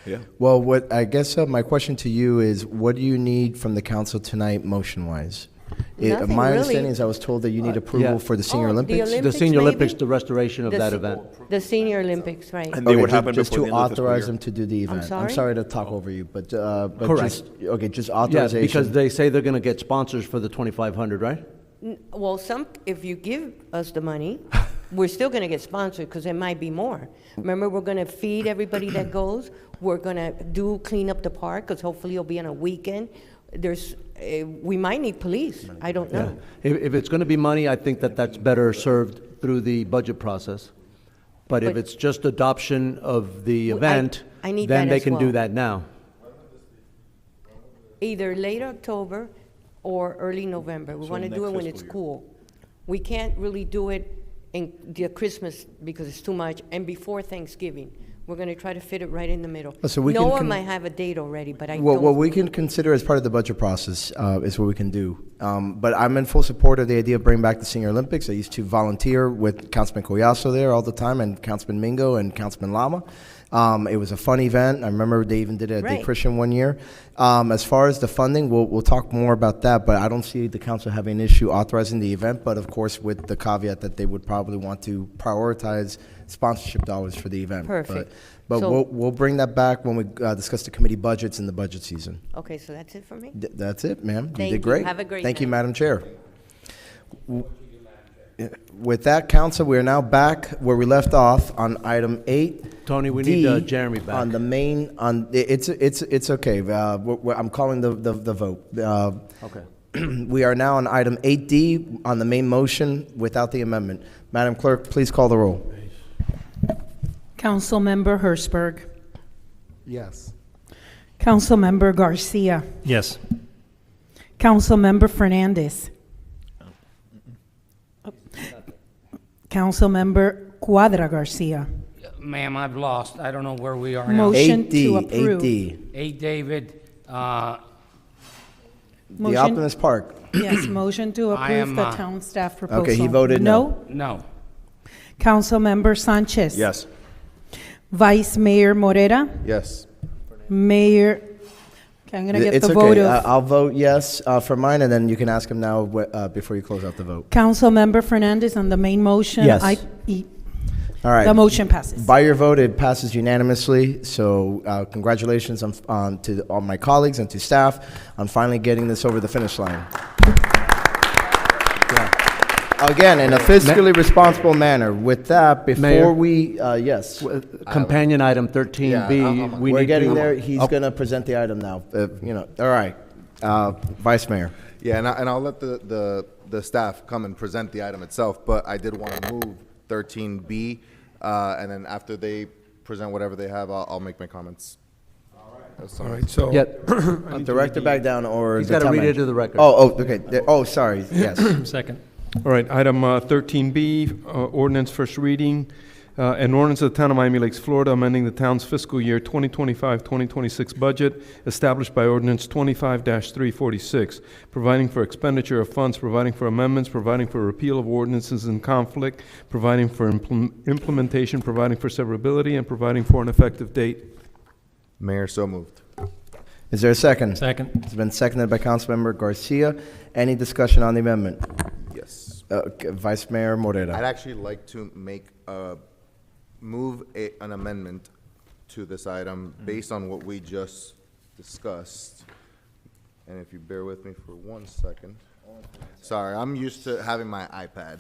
yeah. Well, what I guess my question to you is, what do you need from the council tonight, motion-wise? Nothing, My really. understanding is I was told that you need approval yeah. for the Senior Oh, the Olympics. The Olympics, Senior maybe? Olympics, the restoration of The that se- event. The Senior Olympics, right. And they would ju- happen just before to the end of the fiscal authorize year. them to do the event. sorry? sorry to talk over you, but Correct. just Yeah, authorization. because they say they're going to get sponsors for the 2,500, right? Well, if you give us the money, we're still going to get sponsored because there might be more. Remember, we're going to feed everybody that goes. We're going to clean up the park because hopefully it'll be on a weekend. We might need police. I don't know. If it's going to be money, I think that's better served through the budget process. But if But- it's just adoption of the Well, I- event, I need then that they as can do well. that now. Either late October or early November. We So want to do next it when fiscal it's year. cool. We can't really do it in the Christmas because it's too much, and before Thanksgiving. We're going to try to fit it right in the middle. So we can Noah con- might have a date already, but I What don't. we can consider as part of the budget process is what we can do. But I'm in full support of the idea of bringing back the Senior Olympics. I used to volunteer with Councilman Collazo there all the time, and Councilman Mingo and Councilman Lama. It was a fun event. I remember they even did it at Right. Day Christian one year. As far as the funding, we'll talk more about that, but I don't see the council having an issue authorizing the event, but of course with the caveat that they would probably want to prioritize sponsorship dollars for the event. Perfect. But So- we'll bring that back when we discuss the committee budgets in the budget season. Okay, so that's it for me? That's it, ma'am. Thank You you. did great. Have a great Thank you, night. Madam Chair. With that, council, we are now back where we left off on item 8. Tony, we need Jeremy back. On the main, it's okay. I'm calling the vote. Okay. We are now on item 8D on the main motion without the amendment. Madam Clerk, please call the roll. Councilmember Hertzberg. Yes. Councilmember Garcia. Yes. Councilmember Fernandez. Councilmember Cuadra Garcia. Ma'am, I've lost. I don't know where we are now. Motion to 8D, approve. 8D. 8, David. The Motion- Optimist Park. Yes, motion to I approve am, the town staff proposal. Okay, he voted no. No. Councilmember Sanchez. Yes. Vice Mayor Morera. Yes. Mayor, okay, I'm gonna get It's the vote okay. of I'll vote yes for mine, and then you can ask him now before you close out the vote. Councilmember Fernandez on the main motion. Yes. All right. The motion passes. By your vote, it passes unanimously. So congratulations to all my colleagues and to staff on finally getting this over the finish line. Again, in a fiscally responsible manner. With that, before Mayor? we, yes. Companion item 13B, Yeah, we we're need getting to- there. He's going to present the item now. All right. Vice Mayor. Yeah, and I'll let the staff come and present the item itself, but I did want to move 13B, and then after they present whatever they have, I'll make my comments. All right, so. Yeah. Director back down or He's the got to town read it manager? to the record. Okay. Oh, sorry. Yes. Second. All right, item 13B, ordinance first reading. An ordinance of the Town of Miami Lakes, Florida, amending the town's fiscal year 2025-2026 budget established by ordinance 25-346, providing for expenditure of funds, providing for amendments, providing for repeal of ordinances in conflict, providing for implementation, providing for severability, and providing for an effective date. Mayor, so moved. Is there a second? Second. It's been seconded by Councilmember Garcia. Any discussion on the amendment? Yes. Vice Mayor Morera. I'd actually like to move an amendment to this item based on what we just discussed. And if you bear with me for 1 second. Sorry, I'm used to having my iPad.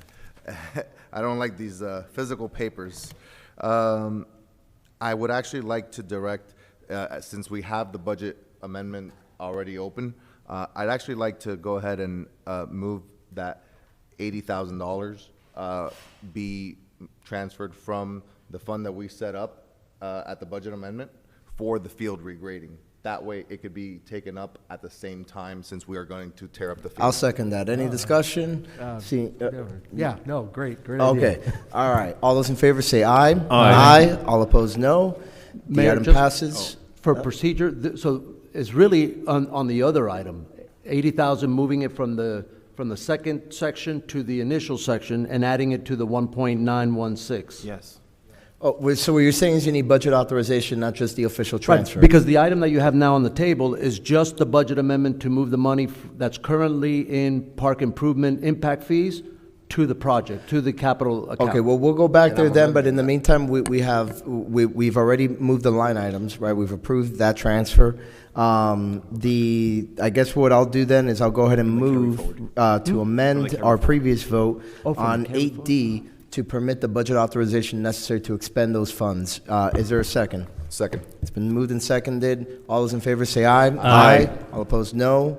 I don't like these physical papers. I would actually like to direct, since we have the budget amendment already open, I'd actually like to go ahead and move that $80,000 be transferred from the fund that we set up at the budget amendment for the field regrading. That way, it could be taken up at the same time since we are going to tear up the field. I'll second that. Any discussion? Yeah, no, great idea. Okay. All right. All those in favor say aye. Aye. All opposed, no. The Mayor, item just passes. For procedure, so it's really on the other item, 80,000, moving it from the second section to the initial section and adding it to the 1.916. Yes. So what you're saying is you need budget authorization, not just the official transfer? Right, because the item that you have now on the table is just the budget amendment to move the money that's currently in park improvement impact fees to the project, to the capital account. Okay, well, we'll go back there then, but in the meantime, we've already moved the line items, right? We've approved that transfer. I guess what I'll do then is I'll go ahead and move to amend our previous vote on 8D to permit the budget authorization necessary to expend those funds. Is there a second? Second. It's been moved and seconded. All those in favor say aye. Aye. All opposed, no.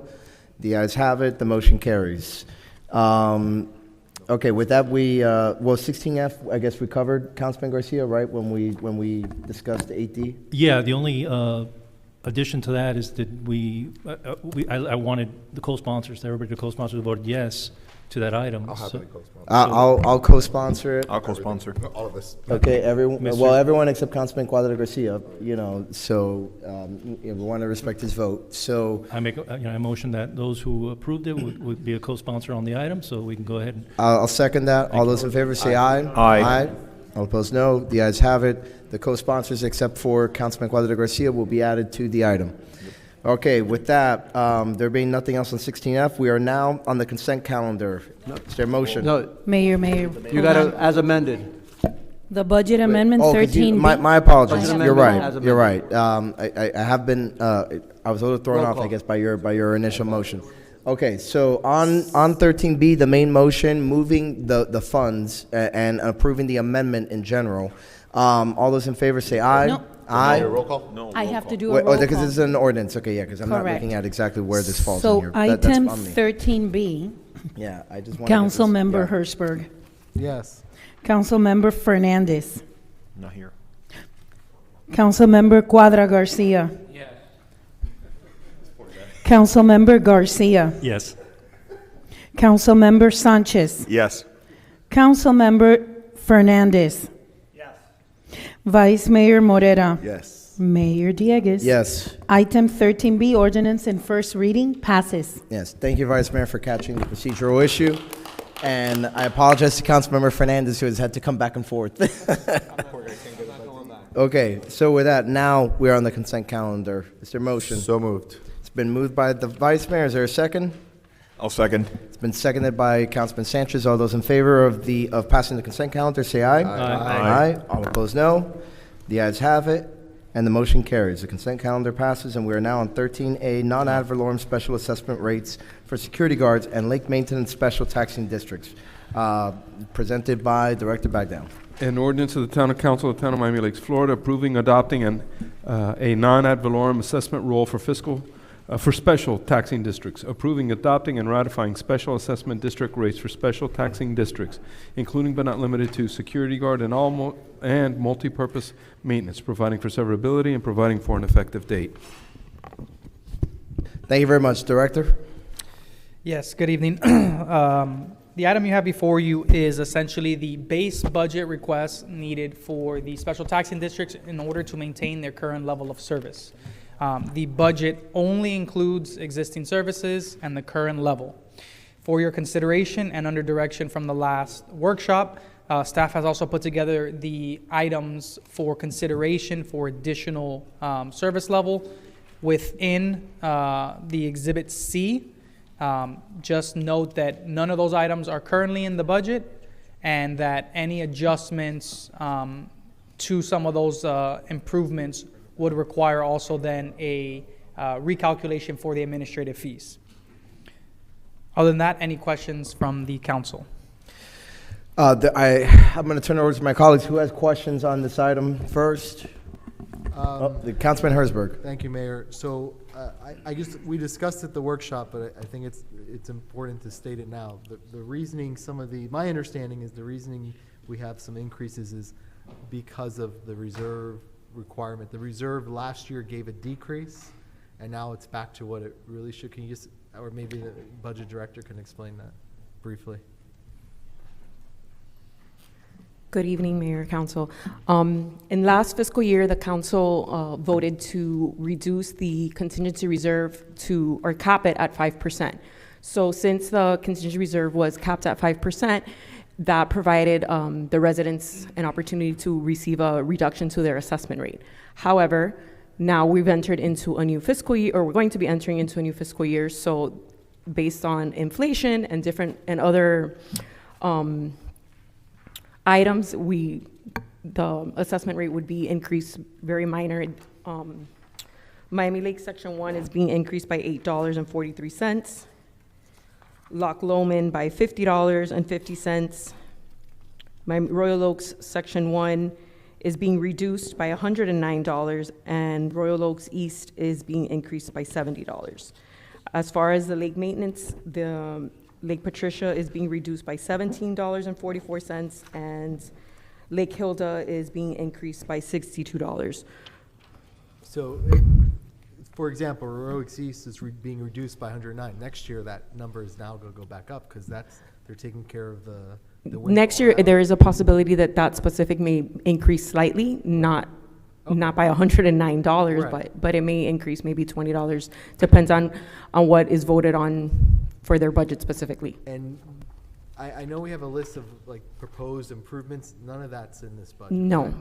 The ayes have it. The motion carries. Okay, with that, 16F, I guess we covered, Councilman Garcia, right, when we discussed 8D? Yeah, the only addition to that is that I wanted the co-sponsors, everybody to co-sponsor voted yes to that item. I'll happily So- co-sponsor. I'll co-sponsor it. I'll co-sponsor. All of us. Okay, everyone, Mr. well, everyone except Councilman Cuadra Garcia, so we want to respect his vote. So I make a motion that those who approved it would be a co-sponsor on the item, so we can go ahead and I'll second that. All those in favor say aye. Aye. All opposed, no. The ayes have it. The co-sponsors, except for Councilman Cuadra Garcia, will be added to the item. Okay, with that, there being nothing else on 16F, we are now on the consent calendar. Is there a motion? No, Mayor, you hold got on. to, as amended. The budget amendment Oh, 'cause 13B. my apologies. Budget You're amendment right. as You're right. I have been, I was a little thrown Roll off, I call. guess, by your initial motion. Okay, so on 13B, the main motion, moving the funds and approving the amendment in general. All those in favor say aye. No. Aye. Roll call? No. I have to do a Wait, roll because call. it's an ordinance. Okay, yeah, because I'm not Correct. looking at exactly where this falls in So here. That's item on me. 13B, Yeah, I just want. Councilmember Hertzberg. Yes. Councilmember Fernandez. Not here. Councilmember Cuadra Garcia. Yes. Councilmember Garcia. yes. Councilmember Sanchez. Yes. Councilmember Fernandez. Yes. Vice Mayor Morera. Yes. Mayor Diegues. Yes, Item 13B, ordinance in first reading, passes. yes. Thank you, Vice Mayor, for catching the procedural issue. And I apologize to Councilmember Fernandez, who has had to come back and forth. Okay, so with that, now we're on the consent calendar. Is there a motion? So moved. It's been moved by the Vice Mayor. Is there a second? I'll second. It's been seconded by Councilman Sanchez. All those in favor of passing the consent calendar, say aye. Aye. Aye. All opposed, no. The ayes have it, and the motion carries. The consent calendar passes, and we are now on 13A, non-ad valorem special assessment rates for security guards and lake maintenance special taxing districts, presented by Director Bagdown. An ordinance of the Town Council of the Town of Miami Lakes, Florida, approving, adopting a non-ad valorem assessment rule for special taxing districts, approving, adopting, and ratifying special assessment district rates for special taxing districts, including but not limited to security guard and and multi-purpose maintenance, providing for severability and providing for an effective date. Thank you very much, Director. Yes, good evening. The item you have before you is essentially the base budget request needed for the special taxing districts in order to maintain their current level of service. The budget only includes existing services and the current level. For your consideration and under direction from the last workshop, staff has also put together the items for consideration for additional service level within the Exhibit C. Just note that none of those items are currently in the budget and that any adjustments to some of those improvements would require also then a recalculation for the administrative fees. Other than that, any questions from the council? I'm going to turn it over to my colleagues. Who has questions on this item first? The Councilman Herzberg. Thank you, Mayor. So we discussed at the workshop, but I think it's important to state it now. The reasoning, my understanding is the reasoning we have some increases is because of the reserve requirement. The reserve last year gave a decrease, and now it's back to what it really should. Can you just, or maybe the budget director can explain that briefly? Good evening, Mayor, Council. In last fiscal year, the council voted to reduce the contingency reserve or cap it at 5%. So since the contingency reserve was capped at 5%, that provided the residents an opportunity to receive a reduction to their assessment rate. However, now we've entered into a new fiscal year, or we're going to be entering into a new fiscal year. So based on inflation and other items, the assessment rate would be increased very minor. Miami Lakes Section 1 is being increased by $8.43. Loch Lomond by $50.50. Royal Oaks Section 1 is being reduced by $109, and Royal Oaks East is being increased by $70. As far as the lake maintenance, the Lake Patricia is being reduced by $17.44, and Lake Hilda is being increased by $62. So, for example, Royal Oaks East is being reduced by 109. Next year, that number is now going to go back up because they're taking care of the Next year, there is a possibility that specific may increase slightly, not by $109, Right. but it may increase maybe $20. Depends on what is voted on for their budget specifically. And I know we have a list of like proposed improvements. None of that's in this budget. No. right?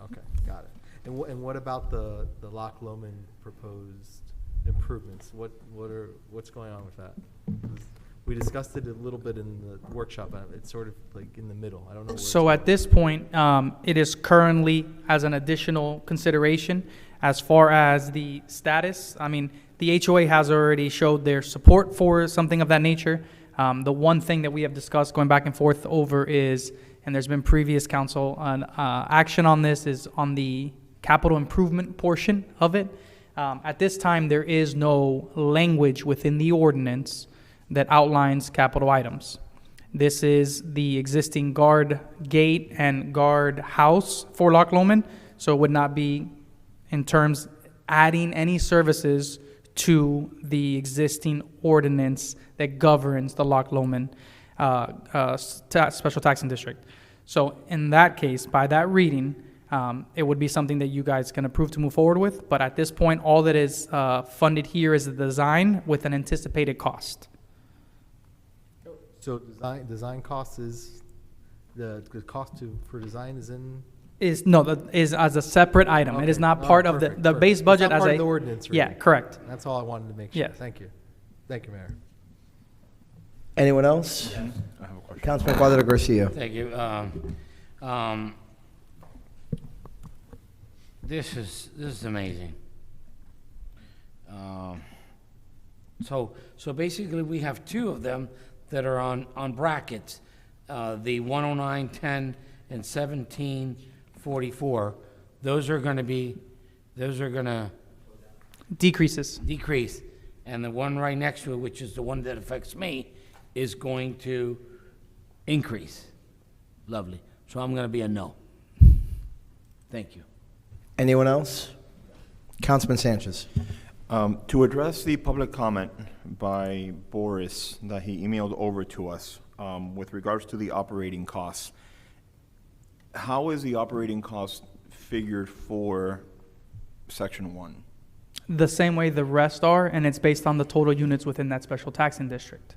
Okay, got it. And what about the Loch Lomond proposed improvements? What's going on with that? 'Cause we discussed it a little bit in the workshop. It's sort of like in the middle. I don't know. So at this point, it is currently as an additional consideration. As far as the status, I mean, the HOA has already showed their support for something of that nature. The one thing that we have discussed going back and forth over is, and there's been previous council action on this, is on the capital improvement portion of it. At this time, there is no language within the ordinance that outlines capital items. This is the existing guard gate and guard house for Loch Lomond, so it would not be in terms adding any services to the existing ordinance that governs the Loch Lomond special taxing district. So in that case, by that reading, it would be something that you guys can approve to move forward with. But at this point, all that is funded here is the design with an anticipated cost. So design cost is the cost for design is in Is as a separate item. It is Okay. not Oh, part of perfect, the base perfect. budget It's not as part a. of the ordinance, Yeah, really. correct. That's all I wanted to make sure. Yes. Thank you. Thank you, Mayor. Anyone else? I have a question. Councilman Cuadra Garcia. Thank you. This is amazing. So basically, we have two of them that are on brackets, the 109, 10, and 17, 44. Those are going to Decreases. decrease, and the one right next to it, which is the one that affects me, is going to increase. Lovely. So I'm going to be a no. Thank you. Anyone else? Councilman Sanchez. To address the public comment by Boris that he emailed over to us with regards to the operating costs, how is the operating cost figured for Section 1? The same way the rest are, and it's based on the total units within that special taxing district.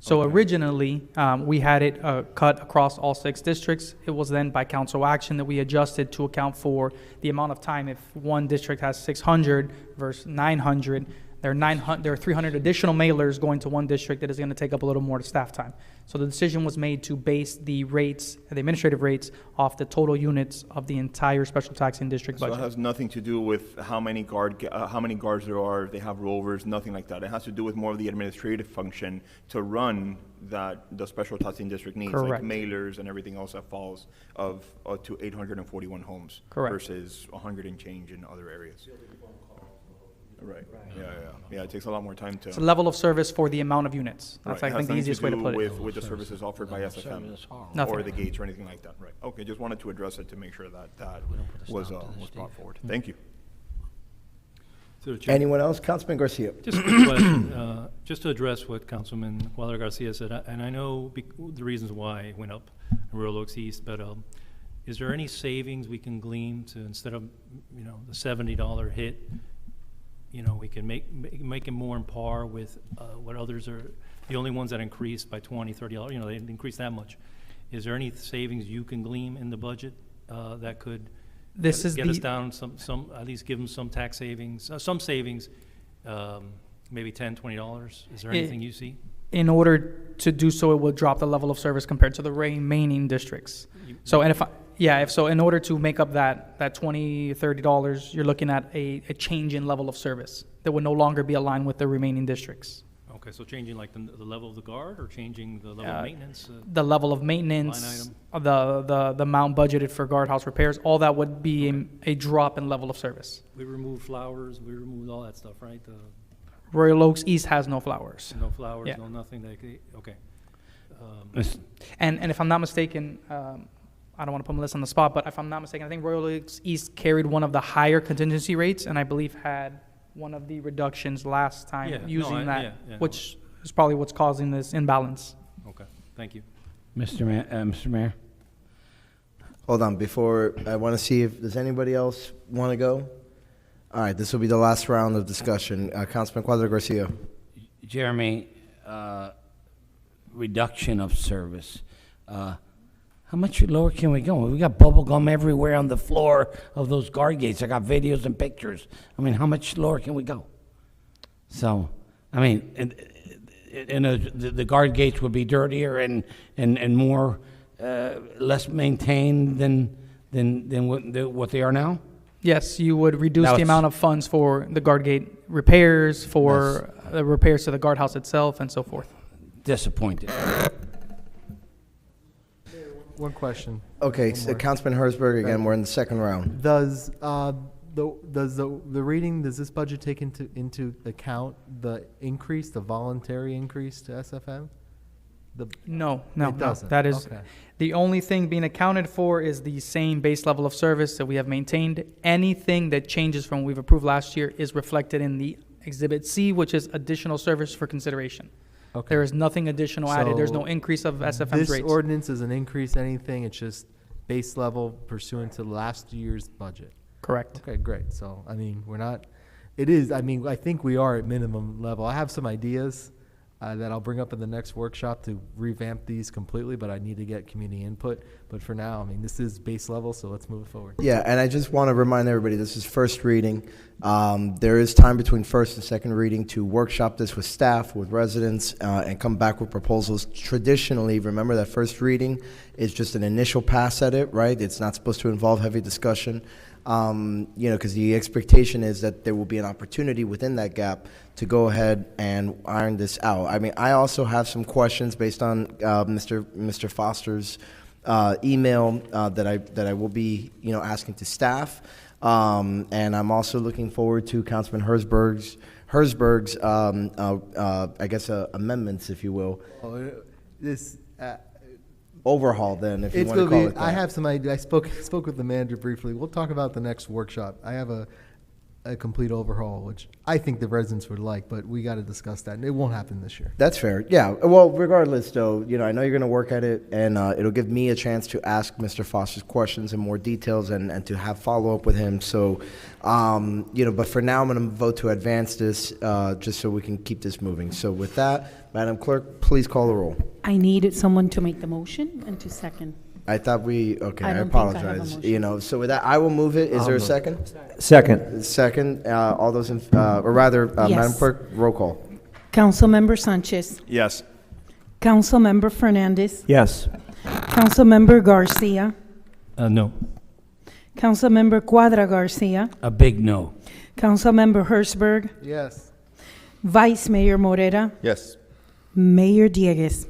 So originally, we had it cut across all 6 districts. It was then by council action that we adjusted to account for the amount of time. If one district has 600 versus 900, there are 300 additional mailers going to one district that is going to take up a little more staff time. So the decision was made to base the rates, the administrative rates, off the total units of the entire special taxing district So budget. it has nothing to do with how many guards there are, if they have rovers, nothing like that. It has to do with more of the administrative function to run that the special taxing district needs, Correct. like mailers and everything else that falls to 841 homes. Correct. Versus 100 and change in other areas. Right. Yeah, it takes a lot more time to. It's a level of service for the amount of units. That's, Right. I think, the easiest way to put it. With the services offered by SFM Nothing. or the gates or anything like that, right? Okay, just wanted to address it to make sure that was brought forward. Thank you. Anyone else? Councilman Garcia. Just a quick question, just to address what Councilman Cuadra Garcia said, and I know the reasons why it went up in Royal Oaks East, but is there any savings we can glean to, instead of, the $70 hit, we can make it more in par with what others are, the only ones that increased by $20, $30, they didn't increase that much. Is there any savings you can glean in the budget that could get us down some, at least give them some tax savings, some savings, maybe $10, $20? Is there anything you see? In order to do so, it will drop the level of service compared to the remaining districts. So, and if in order to make up that $20, $30, you're looking at a change in level of service that would no longer be aligned with the remaining districts. Okay, so changing like the level of the guard, or changing the level of maintenance? The level of maintenance, the amount budgeted for guardhouse repairs, all that would be a drop in level of service. We removed flowers, we removed all that stuff, right? Royal Oaks East has no flowers. No flowers, Yeah. no nothing, okay. And if I'm not mistaken, I don't want to put Melissa on the spot, but if I'm not mistaken, I think Royal Oaks East carried one of the higher contingency rates, and I believe had one of the reductions last time which is probably what's causing this imbalance. Okay, thank you. Mr. Mayor? Hold on, before, I want to see if, does anybody else want to go? All right, this will be the last round of discussion. Councilman Cuadra Garcia. Jeremy, reduction of service. How much lower can we go? We got bubble gum everywhere on the floor of those guard gates. I got videos and pictures. I mean, how much lower can we go? So, I mean, the guard gates would be dirtier and more less maintained than what they are now. Yes, you would reduce the amount of funds for the guard gate repairs, for the repairs to the guardhouse itself, and so forth. Disappointed. One question. Okay, so Councilman Herzberg again. We're in the second round. Does the reading, does this budget take into account the increase, the voluntary increase to SFM? No, It doesn't. that is Okay. the only thing being accounted for is the same base level of service that we have maintained. Anything that changes from what we've approved last year is reflected in the Exhibit C, which is additional service for consideration. Okay. There is nothing additional added. There's no So increase of SFM's This rates. ordinance doesn't increase anything, it's just base level pursuant to last year's budget. Correct. Okay, great. So, I mean, I think we are at minimum level. I have some ideas, that I'll bring up in the next workshop to revamp these completely, but I need to get community input. But for now, I mean, this is base level, so let's move it forward. Yeah, and I just want to remind everybody, this is first reading. There is time between first and second reading to workshop this with staff, with residents, and come back with proposals. Traditionally, remember that first reading is just an initial pass at it, right? It's not supposed to involve heavy discussion. Because the expectation is that there will be an opportunity within that gap to go ahead and iron this out. I mean, I also have some questions based on Mr. Foster's email that I will be asking to staff, and I'm also looking forward to Councilman Herzberg's I guess amendments, if you will. Overhaul, then, if you want to call it that. I have some idea. I spoke with the manager briefly. We'll talk about the next workshop. I have a complete overhaul, which I think the residents would like, but we got to discuss that, and it won't happen this year. That's fair. Yeah. Well, regardless, though, I know you're going to work at it, and it'll give me a chance to ask Mr. Foster's questions in more details and to have follow-up with him. So, but for now, I'm going to vote to advance this just so we can keep this moving. So with that, Madam Clerk, please call the roll. I needed someone to make the motion and to second. I thought okay, I I don't think I have a apologize. motion. So with that, I will move it. Is there a second? Second. Second. All those in, or rather, Yes. Madam Clerk, roll call. Councilmember Sanchez. Yes. Councilmember Fernandez. Yes. Councilmember Garcia. No. Councilmember Cuadra Garcia. A big no. Councilmember Hertzberg. Yes. Vice Mayor Morera. Yes. Mayor Diegues.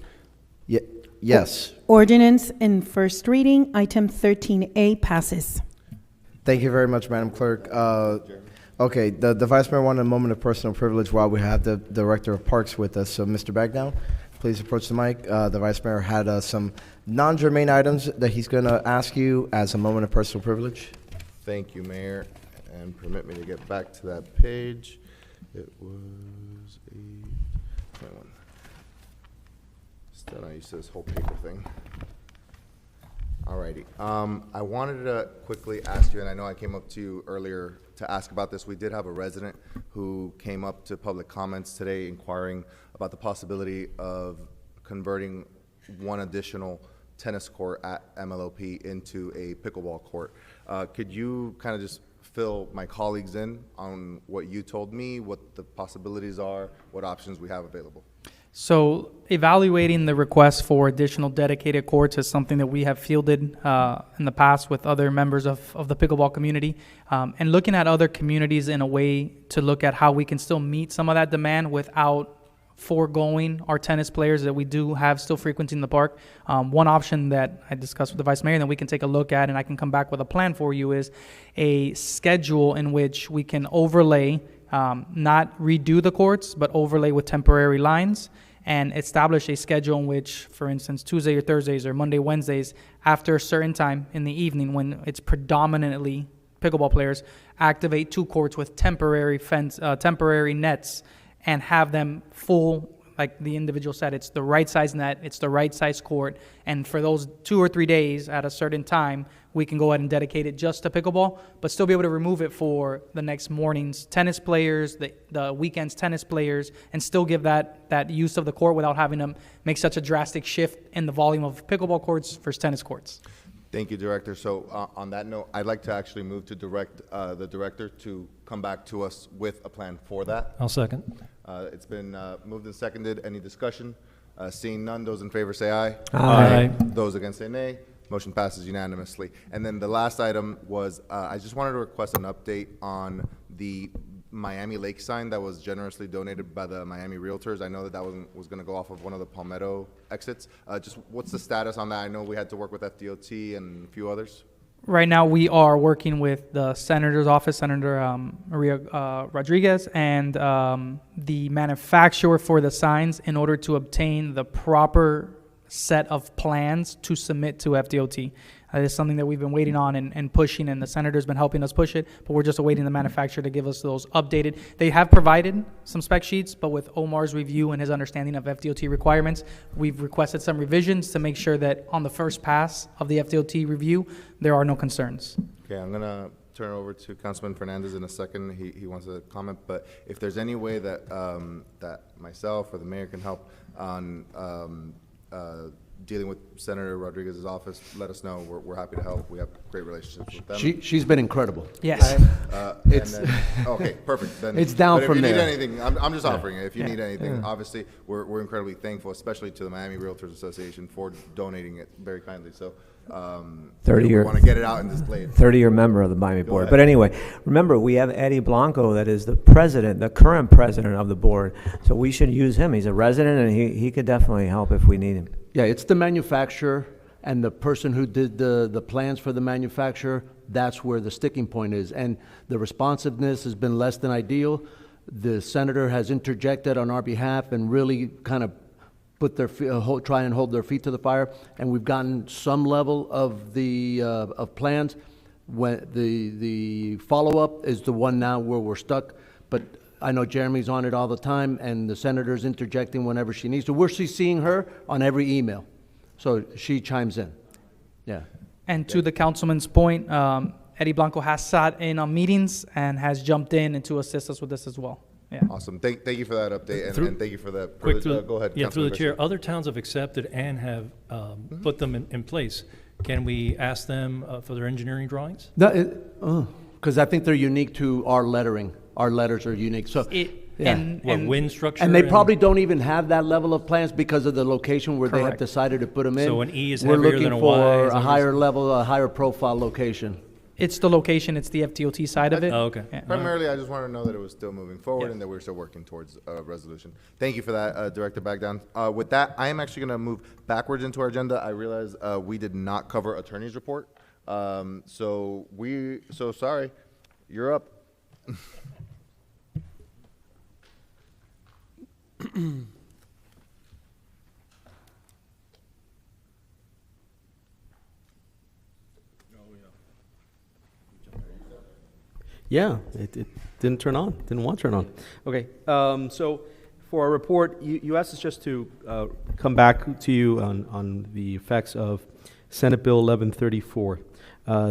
Yes. Ordinance in first reading, item 13A passes. Thank you very much, Madam Clerk. Okay, the Vice Mayor wanted a moment of personal privilege while we have the Director of Parks with us. So, Mr. Bagnell, please approach the mic. The Vice Mayor had some non-germane items that he's going to ask you as a moment of personal privilege. Thank you, Mayor, and permit me to get back to that page. It was 8:21. Still not used to this whole paper thing. Alrighty. I wanted to quickly ask you, and I know I came up to you earlier to ask about this. We did have a resident who came up to public comments today inquiring about the possibility of converting one additional tennis court at MLOP into a pickleball court. Could you kind of just fill my colleagues in on what you told me, what the possibilities are, what options we have available? So evaluating the request for additional dedicated courts is something that we have fielded in the past with other members of the pickleball community, and looking at other communities in a way to look at how we can still meet some of that demand without foregoing our tennis players that we do have still frequenting the park. One option that I discussed with the Vice Mayor and that we can take a look at, and I can come back with a plan for you, is a schedule in which we can overlay, not redo the courts, but overlay with temporary lines, and establish a schedule in which, for instance, Tuesday or Thursdays or Monday, Wednesdays, after a certain time in the evening when it's predominantly pickleball players, activate two courts with temporary temporary nets, and have them full, like the individual said, it's the right size net, it's the right size court, and for those 2 or 3 days at a certain time, we can go ahead and dedicate it just to pickleball, but still be able to remove it for the next morning's tennis players, the weekend's tennis players, and still give that use of the court without having to make such a drastic shift in the volume of pickleball courts versus tennis courts. Thank you, Director. So on that note, I'd like to actually move to direct the Director to come back to us with a plan for that. I'll second. It's been moved and seconded. Any discussion? Seeing none, those in favor say aye. Aye. Those against say nay. Motion passes unanimously. And then the last item was, I just wanted to request an update on the Miami Lake sign that was generously donated by the Miami Realtors. I know that was going to go off of one of the Palmetto exits. Just what's the status on that? I know we had to work with FDOT and a few others. Right now, we are working with the Senator's office, Senator Maria Rodriguez, and the manufacturer for the signs in order to obtain the proper set of plans to submit to FDOT. That is something that we've been waiting on and pushing, and the Senator's been helping us push it, but we're just awaiting the manufacturer to give us those updated. They have provided some spec sheets, but with Omar's review and his understanding of FDOT requirements, we've requested some revisions to make sure that on the first pass of the FDOT review, there are no concerns. Okay, I'm going to turn it over to Councilman Fernandez in a second. He wants to comment, but if there's any way that, that myself or the mayor can help on dealing with Senator Rodriguez's office, let us know. We're happy to help. We have great relationships with them. She's been incredible. Yes. Okay, perfect. Then It's down but from if you there. need anything, I'm just offering it. If you need anything, obviously, we're incredibly thankful, especially to the Miami Realtors Association for donating it very kindly. So, 30-year we want to get it out and display it. 30-year member of the Miami Go board. ahead. But anyway, remember, we have Eddie Blanco that is the president, the current president of the board. So we should use him. He's a resident, and he could definitely help if we need him. Yeah, it's the manufacturer and the person who did the plans for the manufacturer. That's where the sticking point is. And the responsiveness has been less than ideal. The senator has interjected on our behalf and really kind of put their try and hold their feet to the fire. And we've gotten some level of the of plans. When the follow-up is the one now where we're stuck. But I know Jeremy's on it all the time, and the senator's interjecting whenever she needs to. We're seeing her on every email, so she chimes in. Yeah. And to the councilman's point, Eddie Blanco has sat in on meetings and has jumped in and to assist us with this as well. Yeah. Awesome. Thank you for that update, and thank you for that. Quick, Go ahead. Yeah, through the Councilman chair, Garcia. other towns have accepted and have put them in place. Can we ask them for their engineering drawings? Because I think they're unique to our lettering. Our letters are unique, so. Wind structure? And they probably don't even have that level of plans because of the location where they have Correct. decided to put them in. So an E is We're heavier looking than a for Y, is a that higher level, a higher profile location. It's the location, it's the FTOT side of it. Oh, okay. Yeah. Primarily, I just wanted to know that it was still moving forward and that we're still working towards a resolution. Thank you for that, Director Bagdown. With that, I am actually going to move backwards into our agenda. I realize we did not cover attorney's report. So sorry, you're up. Yeah, it didn't turn on, didn't want to turn on. Okay, so for our report, you asked us just to come back to you on the effects of Senate Bill 1134.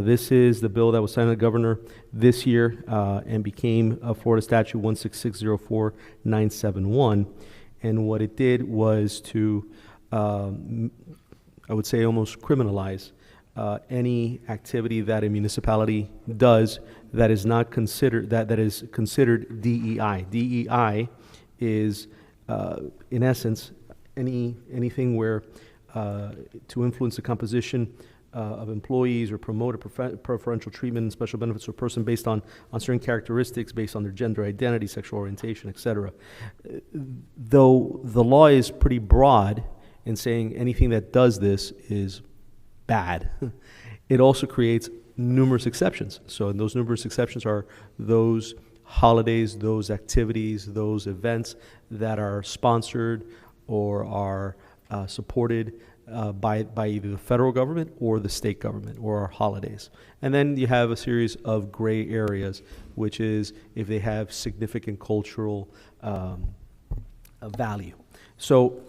This is the bill that was signed by the governor this year and became Florida Statute 16604-971. And what it did was to, I would say, almost criminalize any activity that a municipality does that is not considered that is considered DEI. DEI is, in essence, anything where to influence the composition of employees or promote a preferential treatment and special benefits to a person based on certain characteristics, based on their gender identity, sexual orientation, etc. Though the law is pretty broad in saying anything that does this is bad, it also creates numerous exceptions. So those numerous exceptions are those holidays, those activities, those events that are sponsored or are supported by either the federal government or the state government, or our holidays. And then you have a series of gray areas, which is if they have significant cultural value. So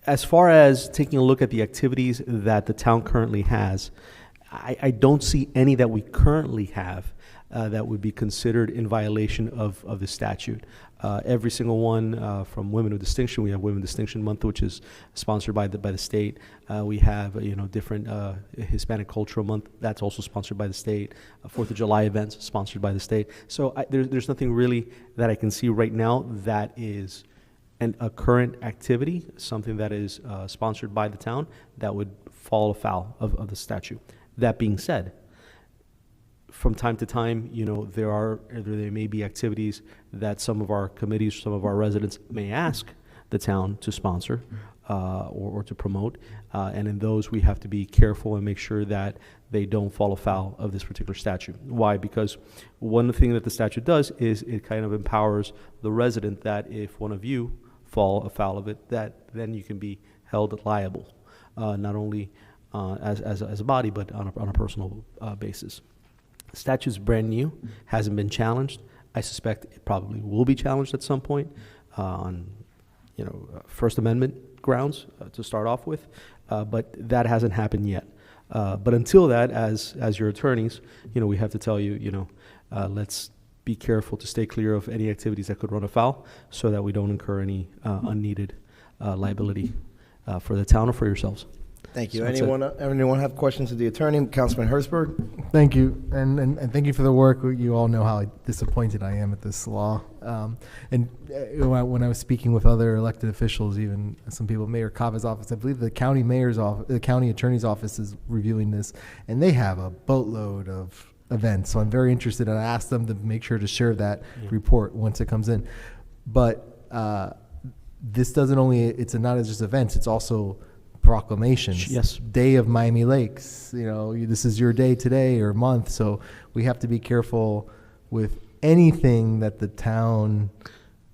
as far as taking a look at the activities that the town currently has, I don't see any that we currently have that would be considered in violation of the statute. Every single one, from Women of Distinction, we have Women Distinction Month, which is sponsored by the state. We have different Hispanic Cultural Month, that's also sponsored by the state. 4th of July events sponsored by the state. So there's nothing really that I can see right now that is a current activity, something that is sponsored by the town that would fall afoul of the statute. That being said, from time to time, there may be activities that some of our committees, some of our residents may ask the town to sponsor or to promote, and in those we have to be careful and make sure that they don't fall afoul of this particular statute. Why? Because one thing that the statute does is it kind of empowers the resident that if one of you fall afoul of it, that then you can be held liable, not only as a body, but on a personal basis. The statute's brand new, hasn't been challenged. I suspect it probably will be challenged at some point on, First Amendment grounds to start off with, but that hasn't happened yet. But until that, as your attorneys, we have to tell you, let's be careful to stay clear of any activities that could run afoul so that we don't incur any unneeded liability for the town or for yourselves. Thank you. So that's it. Anyone have questions of the attorney? Councilman Hertzberg? Thank you, and thank you for the work. You all know how disappointed I am at this law. When I was speaking with other elected officials, even some people, Mayor Cava's office, I believe the county mayor's office, the county attorney's office is reviewing this, and they have a boatload of events. So I'm very interested, and I asked them to make sure to share that report once it comes in. But this doesn't only, it's not just events, it's also proclamations. Yes. Day of Miami Lakes, this is your day today or month. So we have to be careful with anything that the town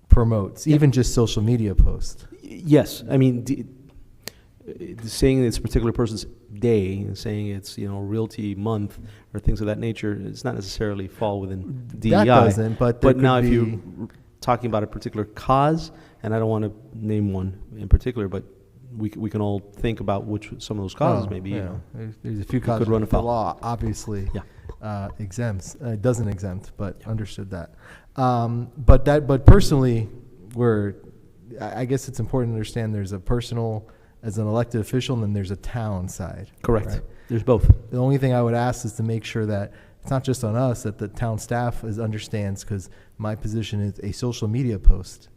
promotes, even just social media posts. Yes, I mean, saying it's a particular person's day and saying it's realty month or things of that nature, it's not necessarily fall within DEI. That doesn't, but there now could if be- you're talking about a particular cause, and I don't want to name one in particular, but we can all think about which some of those causes may be. There's a few could causes run that the afoul. law obviously exempts. It doesn't exempt, but understood that. But personally, I guess it's important to understand there's a personal, as an elected official, and then there's a town side. Correct. right? There's both. The only thing I would ask is to make sure that it's not just on us, that the town staff understands, because my position is a social media post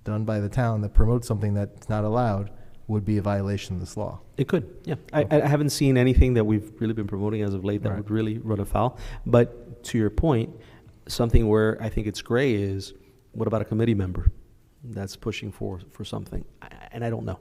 done by the town that promotes something that's not allowed would be a violation of this law. It could, yeah. I haven't seen anything that we've really been promoting as of late that would really run afoul. But to your point, something where I think it's gray is, what about a committee member that's pushing for something? And I don't know.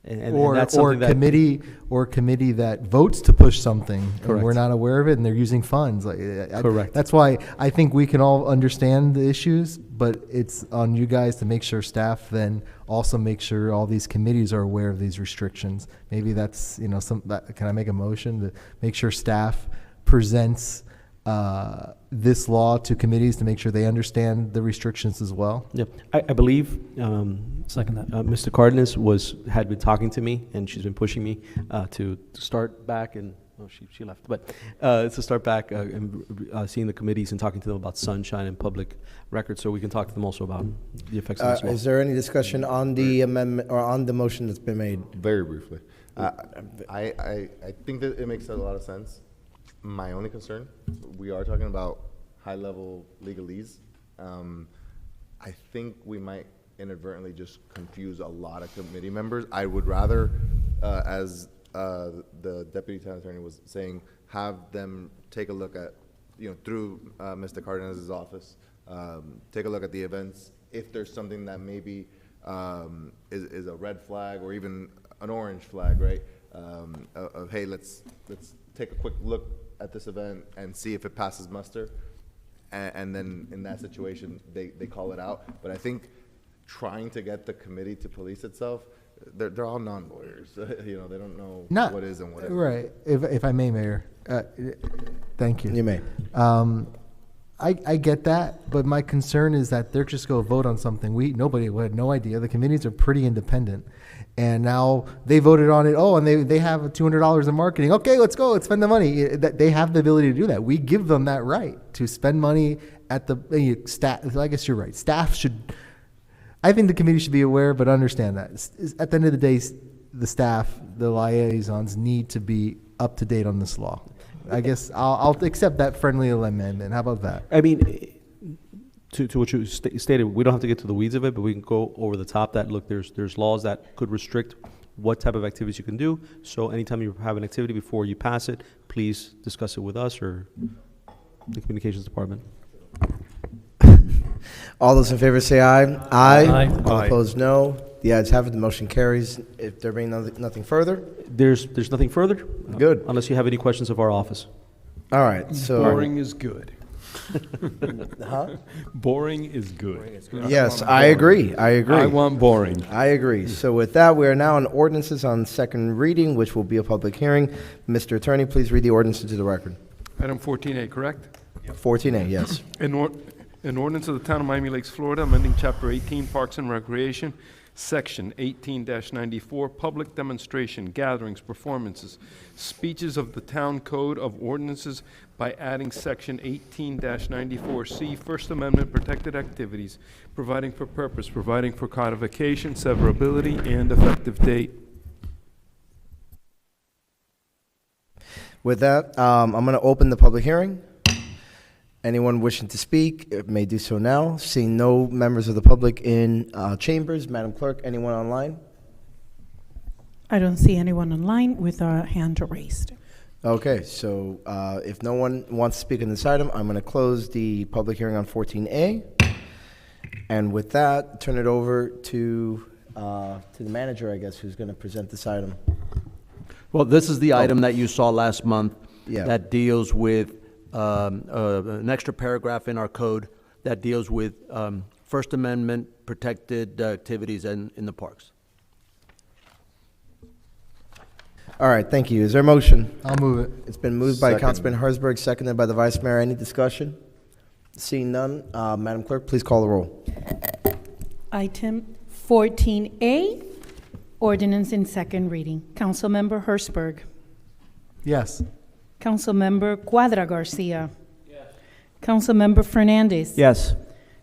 And that's or something that committee that votes to push something, and Correct. we're not aware of it, and they're using funds. Correct. That's why I think we can all understand the issues, but it's on you guys to make sure staff then also make sure all these committees are aware of these restrictions. Maybe that's can I make a motion to make sure staff presents this law to committees to make sure they understand the restrictions as well? Yep. I believe Second that. Mr. Cardenas had been talking to me, and she's been pushing me to start back, and she left, but to start back and seeing the committees and talking to them about sunshine and public records, so we can talk to them also about the effects of this law. Is there any discussion on the amendment or on the motion that's been made? Very briefly. I think that it makes a lot of sense. My only concern, we are talking about high-level legalese. I think we might inadvertently just confuse a lot of committee members. I would rather, as the deputy town attorney was saying, have them take a look at, through Mr. Cardenas' office, take a look at the events. If there's something that maybe is a red flag or even an orange flag, right? Of hey, let's take a quick look at this event and see if it passes muster. And then in that situation, they call it out. But I think trying to get the committee to police itself, they're all non-lawyers. They don't know what is and what isn't. Right. If I may, Mayor. Thank you. You may. I get that, but my concern is that they're just going to vote on something. Nobody had no idea. The committees are pretty independent. And now they voted on it. Oh, and they have $200 in marketing. Okay, let's go. Let's spend the money. They have the ability to do that. We give them that right to spend money at the staff. I guess you're right. Staff should. I think the committee should be aware, but understand that at the end of the day, the staff, the liaisons, need to be up to date on this law. I guess I'll accept that friendly amendment. How about that? I mean, to what you stated, we don't have to get to the weeds of it, but we can go over the top that, look, there's laws that could restrict what type of activities you can do. So anytime you have an activity, before you pass it, please discuss it with us or the communications department. All those in favor say aye. Aye. Aye. All Aye. opposed, no. The ayes have it. The motion carries. If there being nothing further, There's nothing further? Good. Unless you have any questions of our office. all right. So Boring is good. Huh? Boring is good. Yes, I agree. I want boring. I agree. So with that, we are now on ordinances on second reading, which will be a public hearing. Mr. Attorney, please read the ordinance into the record. Item 14A, correct? 14A, yes. An ordinance of the Town of Miami Lakes, Florida, amending Chapter 18 Parks and Recreation, Section 18-94, public demonstration, gatherings, performances, speeches of the Town Code of Ordinances by adding Section 18-94C, First Amendment protected activities, providing for purpose, providing for codification, severability, and effective date. With that, I'm going to open the public hearing. Anyone wishing to speak may do so now. Seeing no members of the public in chambers, Madam Clerk, anyone online? I don't see anyone online with a hand raised. Okay, so if no one wants to speak on this item, I'm going to close the public hearing on 14A. And with that, turn it over to the manager, I guess, who's going to present this item. Well, this is the item that you saw last month Yeah. that deals with an extra paragraph in our code that deals with First Amendment protected activities in the parks. All right, thank you. Is there a motion? I'll move it. It's been moved by Second. Councilman Herzberg, seconded by the Vice Mayor. Any discussion? Seeing none, Madam Clerk, please call the roll. Item 14A, ordinance in second reading. Councilmember Hertzberg. Yes. Councilmember Quadra Garcia. Yes. Councilmember Fernandez. Yes.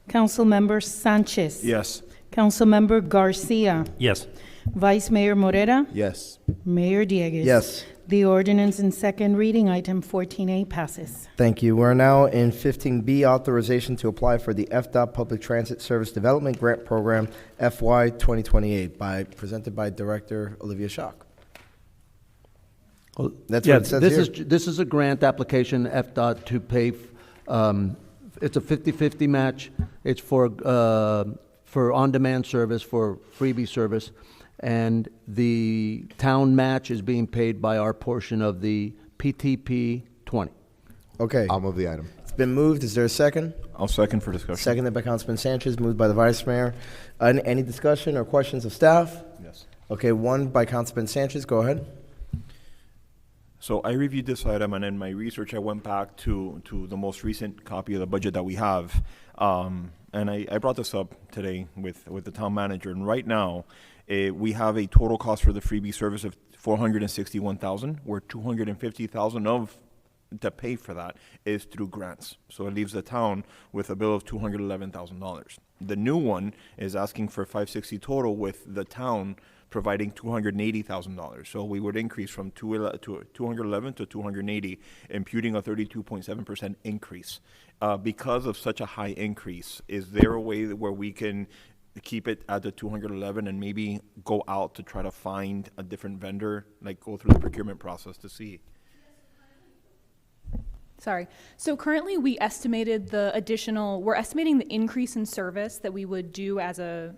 Councilmember Sanchez. Yes. Councilmember Garcia. Yes. Vice Mayor Morera. Yes. Mayor Dieguez. Yes. The ordinance in second reading, item 14A, passes. Thank you. We're now in 15B, authorization to apply for the FDOT Public Transit Service Development Grant Program FY 2028, presented by Director Olivia Schock. Well, That's yeah, what it says here. This is a grant application, FDOT, to pay, it's a 50-50 match. It's for on-demand service, for freebie service. And the town match is being paid by our portion of the PTP 20. Okay. I'll move the item. It's been moved. Is there a second? I'll second for discussion. Seconded by Councilman Sanchez, moved by the Vice Mayor. Any discussion or questions of staff? Yes. Okay, one by Councilman Sanchez. Go ahead. So I reviewed this item, and in my research, I went back to the most recent copy of the budget that we have. And I brought this up today with the town manager, and right now, we have a total cost for the freebie service of $461,000, where $250,000 of to pay for that is through grants. So it leaves the town with a bill of $211,000. The new one is asking for $560 total, with the town providing $280,000. So we would increase from 211 to 280, imputing a 32.7% increase. Because of such a high increase, is there a way where we can keep it at the 211 and maybe go out to try to find a different vendor, like go through the procurement process to see? Sorry. So currently we estimated we're estimating the increase in service that we would do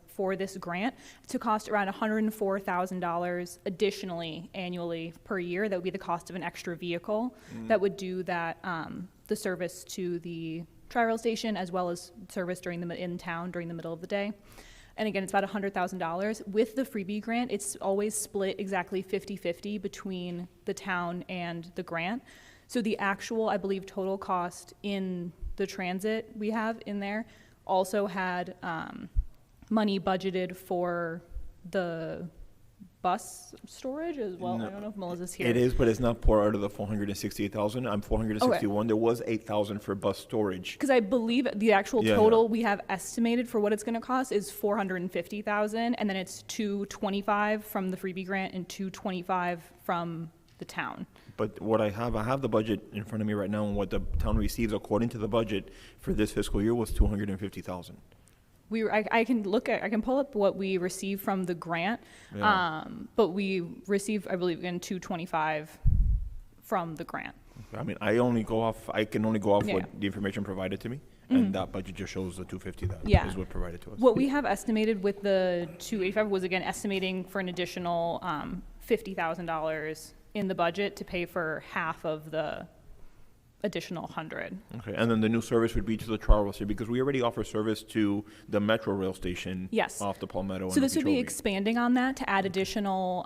for this grant to cost around $104,000 additionally annually per year. That would be the cost of an extra vehicle that would do that, the service to the Tri-Rail station as well as service in town during the middle of the day. And again, it's about $100,000. With the freebie grant, it's always split exactly 50-50 between the town and the grant. So the actual, I believe, total cost in the transit we have in there also had money budgeted for the bus storage as well. No. I don't know if Melissa's here. It is, but it's not poured out of the 468,000. I'm 461. There was 8,000 for bus storage. Because I believe the actual Yeah, total yeah. we have estimated for what it's going to cost is $450,000, and then it's $225 from the freebie grant and $225 from the town. But what I have the budget in front of me right now, and what the town receives according to the budget for this fiscal year was $250,000. I can pull up what we received from the grant, Yeah. but we received, I believe, again, $225 from the grant. I mean, I can only go off Yeah. what the information provided to me, Mhm. and that budget just shows the $250 that Yeah. is what provided to us. What we have estimated with the $285 was, again, estimating for an additional $50,000 in the budget to pay for half of the additional 100. Okay, and then the new service would be to the Tri-Rail station, because we already offer service to the Metro Rail station. Yes. Off the Palmetto. So and this would be Okeechobee. expanding on that to add additional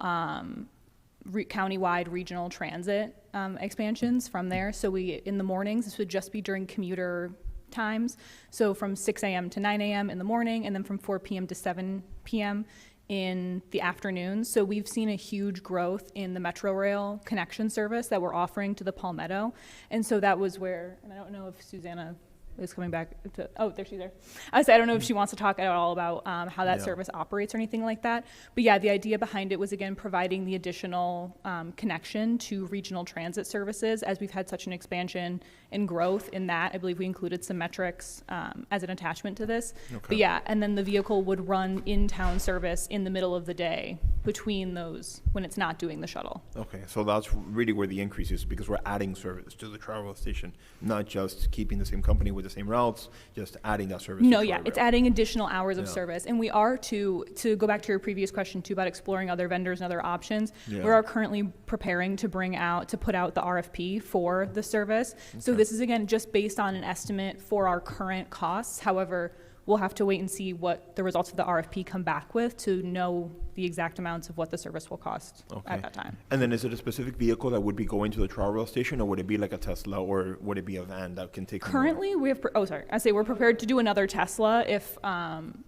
countywide regional transit expansions from there. So in the mornings, this would just be during commuter times. So from 6 a.m. to 9 a.m. in the morning, and then from 4 p.m. to 7 p.m. in the afternoons. So we've seen a huge growth in the Metro Rail connection service that we're offering to the Palmetto. And so that was where, and I don't know if Susanna is coming back to, oh, there she's there. I don't know if she wants to talk at all about how that service operates or anything like that. But yeah, the idea behind it was, again, providing the additional connection to regional transit services. As we've had such an expansion and growth in that, I believe we included some metrics as an attachment to this. Okay. But yeah, and then the vehicle would run in-town service in the middle of the day between those when it's not doing the shuttle. Okay, so that's really where the increase is, because we're adding service to the travel station, not just keeping the same company with the same routes, just adding that service. No, to yeah, Troy it's Rail. adding additional hours of Yeah. service. And we are to go back to your previous question too about exploring other vendors and other options. Yeah. We are currently preparing to put out the RFP for the service. So this is, again, just based on an estimate for our current costs. However, we'll have to wait and see what the results of the RFP come back with to know the exact amounts of what the service will cost at that time. And then is it a specific vehicle that would be going to the trial rail station, or would it be like a Tesla, or would it be a van that can take? Currently, we have, we're prepared to do another Tesla if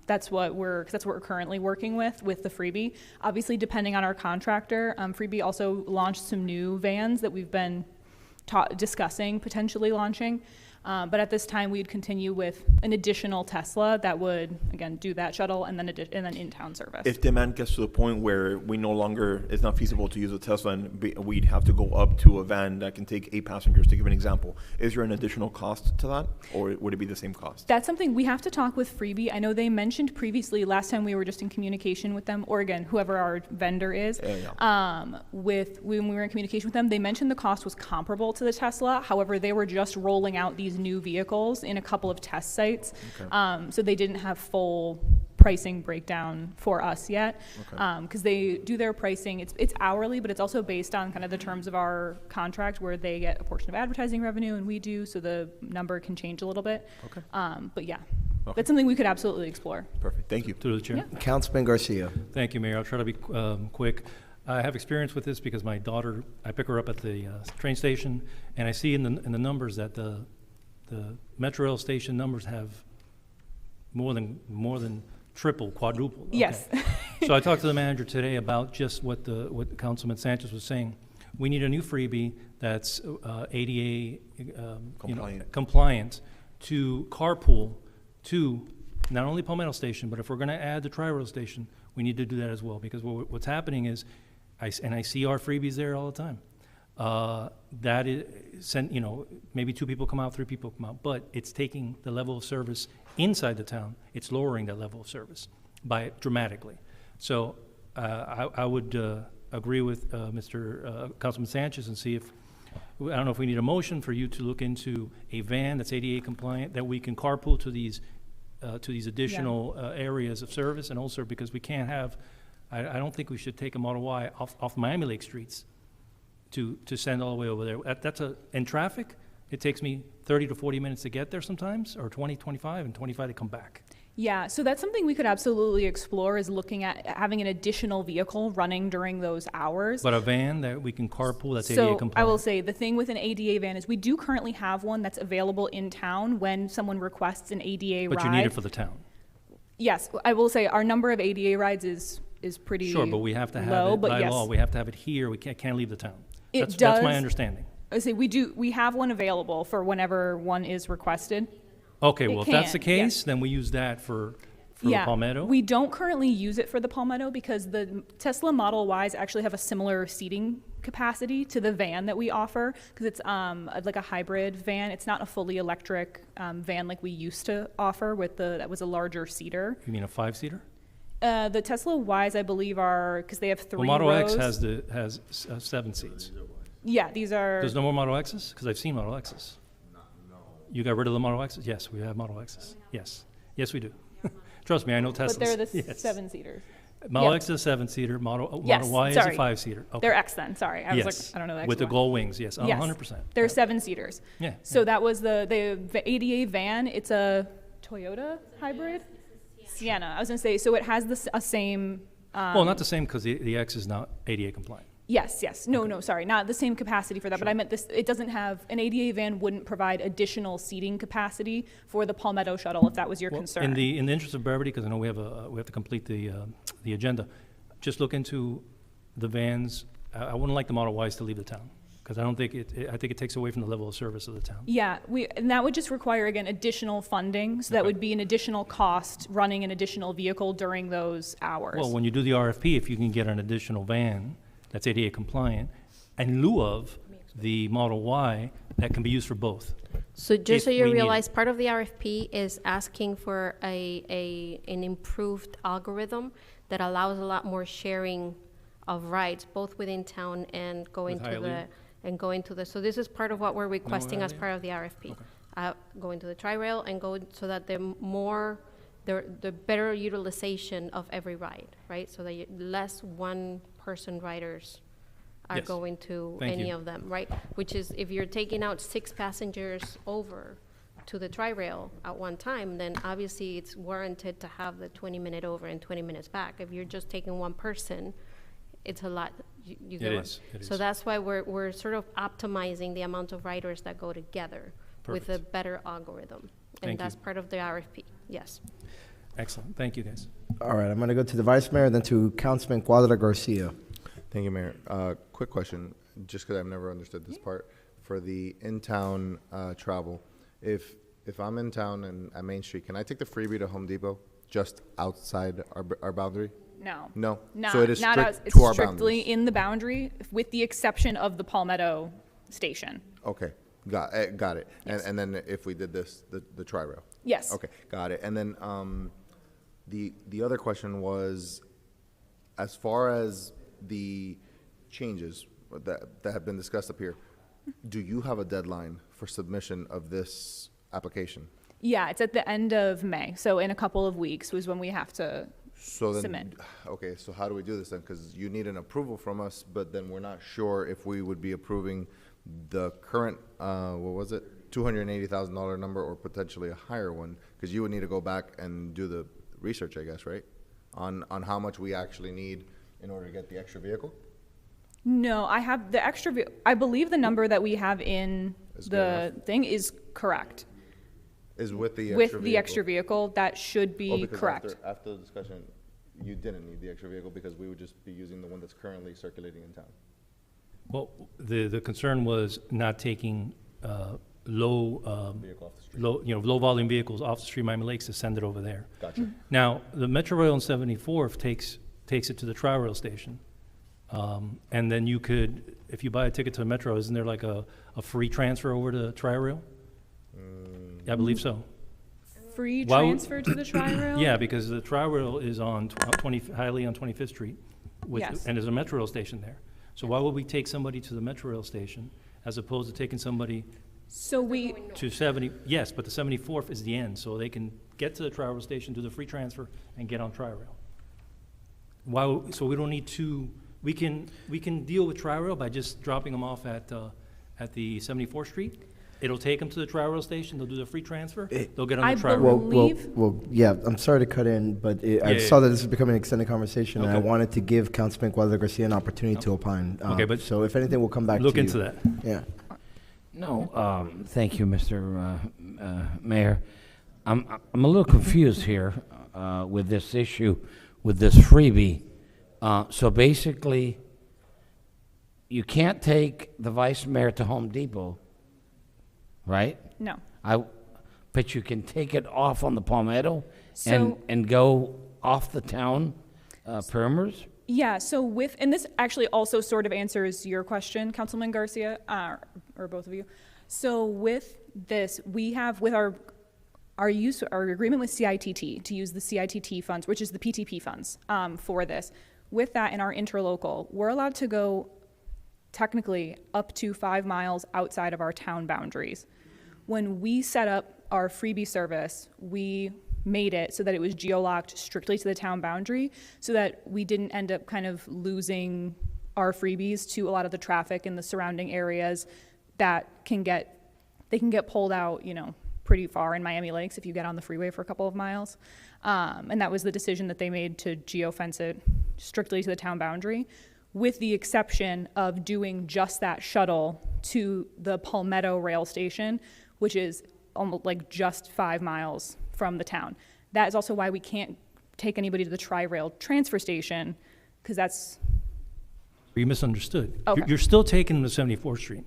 that's what we're currently working with the Freebie. Obviously, depending on our contractor, Freebie also launched some new vans that we've been discussing potentially launching. But at this time, we'd continue with an additional Tesla that would, again, do that shuttle and then in-town service. If demand gets to the point where it's not feasible to use a Tesla, and we'd have to go up to a van that can take 8 passengers, to give an example, is there an additional cost to that, or would it be the same cost? That's something we have to talk with Freebie. I know they mentioned previously, last time we were just in communication with them, or again, whoever our vendor is, when we were in communication with them, they mentioned the cost was comparable to the Tesla. However, they were just rolling out these new vehicles in a couple of test sites. So they didn't have full pricing breakdown for us yet, because they do their pricing. It's hourly, but it's also based on kind of the terms of our contract, where they get a portion of advertising revenue and we do, so the number can change a little bit. But yeah, that's something we could absolutely explore. Perfect. Thank you. Through the chair. Councilman Garcia. Thank you, Mayor. I'll try to be quick. I have experience with this because my daughter, I pick her up at the train station, and I see in the numbers that the Metro Rail station numbers have more than triple, quadruple. Okay. Yes. So I talked to the manager today about just what Councilman Sanchez was saying. We need a new freebie that's ADA compliant to carpool to not only Palmetto Station, but if we're going to add the Tri-Rail station, we need to do that as well, because what's happening is, I see our freebies there all the time. That is, maybe 2 people come out, 3 people come out, but it's taking the level of service inside the town. It's lowering that level of service dramatically. So I would agree with Councilman Sanchez and see if, I don't know if we need a motion for you to look into a van that's ADA compliant that we can carpool to these additional areas of service, and also because we can't have, I don't think we should take a Model Y off Miami Lake streets to send all the way over there. In traffic, it takes me 30 to 40 minutes to get there sometimes, or 20, 25, and 25 to come back. Yeah, so that's something we could absolutely explore, is looking at having an additional vehicle running during those hours. But a van that we can carpool that's ADA So compliant. I will say the thing with an ADA van is we do currently have one that's available in town when someone requests an ADA ride. But you need it for the town. Yes, I will say our number of ADA rides is pretty Sure, but we have to have low, it but by yes. law. We have to have it here. We can't leave the town. That's my does- understanding. I say we have one available for whenever one is requested. Okay, It well, if that's the can, case, then we use that for the Palmetto. We don't currently use it for the Palmetto because the Tesla Model Ys actually have a similar seating capacity to the van that we offer, because it's like a hybrid van. It's not a fully electric van like we used to offer that was a larger seater. You mean a 5-seater? The Tesla Ys, I believe, are, because they have 3 Well, Model rows. X has 7 seats. Yeah, these are. There's no more Model X's? Because I've seen Model X's. You got rid of the Model X's? Yes, we have Model X's. Yes. Yes, we do. Trust me, I know Teslas. But they're the Yes. 7-seaters. Model Yep. X is a 7-seater. Model Yes, Y is a sorry. 5-seater. Okay. They're X then, sorry. I was Yes. like, I don't know the X. With the one. gold wings, yes, Yes. 100%. They're 7-seaters. Yeah, So that was the ADA van. It's a Toyota hybrid? Sienna. I was going to say, so it has a same. Well, not the same, because the X is not ADA compliant. Yes. No, sorry, not the same capacity for that, but I meant this, it doesn't have, an ADA van wouldn't provide additional seating capacity for the Palmetto shuttle, if that was your concern. In the interest of brevity, because I know we have to complete the agenda, just look into the vans. I wouldn't like the Model Ys to leave the town, because I think it takes away from the level of service of the town. Yeah, and that would just require, again, additional funding, so that would be an additional cost running an additional vehicle during those hours. Well, when you do the RFP, if you can get an additional van that's ADA compliant, in lieu of the Model Y, that can be used for both. So just so If you we need realize, it. part of the RFP is asking for an improved algorithm that allows a lot more sharing of rides, both within town and going With to Hialeah? so this is part of what we're requesting as Hialeah? part of the RFP. Going to the tri-rail and going so that the better utilization of every ride, right? So that less one-person riders are Yes. going to Thank any you. of them, right? Which is, if you're taking out 6 passengers over to the tri-rail at one time, then obviously it's warranted to have the 20-minute over and 20 minutes back. If you're just taking one person, it's a lot. You get It what- is, it So is. that's why we're sort of optimizing the amount of riders that go together with a Perfect. better algorithm. Thank And that's you. part of the RFP, yes. Excellent, thank you, guys. All right, I'm going to go to the Vice Mayor, then to Councilman Cuadra Garcia. Thank you, Mayor. Quick question, just because I've never understood this part. For the in-town travel, if I'm in town and at Main Street, can I take the freebie to Home Depot just outside our boundary? No. No? Not, So it is not strict as, it's to our strictly boundaries? in the boundary, with the exception of the Palmetto station. Okay, got it. And then if we did this, the tri-rail? Yes. Okay, got it. And then the other question was, as far as the changes that have been discussed up here, do you have a deadline for submission of this application? Yeah, it's at the end of May, so in a couple of weeks was when we have to So then, submit. okay, so how do we do this then? Because you need an approval from us, but then we're not sure if we would be approving the current, what was it? $280,000 number or potentially a higher one, because you would need to go back and do the research, I guess, right? On how much we actually need in order to get the extra vehicle? No, I have the extra, I believe the number that we have in Is good the thing is correct. Is with the extra With vehicle? the extra vehicle, that should Oh, be because correct. After the discussion, you didn't need the extra vehicle because we would just be using the one that's currently circulating in town. Well, the concern was not taking low volume vehicles off the street Miami Lakes to send it over there. Gotcha. Now, the Metro Rail in 74 takes it to the Tri-Rail station. And then you could, if you buy a ticket to the Metro, isn't there like a free transfer over to Tri-Rail? Yeah, I believe so. Free Why would- transfer to the Tri-Rail? Yeah, because the Tri-Rail is on Hialeah on 25th Street, Yes. and there's a Metro Rail station there. So why would we take somebody to the Metro Rail station as opposed to taking somebody So we, to 70? Yes, but the 74th is the end, so they can get to the Tri-Rail station, do the free transfer, and get on Tri-Rail. So we don't need two. We can deal with Tri-Rail by just dropping them off at the 74th Street. It'll take them to the Tri-Rail station. They'll do the free transfer. They'll get on I the Tri-Rail. Well, yeah, I'm sorry to cut in, but I Yeah, saw yeah. that this is becoming an extended conversation, and I Okay. wanted to give Councilman Cuadra Garcia an opportunity to opine. Okay, but so if anything, we'll come back to you. look into that. Yeah. No, thank you, Mr. Mayor. I'm a little confused here with this issue, with this freebie. So basically, you can't take the vice mayor to Home Depot, right? no. But you can take it off on the Palmetto So- and go off the town perimeters? Yeah, so and this actually also sort of answers your question, Councilman Garcia, or both of you. So with this, we have with our agreement with CITT to use the CITT funds, which is the PTP funds, for this. With that in our interlocal, we're allowed to go technically up to 5 miles outside of our town boundaries. When we set up our freebie service, we made it so that it was geolocked strictly to the town boundary so that we didn't end up kind of losing our freebies to a lot of the traffic in the surrounding areas that can get pulled out, pretty far in Miami Lakes if you get on the freeway for a couple of miles. And that was the decision that they made to geofence it strictly to the town boundary. with the exception of doing just that shuttle to the Palmetto rail station, which is almost like just 5 miles from the town. That is also why we can't take anybody to the Tri-Rail transfer station, because that's... You misunderstood. Okay. You're still taking them to 74th Street,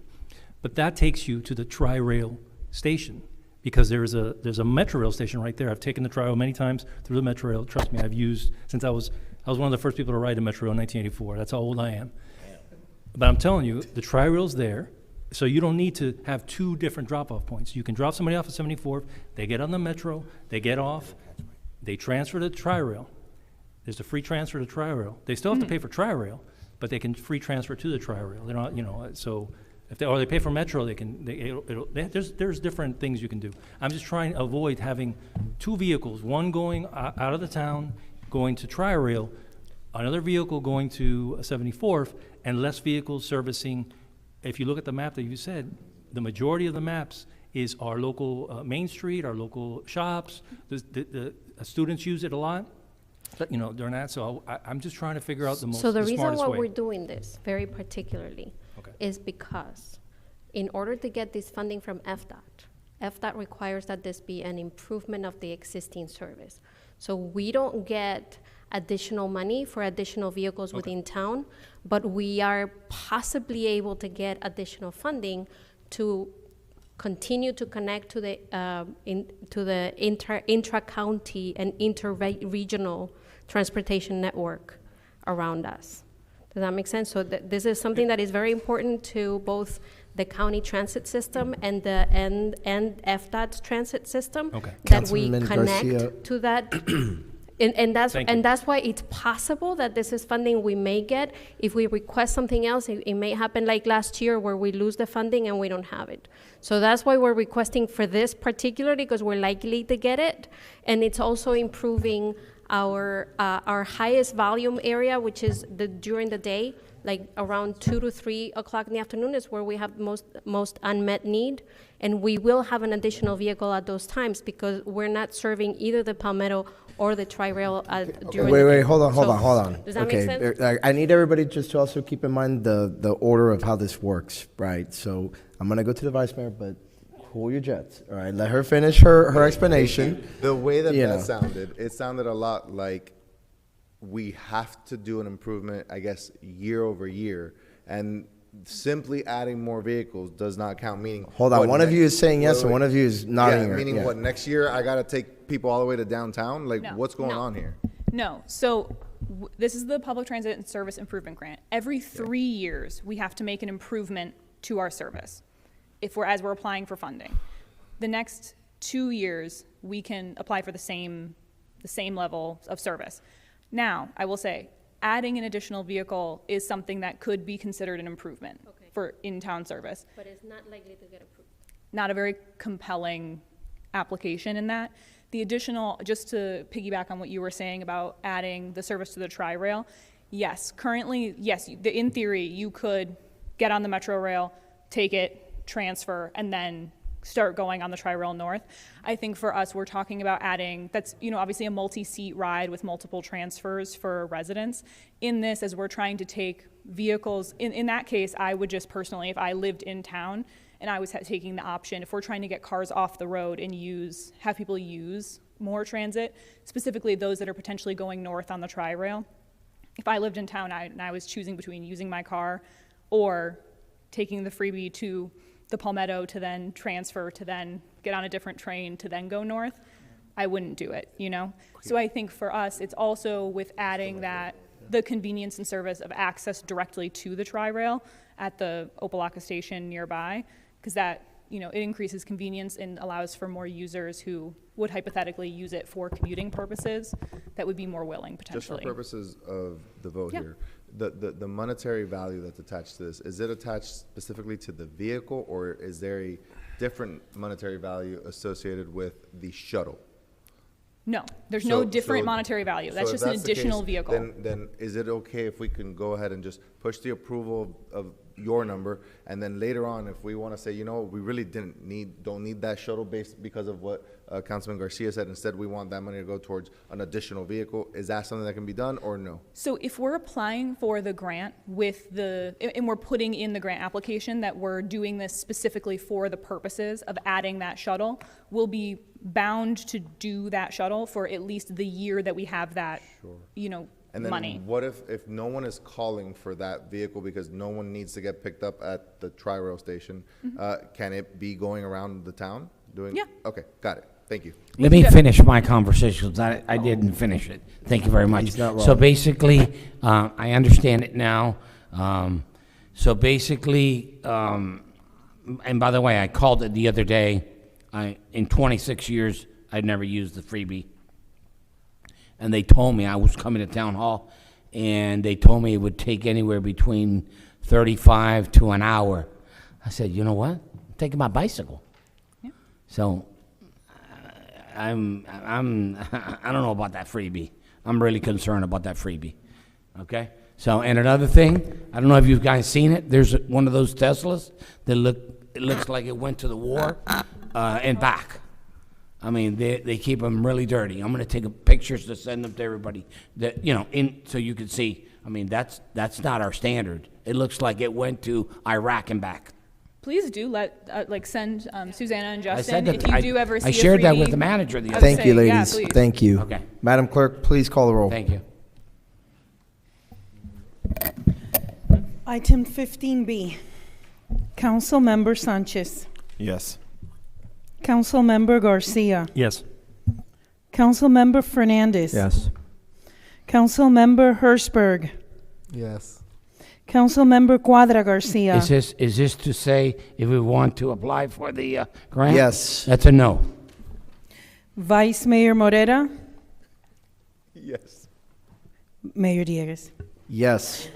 but that takes you to the Tri-Rail station, because there's a Metro Rail station right there. I've taken the Tri-Rail many times through the Metro Rail. Trust me, I've used, since I was one of the first people to ride the Metro Rail in 1984. That's how old I am. But I'm telling you, the Tri-Rail's there, so you don't need to have 2 different drop-off points. You can drop somebody off at 74th, they get on the Metro, they get off, they transfer to the Tri-Rail. There's a free transfer to Tri-Rail. They still have to pay for Tri-Rail, but they can free transfer to the Tri-Rail. They're not, so if they pay for Metro, there's different things you can do. I'm just trying to avoid having 2 vehicles, one going out of the town, going to Tri-Rail, another vehicle going to 74th, and less vehicles servicing. If you look at the map that you said, the majority of the maps is our local Main Street, our local shops. The students use it a lot, during that. So I'm just trying to figure out the So the reason smartest why way. we're doing this very particularly is because in order to get this funding from FDOT requires that this be an improvement of the existing service. So we don't get additional money for additional vehicles within town, but we are possibly able to get additional funding to continue to connect to the intra-county and inter-regional transportation network around us. Does that make sense? So this is something that is very important to both the county transit system and FDOT's transit system. Okay. That we Councilman connect Garcia. to that. And Thank you. that's why it's possible that this is funding we may get. If we request something else, it may happen like last year where we lose the funding and we don't have it. So that's why we're requesting for this particularly, because we're likely to get it. And it's also improving our highest volume area, which is during the day, like around 2 to 3 o'clock in the afternoon is where we have most unmet need. And we will have an additional vehicle at those times because we're not serving either the Palmetto or the Tri-Rail during the day. Wait, hold on. Does that make sense? I need everybody just to also keep in mind the order of how this works, right? So I'm gonna go to the vice mayor, but cool your jets, all right? Let her finish her explanation. The way that You that know. sounded, it sounded a lot like we have to do an improvement, I guess, year over year, and simply adding more vehicles does not count, meaning. Hold on, what one of ne- you is saying yes, wait, and wait. one of you is nodding. Yeah, meaning yeah. what, next year I gotta take people all the way to downtown? Like, No, what's going no. on here? No, so this is the Public Transit and Service Improvement Grant. Every 3 years, we have to make an improvement to our service as we're applying for funding. The next 2 years, we can apply for the same level of service. Now, I will say, adding an additional vehicle is something that could be considered an improvement for in-town service. But it's not likely to get approved. Not a very compelling application in that. The additional, just to piggyback on what you were saying about adding the service to the Tri-Rail, yes, currently, yes, in theory, you could get on the Metro Rail, take it, transfer, and then start going on the Tri-Rail North. I think for us, we're talking about adding, that's, obviously a multi-seat ride with multiple transfers for residents. In this, as we're trying to take vehicles, in that case, I would just personally, if I lived in town and I was taking the option, if we're trying to get cars off the road and have people use more transit, specifically those that are potentially going north on the Tri-Rail, if I lived in town and I was choosing between using my car or taking the freebie to the Palmetto to then transfer, to then get on a different train, to then go north, I wouldn't do it, So I think for us, it's also with adding the convenience and service of access directly to the Tri-Rail at the Opelika station nearby, because that, it increases convenience and allows for more users who would hypothetically use it for commuting purposes that would be more willing potentially. Just for purposes of the vote Yeah. here, the monetary value that's attached to this, is it attached specifically to the vehicle, or is there a different monetary value associated with the shuttle? No, there's no So- different so- monetary value. That's so if just an the additional case, vehicle. Then is it okay if we can go ahead and just push the approval of your number, and then later on, if we want to say, we really don't need that shuttle based because of what Councilman Garcia said, instead we want that money to go towards an additional vehicle, is that something that can be done or no? So if we're applying for the grant and we're putting in the grant application that we're doing this specifically for the purposes of adding that shuttle, we'll be bound to do that shuttle for at least the year that we have that, And then money. what if no one is calling for that vehicle because no one needs to get picked up at the Tri-Rail station? Can it be going around the town doing? Yeah. Okay, got it. Thank you. Let me finish my conversation, 'cause I didn't finish it. Thank you very much. He's not So wrong. basically, I understand it now. So basically, and by the way, I called it the other day. In 26 years, I'd never used the freebie. And they told me, I was coming to town hall, and they told me it would take anywhere between 35 to an hour. I said, you know what? I'm taking my bicycle. Yeah. So I don't know about that freebie. I'm really concerned about that freebie. Okay? So, and another thing, I don't know if you guys seen it. There's one of those Teslas that it looks like it went to the war and back. I mean, they keep them really dirty. I'm going to take pictures to send them to everybody that, so you can see. I mean, that's not our standard. It looks like it went to Iraq and back. Please do send Susanna and I Justin said that if you do ever see I shared a that freebie. with the manager the other Thank day. you, Yeah, ladies. please. Thank you. Okay. Madam Clerk, please call the roll. Thank you. Item 15B, Councilmember Sanchez. Yes. Councilmember Garcia. Yes. Councilmember Fernandez. Yes. Councilmember Hertzberg. Yes. Councilmember Quadra Garcia. Is this to say if we want to apply for the grant? Yes. That's a no. Vice Mayor Morera. Yes. Mayor Diegues. Yes.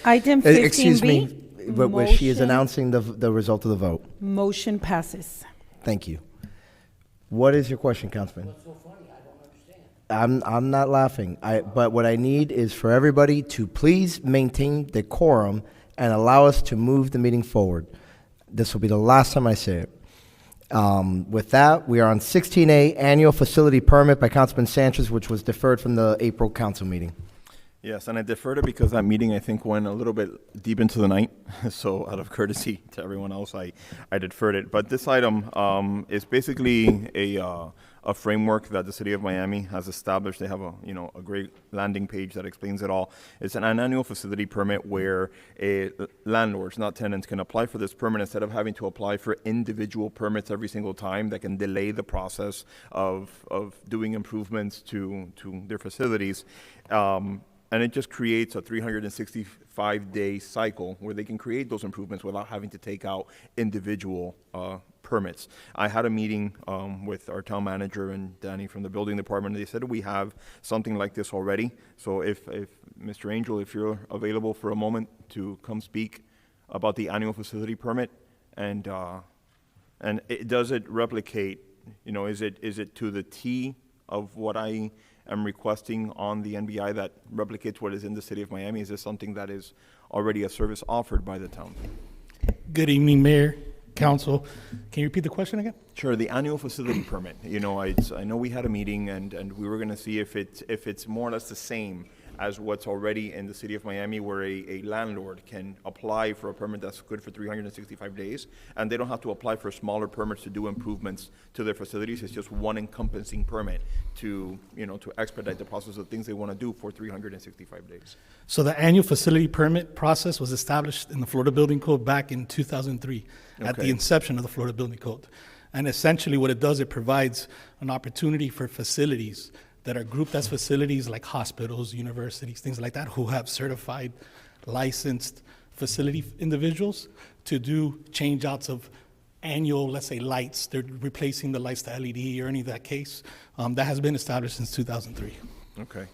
Item 15B. Excuse me, but she is motion- announcing the result of the vote. Motion passes. Thank you. What is your question, Councilman? I'm not laughing. But what I need is for everybody to please maintain decorum and allow us to move the meeting forward. This will be the last time I say it. With that, we are on 16A, annual facility permit by Councilman Sanchez, which was deferred from the April council meeting. Yes, and I deferred it because that meeting, I think, went a little bit deep into the night. So out of courtesy to everyone else, I deferred it. But this item is basically a framework that the city of Miami has established. They have a great landing page that explains it all. It's an annual facility permit where landlords, not tenants, can apply for this permit instead of having to apply for individual permits every single time. That can delay the process of doing improvements to their facilities. And it just creates a 365-day cycle where they can create those improvements without having to take out individual permits. I had a meeting with our town manager and Danny from the building department, and they said we have something like this already. So if Mr. Angel, if you're available for a moment to come speak about the annual facility permit, and does it replicate, is it to the T of what I am requesting on the NBI that replicates what is in the city of Miami? Is this something that is already a service offered by the town? Good evening, Mayor, Council. Can you repeat the question again? Sure. The annual facility permit. I know we had a meeting and we were going to see if it's more or less the same as what's already in the city of Miami, where a landlord can apply for a permit that's good for 365 days, and they don't have to apply for smaller permits to do improvements to their facilities. It's just one encompassing permit to expedite the process of things they want to do for 365 days. So the annual facility permit process was established in the Florida Building Code back in 2003, at the Okay. inception of the Florida Building Code. And essentially what it does, it provides an opportunity for facilities that are grouped as facilities like hospitals, universities, things like that, who have certified, licensed facility individuals to do change outs of annual, let's say, lights. They're replacing the lights to LED or any of that case. That has been established since 2003. Okay.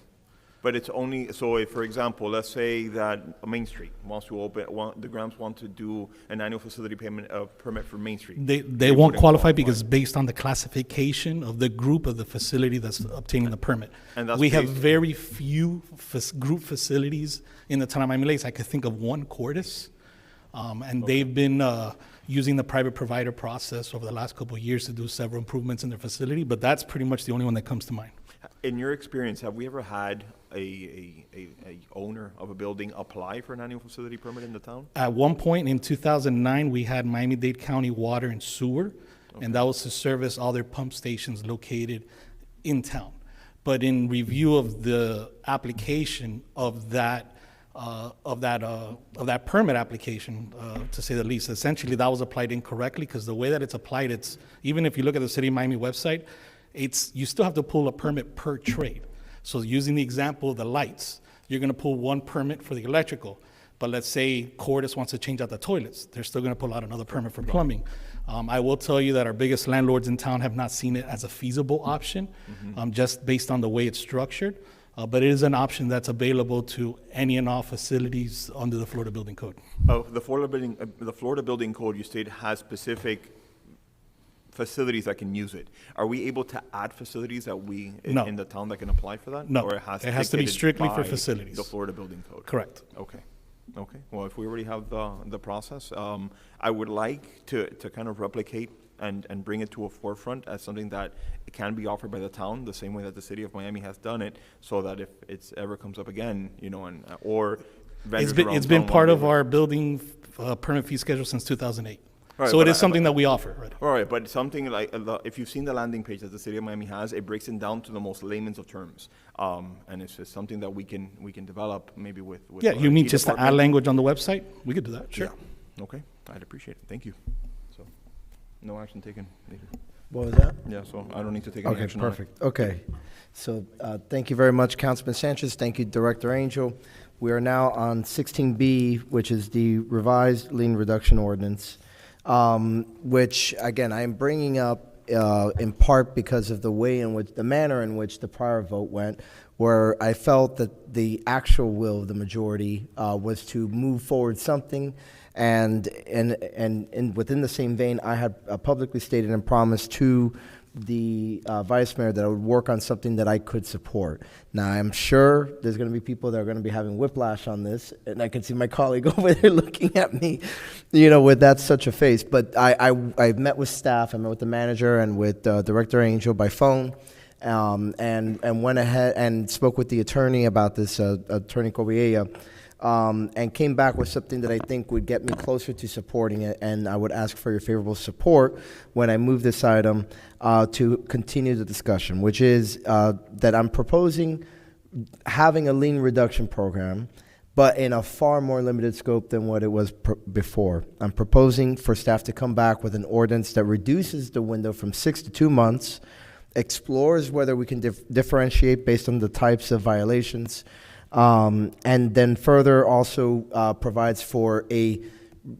But it's only, so if, for example, let's say that Main Street wants to the Grams want to do an annual facility permit for Main Street. They won't qualify because based on the classification of the group of the facility that's obtaining the permit. And that's we have based- very few group facilities in the town of Miami Lakes. I could think of one, Cordis, And they've been using the private provider process over the last couple of years to do several improvements in their facility, but that's pretty much the only one that comes to mind. In your experience, have we ever had a owner of a building apply for an annual facility permit in the town? At one point in 2009, we had Miami-Dade County Water and Sewer, and that was to service all their pump stations located in town. But in review of the application of that permit application, to say the least, essentially that was applied incorrectly, because the way that it's applied, it's, even if you look at the City of Miami website, you still have to pull a permit per trade. So using the example of the lights, you're gonna pull one permit for the electrical, but let's say Cordis wants to change out the toilets, they're still gonna pull out another permit for plumbing. I will tell you that our biggest landlords in town have not seen it as a feasible option, just based on the way it's structured. But it is an option that's available to any and all facilities under the Florida Building Code. The Florida Building Code, you state, has specific facilities that can use it. Are we able to add facilities that No. in the town that can apply for that? No, Or it has to be dictated strictly for by facilities. The Florida Building Code? Correct. Okay. Okay. Well, if we already have the process, I would like to kind of replicate and bring it to a forefront as something that can be offered by the town, the same way that the City of Miami has done it, so that if it ever comes up again, you know, or vendors around It's been town part want of to- our building permit fee schedule since 2008. All right, So it but is something that we offer. Right? All right, but something like, if you've seen the landing page that the City of Miami has, it breaks it down to the most layman's of terms. And it's just something that we can develop maybe with Yeah, our you mean IT just to add department. language on the website? We could do that, sure. Yeah. Okay, I'd appreciate it. Thank you. So, no action taken. Needed. What was that? Yeah, so I don't need to take any Okay, action on it. perfect. Okay. So thank you very much, Councilman Sanchez. Thank you, Director Angel. We are now on 16B, which is the revised lien reduction ordinance, which, again, I am bringing up in part because of the way in which, the manner in which the prior vote went, where I felt that the actual will of the majority was to move forward something. And within the same vein, I had publicly stated and promised to the vice mayor that I would work on something that I could support. Now, I'm sure there's going to be people that are going to be having whiplash on this, and I can see my colleague over there looking at me, you know, with that such a face. But I met with staff, I met with the manager and with Director Angel by phone, and went ahead and spoke with the attorney about this, Attorney Cobiella. And came back with something that I think would get me closer to supporting it, and I would ask for your favorable support when I move this item to continue the discussion, which is that I'm proposing having a lien reduction program, but in a far more limited scope than what it was before. I'm proposing for staff to come back with an ordinance that reduces the window from 6 to 2 months, explores whether we can differentiate based on the types of violations, and then further also provides for a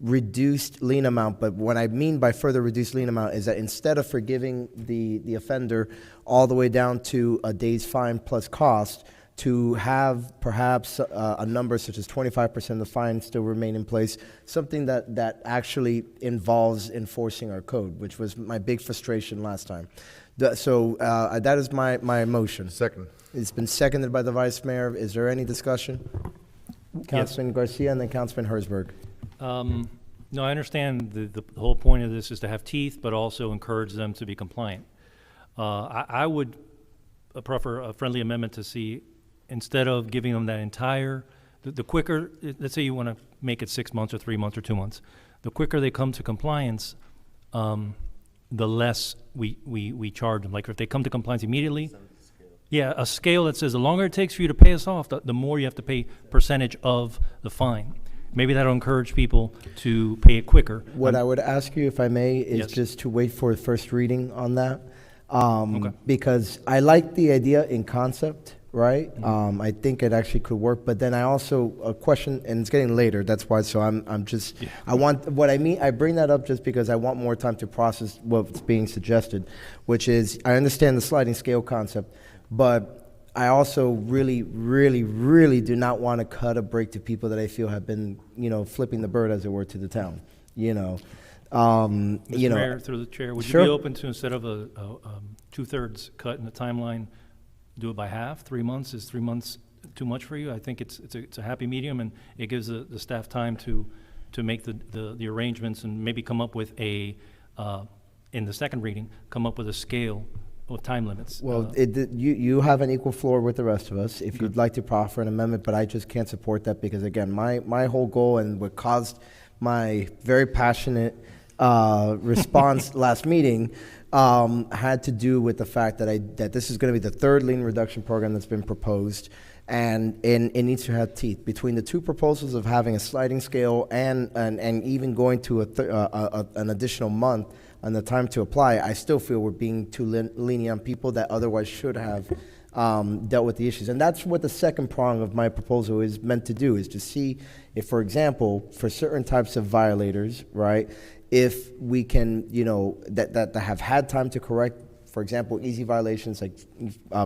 reduced lien amount. But what I mean by further reduced lien amount is that instead of forgiving the offender all the way down to a day's fine plus cost, to have perhaps a number such as 25% of the fine still remain in place, something that actually involves enforcing our code, which was my big frustration last time. So that is my motion. Second. It's been seconded by the vice mayor. Is there any discussion? Councilman Garcia and then Councilman Herzberg. No, I understand the whole point of this is to have teeth, but also encourage them to be compliant. I would prefer a friendly amendment to see, instead of giving them that entire, the quicker, let's say you want to make it 6 months or 3 months or 2 months, the quicker they come to compliance, the less we charge them. Like if they come to compliance immediately, yeah, a scale that says the longer it takes for you to pay us off, the more you have to pay percentage of the fine. Maybe that'll encourage people to pay it quicker. What I would ask you, if I may, is Yes. just to wait for the first reading on that. Okay. Because I like the idea in concept, right? I think it actually could work, but then I also, a question, and it's getting later, that's why, so I'm just, I want, what I mean, I bring that up just because I want more time to process what's being suggested, which is, I understand the sliding scale concept, but I also really do not want to cut a break to people that I feel have been, you know, flipping the bird, as it were, to the town, you know. Mr. You know, Mayor, through the chair, would Sure. you be open to, instead of a 2/3 cut in the timeline, do it by half? 3 months? Is 3 months too much for you? I think it's a happy medium, and it gives the staff time to, to make the arrangements and maybe come up with a, in the second reading, come up with a scale of time limits. Well, you have an equal floor with the rest of us if you'd like to proffer an amendment, but I just can't support that because, again, my whole goal and what caused my very passionate response last meeting had to do with the fact that this is going to be the third lien reduction program that's been proposed, and it needs to have teeth. Between the two proposals of having a sliding scale and even going to an additional month on the time to apply, I still feel we're being too lenient on people that otherwise should have dealt with the issues. And that's what the second prong of my proposal is meant to do, is to see if, for example, for certain types of violators, right, if we can, that have had time to correct, for example, easy violations like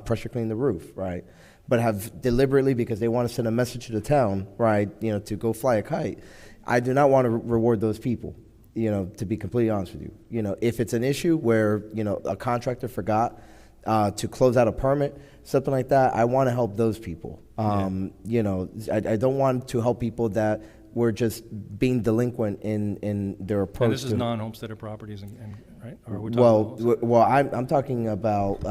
pressure clean the roof, right, but have deliberately, because they want to send a message to the town, right, to go fly a kite. I do not want to reward those people, to be completely honest with you. If it's an issue where, a contractor forgot to close out a permit, something like that, I want to help those people. I don't want to help people that were just being delinquent in their approach. And this is to non-homesteaded properties, right? Or are we talking well, I'm talking about,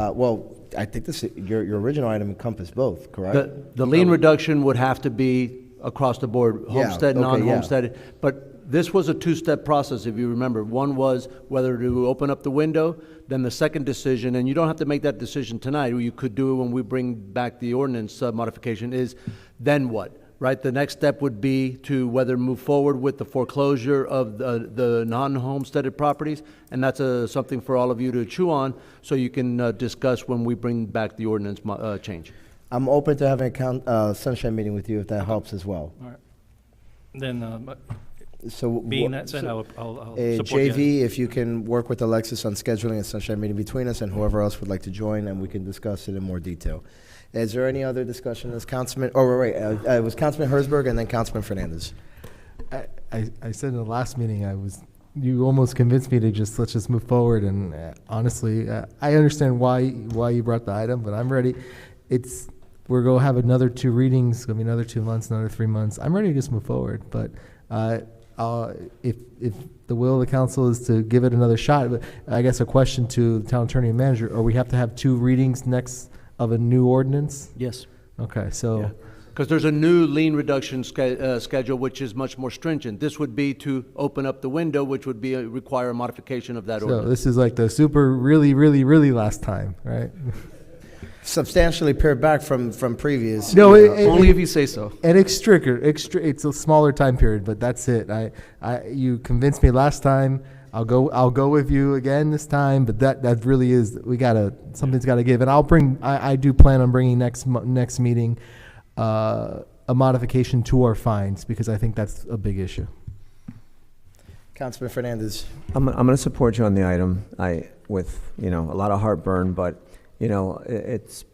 I think your original item encompassed both, correct? The lien reduction would have to be across the board, Yeah, homestead, okay, non-homesteaded. But this was a two-step process, if you remember. One was whether to open up the window, then the second decision, and you don't have to make that decision tonight, or you could do it when we bring back the ordinance modification, is then what? Right, the next step would be to whether move forward with the foreclosure of the non-homesteaded properties, and that's something for all of you to chew on, so you can discuss when we bring back the ordinance change. I'm open to having a sunshine meeting with you if that helps as well. All right. Then, So being that said, I'll support you. JV, if you can work with Alexis on scheduling a sunshine meeting between us and whoever else would like to join, and we can discuss it in more detail. Is there any other discussion as Councilman? Oh, wait, it was Councilman Herzberg and then Councilman Fernandez. I said in the last meeting, you almost convinced me to let's just move forward. And honestly, I understand why you brought the item, but I'm ready. We're going to have another 2 readings, going to be another 2 months, another 3 months. I'm ready to just move forward. But if the will of the council is to give it another shot, but I guess a question to the town attorney and manager, or we have to have 2 readings next of a new ordinance? Yes. Okay, so. Because there's a new lien reduction schedule, which is much more stringent. This would be to open up the window, which would require a modification of that ordinance. So this is like the super really, really, really last time, right? Substantially pared back from previous. No, only if you say so. And it's a smaller time period, but that's it. You convinced me last time. I'll go with you again this time, but that really is, something's gotta give. And I do plan on bringing next meeting, a modification to our fines, because I think that's a big issue. Councilman Fernandez. I'm going to support you on the item. With a lot of heartburn, but it's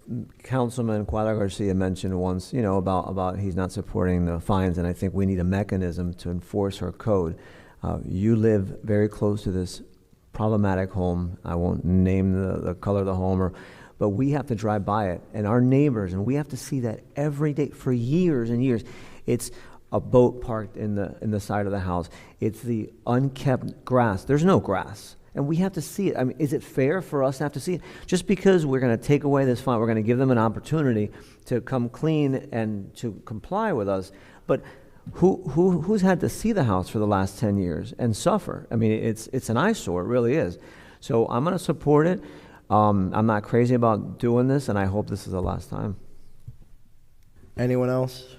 Councilman Cuadra Garcia mentioned once, about he's not supporting the fines, and I think we need a mechanism to enforce our code. You live very close to this problematic home. I won't name the color of the home, but we have to drive by it, and our neighbors, and we have to see that every day for years and years. It's a boat parked in the side of the house. It's the unkept grass. There's no grass. And we have to see it. I mean, is it fair for us to have to see it? Just because we're going to take away this fine, we're going to give them an opportunity to come clean and to comply with us. But who's had to see the house for the last 10 years and suffer? I mean, it's an eyesore. It really is. So I'm going to support it. I'm not crazy about doing this, and I hope this is the last time. Anyone else?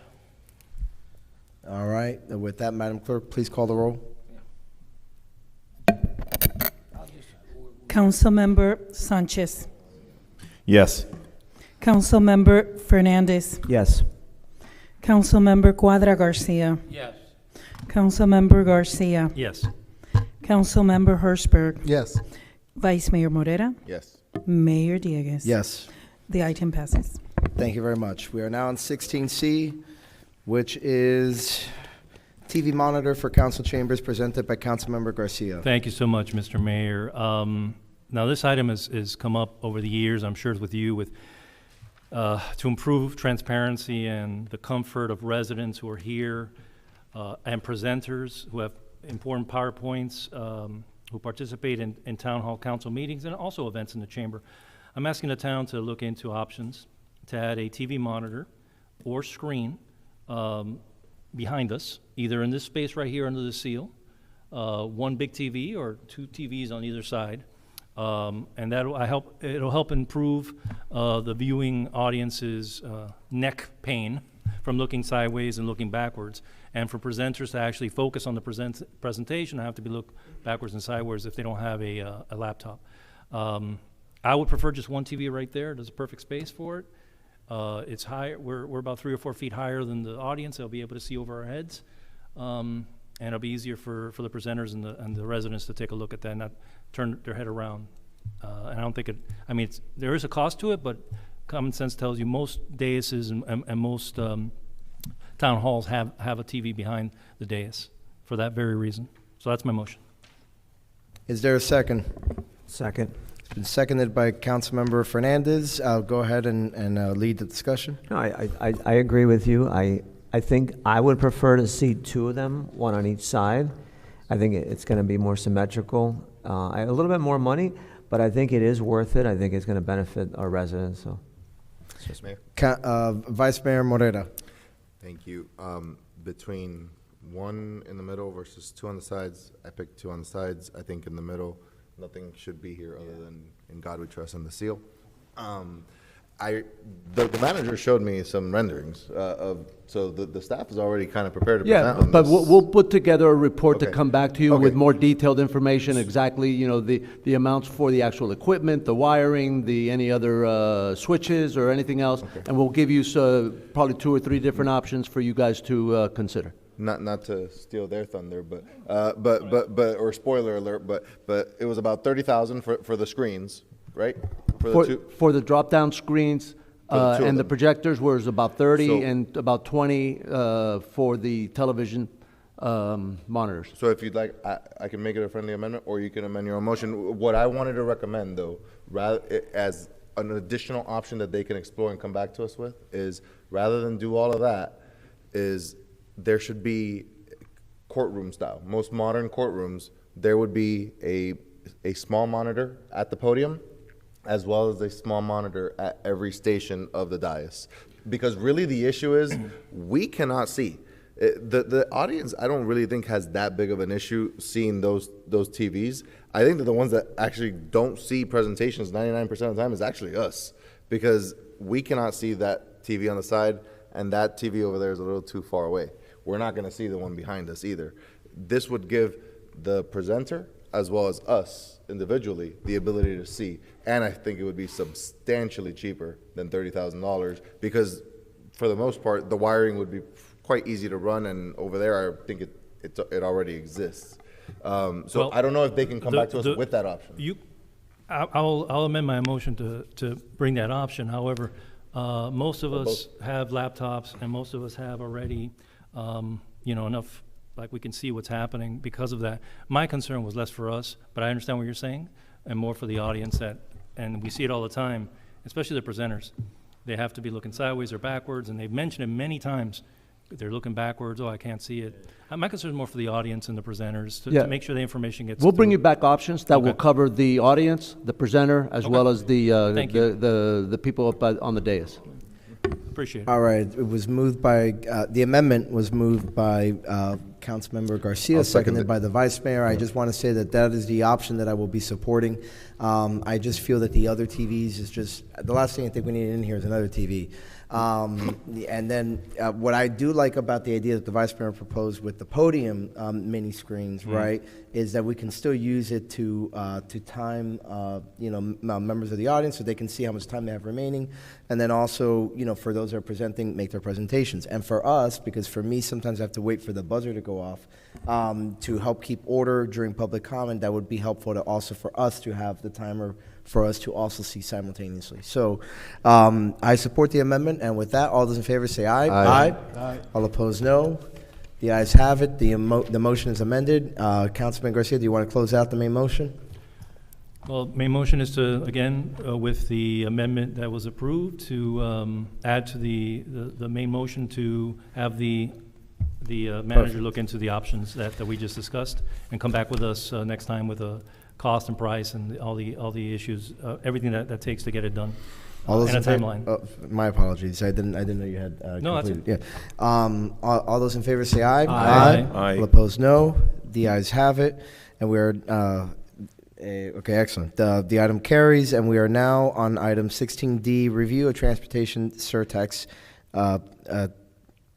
All right. With that, Madam Clerk, please call the roll. Councilmember Sanchez. Yes. Councilmember Fernandez. Yes. Councilmember Cuadra Garcia. Yes. Councilmember Garcia. Yes. Councilmember Herzberg. Yes. Vice Mayor Morera. Yes. Mayor Dieguez. Yes. The item passes. Thank you very much. We are now on 16C, which is TV monitor for council chambers, presented by Councilmember Garcia. Thank you so much, Mr. Mayor. Now, this item has come up over the years, I'm sure it's with you, to improve transparency and the comfort of residents who are here. and presenters who have important PowerPoints, who participate in town hall council meetings and also events in the chamber. I'm asking the town to look into options to add a TV monitor or screen behind us, either in this space right here under the seal, one big TV or two TVs on either side. And it'll help improve the viewing audience's neck pain from looking sideways and looking backwards. And for presenters to actually focus on the presentation, I have to be look backwards and sideways if they don't have a laptop. I would prefer just one TV right there. There's a perfect space for it. It's higher. We're about 3 or 4 feet higher than the audience. They'll be able to see over our heads. And it'll be easier for the presenters and the residents to take a look at that and not turn their head around. And I don't think there is a cost to it, but common sense tells you most daises and most town halls have a TV behind the dais for that very reason. So that's my motion. Is there a second? Second. It's been seconded by Councilmember Fernandez. I'll go ahead and lead the discussion. No, I agree with you. I think I would prefer to see 2 of them, one on each side. I think it's going to be more symmetrical. A little bit more money, but I think it is worth it. I think it's going to benefit our residents. So, Yes, Mayor. Vice Mayor Morera. Thank you. Between 1 in the middle versus 2 on the sides, I picked 2 on the sides. I think in the middle, nothing should be here other than "In God We Trust" and the seal. The manager showed me some renderings so the staff is already kind of prepared to present on but this. we'll put together a report to Okay. come back to you with Okay. more detailed information, exactly, the amounts for the actual equipment, the wiring, any other switches or anything else, and we'll give you probably 2 or 3 different options for you guys to consider. Not to steal their thunder, but or spoiler alert, but it was about 30,000 for the screens, right? For the drop-down screens For the 2 of and the them. projectors was about 30 So- and about 20 for the television monitors. So if you'd like, I can make it a friendly amendment, or you can amend your own motion. What I wanted to recommend, though, as an additional option that they can explore and come back to us with, is rather than do all of that, is there should be courtroom style. Most modern courtrooms, there would be a small monitor at the podium, as well as a small monitor at every station of the dais. Because really the issue is, we cannot see. The audience, I don't really think has that big of an issue seeing those TVs. I think that the ones that actually don't see presentations 99% of the time is actually us, because we cannot see that TV on the side, and that TV over there is a little too far away. We're not gonna see the one behind us either. This would give the presenter, as well as us individually, the ability to see. And I think it would be substantially cheaper than $30,000, because for the most part, the wiring would be quite easy to run, and over there, I think it already exists. So Well, I don't know if they can come back to us with that option. I'll amend my motion to bring that option. However, most of us have laptops, and most of us have already, enough, like we can see what's happening because of that. My concern was less for us, but I understand what you're saying, and more for the audience and we see it all the time, especially the presenters. They have to be looking sideways or backwards, and they've mentioned it many times. They're looking backwards, I can't see it. My concern is more for the audience and the presenters to make sure the information gets We'll bring through. you back options that will Okay. cover the audience, the presenter, as well as Thank you. the people up on the dais. Appreciate it. All right, it was moved by, the amendment was moved by Councilmember Garcia, I'll second seconded it. by the Vice Mayor. I just want to say that is the option that I will be supporting. I just feel that the other TVs is just, the last thing I think we need in here is another TV. And then what I do like about the idea that the Vice Mayor proposed with the podium mini screens, right, is that we can still use it to time, members of the audience so they can see how much time they have remaining. And then also, for those that are presenting, make their presentations. And for us, because for me, sometimes I have to wait for the buzzer to go off to help keep order during public comment, that would be helpful to also for us to have the timer for us to also see simultaneously. So I support the amendment, and with that, all those in favor say aye. Aye. Aye. All opposed, no. The ayes have it. The motion is amended. Councilman Garcia, do you want to close out the main motion? Well, main motion is to, again, with the amendment that was approved, to add to the main motion to have the the manager look into the options that we just discussed and come back with us next time with a cost and price and all the issues, everything that takes to get it done. All those and a in favor- timeline. oh, my apologies. I didn't know you had No, that's completed. Yeah. All those in favor say aye. Aye. Aye. All opposed, no. The ayes have it, and we are okay. Excellent. The item carries, and we are now on item 16D: review of transportation surtax.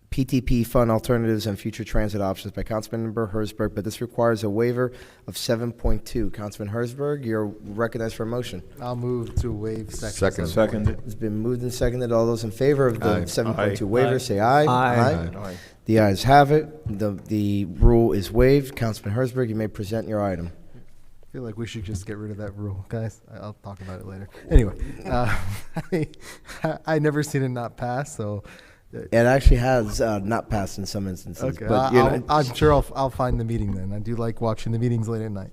PTP fund alternatives and future transit options by Councilmember Herzberg, but this requires a waiver of 7.2. Councilman Herzberg, you're recognized for a motion. I'll move to waive section. Second. It's been moved and seconded. All those in favor of the Aye. 7.2 Aye. waiver, Aye. say aye. Aye. The ayes have it. The rule is waived. Councilman Herzberg, you may present your item. I feel like we should just get rid of that rule, guys. I'll talk about it later. Anyway, I never seen it not pass, so. It actually has not passed in some instances. Okay, But, you know, I'm sure I'll find the meeting then. I do like watching the meetings late at night.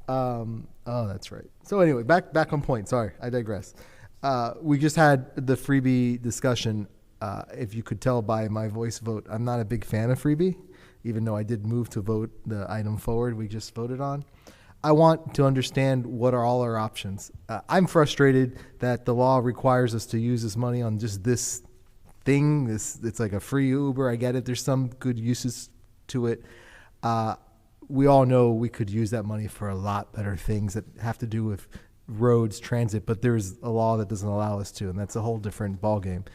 Oh, that's right. So anyway, back on point. Sorry, I digress. We just had the freebie discussion. If you could tell by my voice vote, I'm not a big fan of freebie, even though I did move to vote the item forward we just voted on. I want to understand what are all our options. I'm frustrated that the law requires us to use this money on just this thing. It's like a free Uber. I get it. There's some good uses to it. We all know we could use that money for a lot better things that have to do with roads, transit, but there's a law that doesn't allow us to, and that's a whole different ballgame.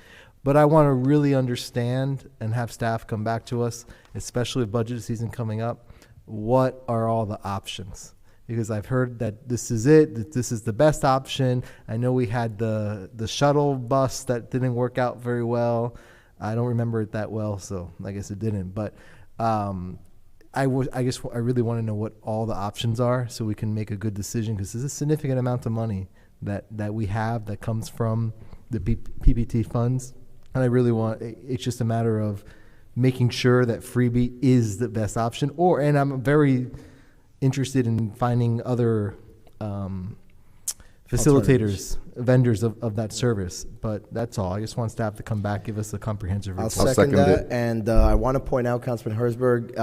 But I want to really understand and have staff come back to us, especially with budget season coming up, what are all the options? Because I've heard that this is it, that this is the best option. I know we had the shuttle bus that didn't work out very well. I don't remember it that well, so I guess it didn't. But I really want to know what all the options are so we can make a good decision, because this is a significant amount of money that we have that comes from the PPT funds. And I really want, it's just a matter of making sure that freebie is the best option. And I'm very interested in finding other facilitators, vendors of that service. But that's all. I just want staff to come back, give us a comprehensive report. I'll second that. And I want to point out, Councilman Herzberg,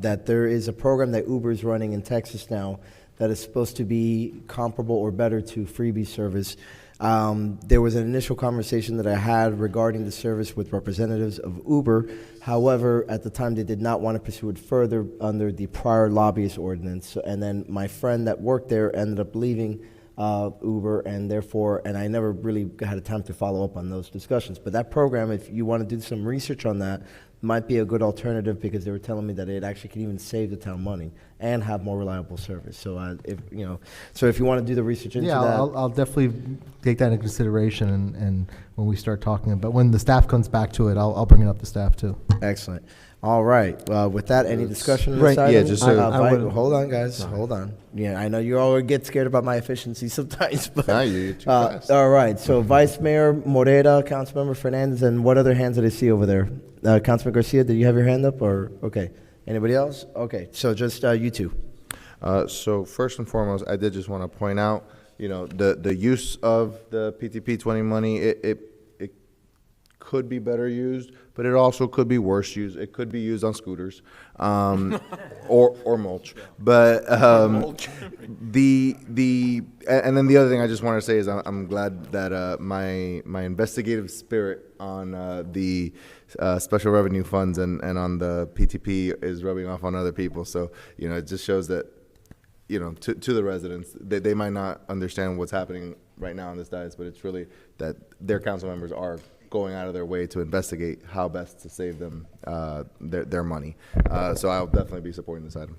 that there is a program that Uber is running in Texas now that is supposed to be comparable or better to freebie service. There was an initial conversation that I had regarding the service with representatives of Uber. However, at the time, they did not want to pursue it further under the prior lobbyist ordinance. And then my friend that worked there ended up leaving Uber, and I never really had a time to follow up on those discussions. But that program, if you want to do some research on that, might be a good alternative, because they were telling me that it actually can even save the town money and have more reliable service. So if you want to do the research into that, I'll definitely take that into consideration, and when we start talking, but when the staff comes back to it, I'll bring it up to staff too. Excellent. All right. With that, any discussion on this Right, item? yeah, just hold on, guys. Hold on. Yeah, I know you all get scared about my efficiency sometimes, but you're too fast. all right. So Vice Mayor Morera, Councilmember Fernandez, and what other hands did I see over there? Councilman Garcia, did you have your hand up, or okay? Anybody else? Okay. So just you two. So first and foremost, I did just want to point out, the use of the PTP 20 money, it could be better used, but it also could be worse used. It could be used on scooters, or mulch. But and then the other thing I just want to say is I'm glad that my investigative spirit on the special revenue funds and on the PTP is rubbing off on other people. So it just shows that to the residents, they might not understand what's happening right now on this dais, but it's really that their council members are going out of their way to investigate how best to save them their money. So I'll definitely be supporting this item.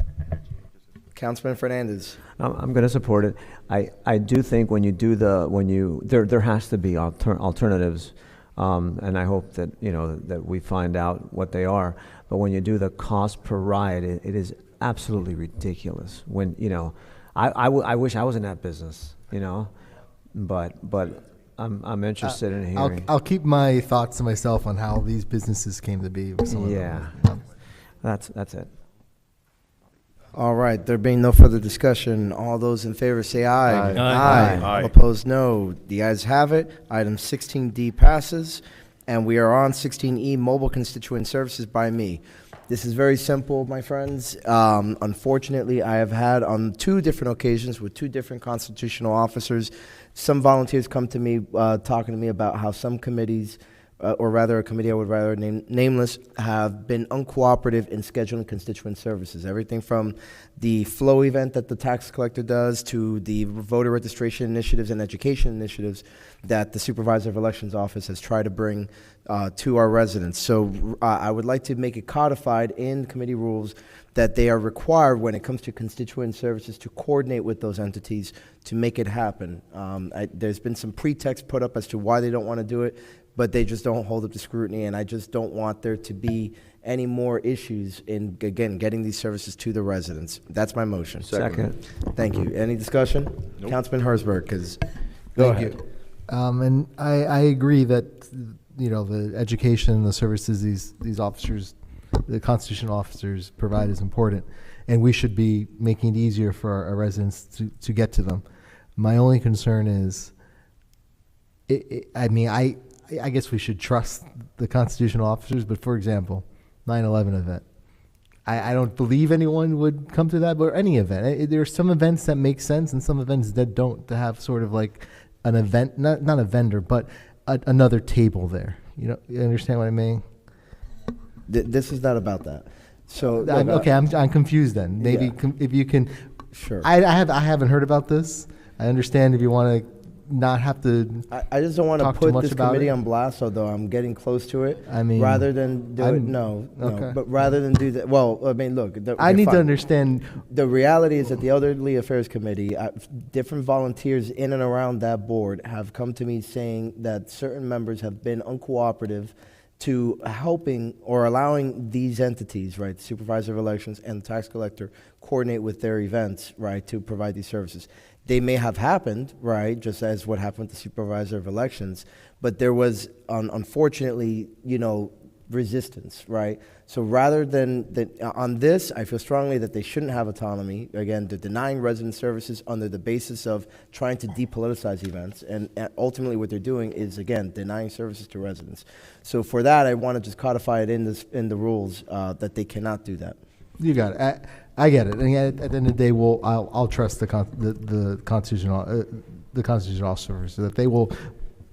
Councilman Fernandez. I'm going to support it. I do think there has to be alternatives, and I hope that that we find out what they are. But when you do the cost per ride, it is absolutely ridiculous. When I wish I was in that business, but I'm interested in hearing. I'll keep my thoughts to myself on how these businesses came to be. Yeah, that's it. All right, there being no further discussion, all those in favor say aye. Aye. Aye. All opposed, no. The ayes have it. Item 16D passes, and we are on 16E, mobile constituent services by me. This is very simple, my friends. Unfortunately, I have had on 2 different occasions with 2 different constitutional officers, some volunteers come to me talking to me about how some committees, or rather a committee I would rather name nameless, have been uncooperative in scheduling constituent services. Everything from the flow event that the tax collector does to the voter registration initiatives and education initiatives that the supervisor of elections office has tried to bring to our residents. So I would like to make it codified in committee rules that they are required when it comes to constituent services to coordinate with those entities to make it happen. There's been some pretext put up as to why they don't want to do it, but they just don't hold up to scrutiny, and I just don't want there to be any more issues in, again, getting these services to the residents. That's my motion. Second. Thank you. Any discussion? Nope. Councilman Herzberg, because, go Thank ahead. you. And I agree that, you know, the education and the services these officers, the constitutional officers provide is important, and we should be making it easier for our residents to get to them. My only concern is, I guess we should trust the constitutional officers, but for example, 9/11 event. I don't believe anyone would come to that, but any event. There are some events that make sense and some events that don't, to have sort of like an event, not a vendor, but another table there. You know, you understand what I mean? This is not about that. So, I'm confused then. Maybe Yeah. if you can. Sure. I haven't heard about this. I understand if you want to not have to. I just don't want to talk too put much this about committee it. on blast, although I'm getting close to it. I mean, rather than do it, I'm- no, okay. but rather than do that, well, I mean, look. I need to understand. The reality is that the Elderly Affairs Committee, different volunteers in and around that board have come to me saying that certain members have been uncooperative to helping or allowing these entities, right, the supervisor of elections and the tax collector, coordinate with their events, right, to provide these services. They may have happened, right, just as what happened with the supervisor of elections, but there was, unfortunately, you know, resistance, right? So rather than on this, I feel strongly that they shouldn't have autonomy. Again, they're denying resident services under the basis of trying to depoliticize events, and ultimately what they're doing is, again, denying services to residents. So for that, I want to just codify it in the rules that they cannot do that. You got it. I get it. And at the end of the day, I'll trust the constitutional officers that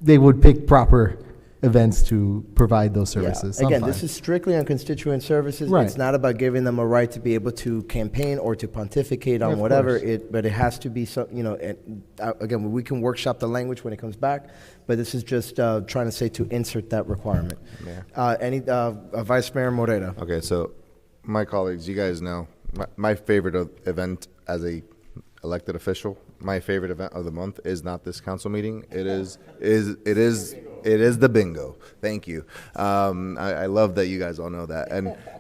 they would pick proper events to provide those services. Yeah. I'm Again, fine. this is strictly on constituent services. Right. It's not about giving them a right to be able to campaign or to pontificate on Of whatever. course. But it has to be some, you know. Again, we can workshop the language when it comes back, but this is just trying to say to insert that requirement. Mayor. Vice Mayor Morera. Okay, so my colleagues, you guys know, my favorite event as a elected official, my favorite event of the month is not this council meeting. It is the bingo. Thank you. I love that you guys all know that.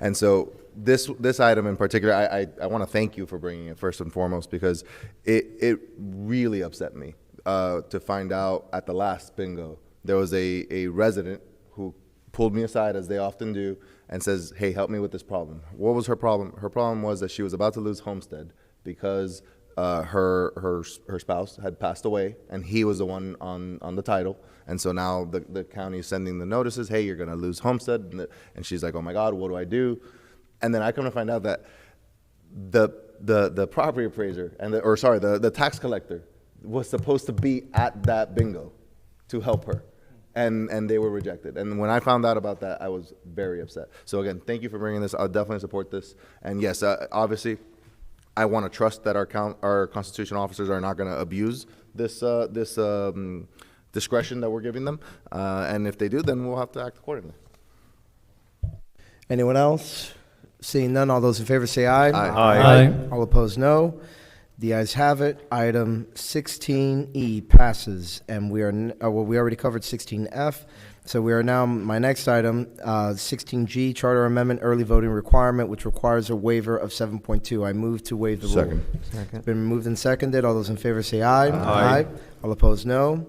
And so this item in particular, I want to thank you for bringing it first and foremost, because it really upset me to find out at the last bingo there was a resident who pulled me aside, as they often do, and says, "Hey, help me with this problem." What was her problem? Her problem was that she was about to lose homestead because her spouse had passed away, and he was the one on the title. And so now the county is sending the notices, "Hey, you're going to lose homestead." And she's like, "Oh my God, what do I do?" And then I come to find out that the property appraiser the tax collector was supposed to be at that bingo to help her. And they were rejected. And when I found out about that, I was very upset. So again, thank you for bringing this. I'll definitely support this. And yes, obviously, I want to trust that our constitutional officers are not going to abuse this discretion that we're giving them. And if they do, then we'll have to act accordingly. Anyone else? Seeing none, all those in favor say aye. Aye. Aye. All opposed, no. The ayes have it. Item 16E passes, and we are, we already covered 16F. So we are now, my next item, 16G, Charter Amendment, Early Voting Requirement, which requires a waiver of 7.2. I move to waive the rule. Second. It's been moved and seconded. All those in favor say aye. Aye. All opposed, no.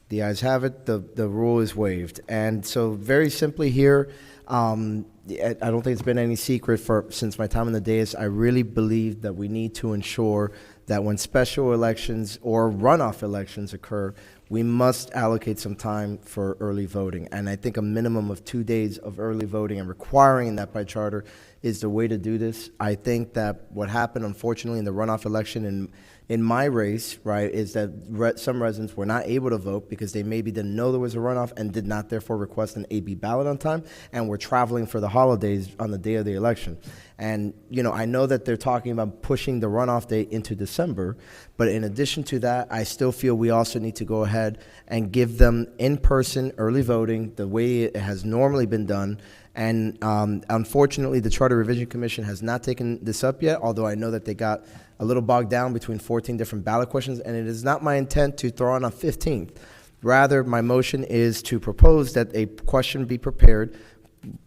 The ayes have it. The rule is waived. And so very simply here, I don't think it's been any secret since my time in the dais. I really believe that we need to ensure that when special elections or runoff elections occur, we must allocate some time for early voting. And I think a minimum of 2 days of early voting and requiring that by charter is the way to do this. I think that what happened, unfortunately, in the runoff election in my race, right, is that some residents were not able to vote because they maybe didn't know there was a runoff and did not therefore request an AB ballot on time and were traveling for the holidays on the day of the election. And, you know, I know that they're talking about pushing the runoff date into December, but in addition to that, I still feel we also need to go ahead and give them in-person early voting the way it has normally been done. And unfortunately, the Charter Revision Commission has not taken this up yet, although I know that they got a little bogged down between 14 different ballot questions, and it is not my intent to throw on a 15th. Rather, my motion is to propose that a question be prepared,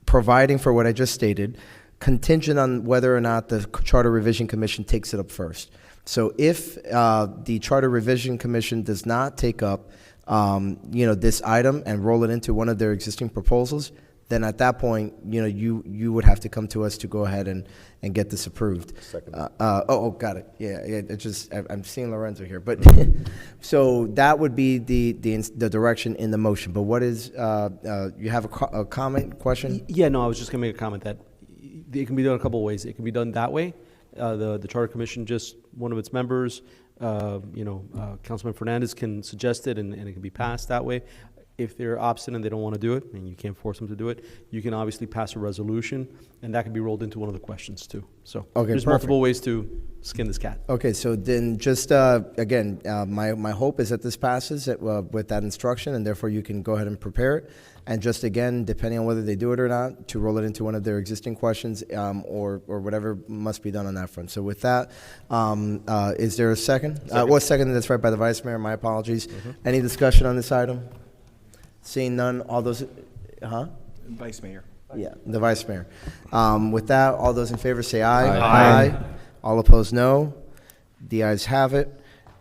providing for what I just stated, contingent on whether or not the Charter Revision Commission takes it up first. So if the Charter Revision Commission does not take up this item and roll it into one of their existing proposals, then at that point, you would have to come to us to go ahead and get this approved. Got it. Yeah, it's just I'm seeing Lorenzo here, but so that would be the direction in the motion. But what is you have a comment, question? Yeah, no, I was just gonna make a comment that it can be done a couple of ways. It can be done that way. The Charter Commission, just one of its members, Councilman Fernandez can suggest it, and it can be passed that way. If they're obstinate and they don't want to do it, and you can't force them to do it, you can obviously pass a resolution, and that can be rolled into one of the questions too. So there's multiple ways to skin this cat. Okay, so then just again, my hope is that this passes with that instruction, and therefore you can go ahead and prepare it. And just again, depending on whether they do it or not, to roll it into one of their existing questions or whatever must be done on that front. So with that, is there a second? Second, that's right by the Vice Mayor. My apologies. Any discussion on this item? Seeing none, all those, Vice Mayor. Yeah, the Vice Mayor. With that, all those in favor say aye. Aye. All opposed, no. The ayes have it,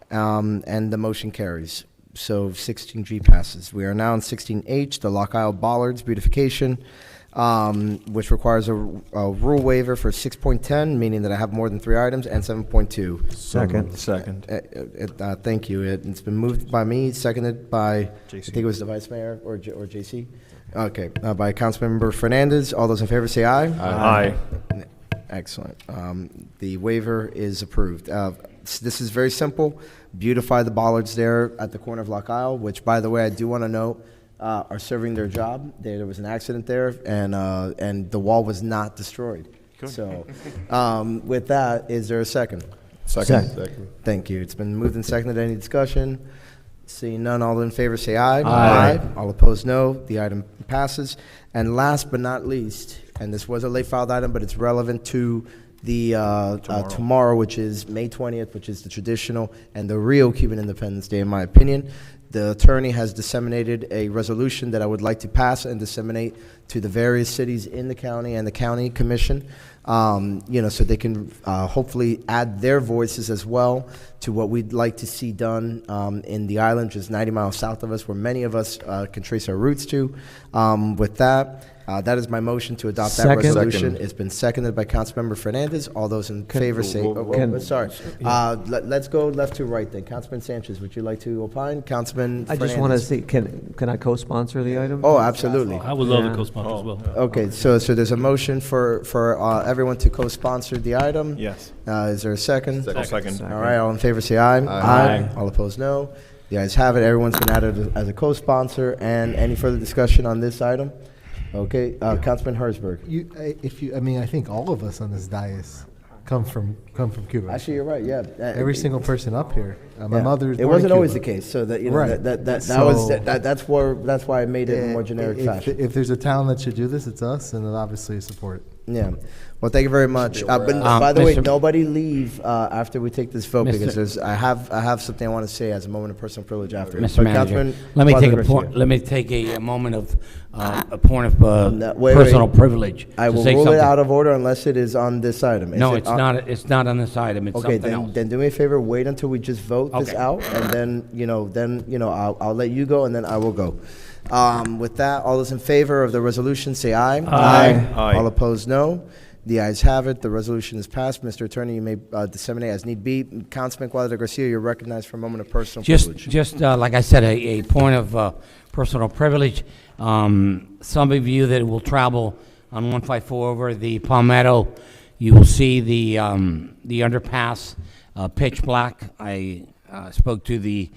and the motion carries. So 16G passes. We are now on 16H, the Lock Isle Bollards beautification, which requires a rule waiver for 6.10, meaning that I have more than 3 items, and 7.2. Second. Thank you. It's been moved by me, seconded by, JC. I think it was the Vice Mayor or JC. Okay, by Councilmember Fernandez. All those in favor say aye. Aye. Excellent. The waiver is approved. This is very simple. Beautify the bollards there at the corner of Lock Isle, which, by the way, I do want to note, are serving their job. There was an accident there, and the wall was not destroyed. Good. So, with that, is there a second? Second. Thank you. It's been moved and seconded. Any discussion? Seeing none, all in favor say aye. Aye. All opposed, no. The item passes. And last but not least, and this was a late filed item, but it's relevant to the tomorrow, which is May 20th, which is the traditional and the real Cuban Independence Day, in my opinion. The attorney has disseminated a resolution that I would like to pass and disseminate to the various cities in the county and the county commission, so they can hopefully add their voices as well to what we'd like to see done in the island, just 90 miles south of us, where many of us can trace our roots to. With that, that is my motion to adopt that Second. resolution. It's been seconded by Councilmember Fernandez. All those in favor say, sorry. Let's go left to right then. Councilman Sanchez, would you like to opine? Councilman I just want to see, can I co-sponsor the item? Oh, absolutely. I would love to co-sponsor as well. Okay, so there's a motion for everyone to co-sponsor the item. Yes. Is there a second? Second. All right, all in favor say aye. Aye. All opposed, no. The ayes have it. Everyone's been added as a co-sponsor. And any further discussion on this item? Okay, Councilman Herzberg. I think all of us on this dais come from Cuba. Actually, you're right. Yeah, Every single person up here. My Yeah. mother's It born in wasn't always the Cuba. case, so that Right. that's why I made it in a more generic fashion. If there's a town that should do this, it's us, and obviously support. Yeah. Well, thank you very much. But by the way, Mr. nobody leave after we take this vote, Mr. because I have something I want to say as a moment of personal privilege after. Mr. But Manager, Councilman let me take a Guadalupe point. Garcia. Let me take a moment of a point of No, wait. personal privilege. I to will say rule it something. out of order unless it is on this item. Is No, it it's on- not. It's not on this item. It's Okay, something else. then do me a favor. Wait until we just vote this Okay. out, and then I'll let you go, and then I will go. With that, all those in favor of the resolution say aye. Aye. All opposed, no. The ayes have it. The resolution is passed. Mr. Attorney, you may disseminate as need be. Councilman Cuadra Garcia, you're recognized for a moment of personal privilege. Just like I said, a point of personal privilege. Some of you that will travel on 154 over the Palmetto, you will see the underpass pitch black. I spoke to the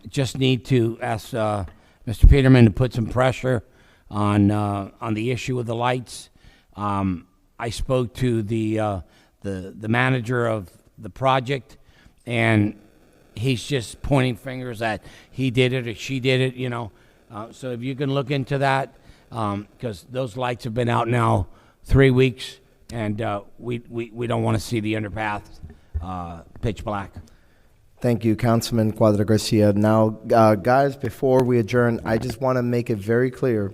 just need to ask Mr. Peterman to put some pressure on the issue of the lights. I spoke to the manager of the project, and he's just pointing fingers that he did it or she did it, you know. So if you can look into that, because those lights have been out now 3 weeks, and we don't want to see the underpass pitch black. Thank you, Councilman Cuadra Garcia. Now, guys, before we adjourn, I just want to make it very clear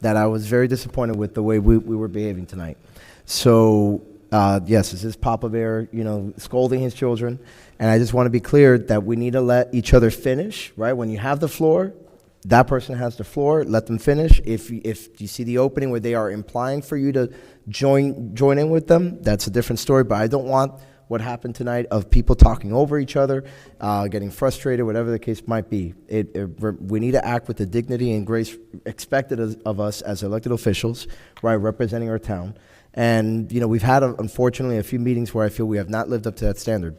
that I was very disappointed with the way we were behaving tonight. So, yes, this is Papa Bear, you know, scolding his children. And I just want to be clear that we need to let each other finish, right? When you have the floor, that person has the floor. Let them finish. If you see the opening where they are implying for you to join in with them, that's a different story. But I don't want what happened tonight of people talking over each other, getting frustrated, whatever the case might be. We need to act with the dignity and grace expected of us as elected officials, right, representing our town. And, you know, we've had, unfortunately, a few meetings where I feel we have not lived up to that standard.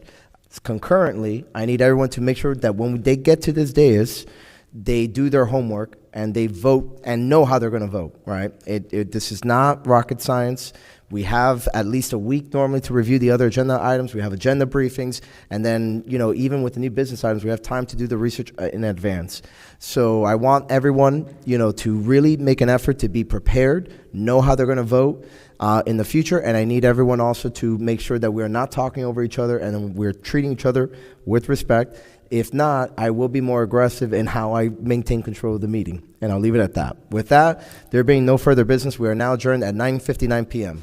Concurrently, I need everyone to make sure that when they get to this dais, they do their homework and they vote and know how they're going to vote, right? This is not rocket science. We have at least a week normally to review the other agenda items. We have agenda briefings. And then, you know, even with the new business items, we have time to do the research in advance. So I want everyone, you know, to really make an effort to be prepared, know how they're going to vote in the future. And I need everyone also to make sure that we're not talking over each other and we're treating each other with respect. If not, I will be more aggressive in how I maintain control of the meeting. And I'll leave it at that. With that, there being no further business, we are now adjourned at 9:59 p.m.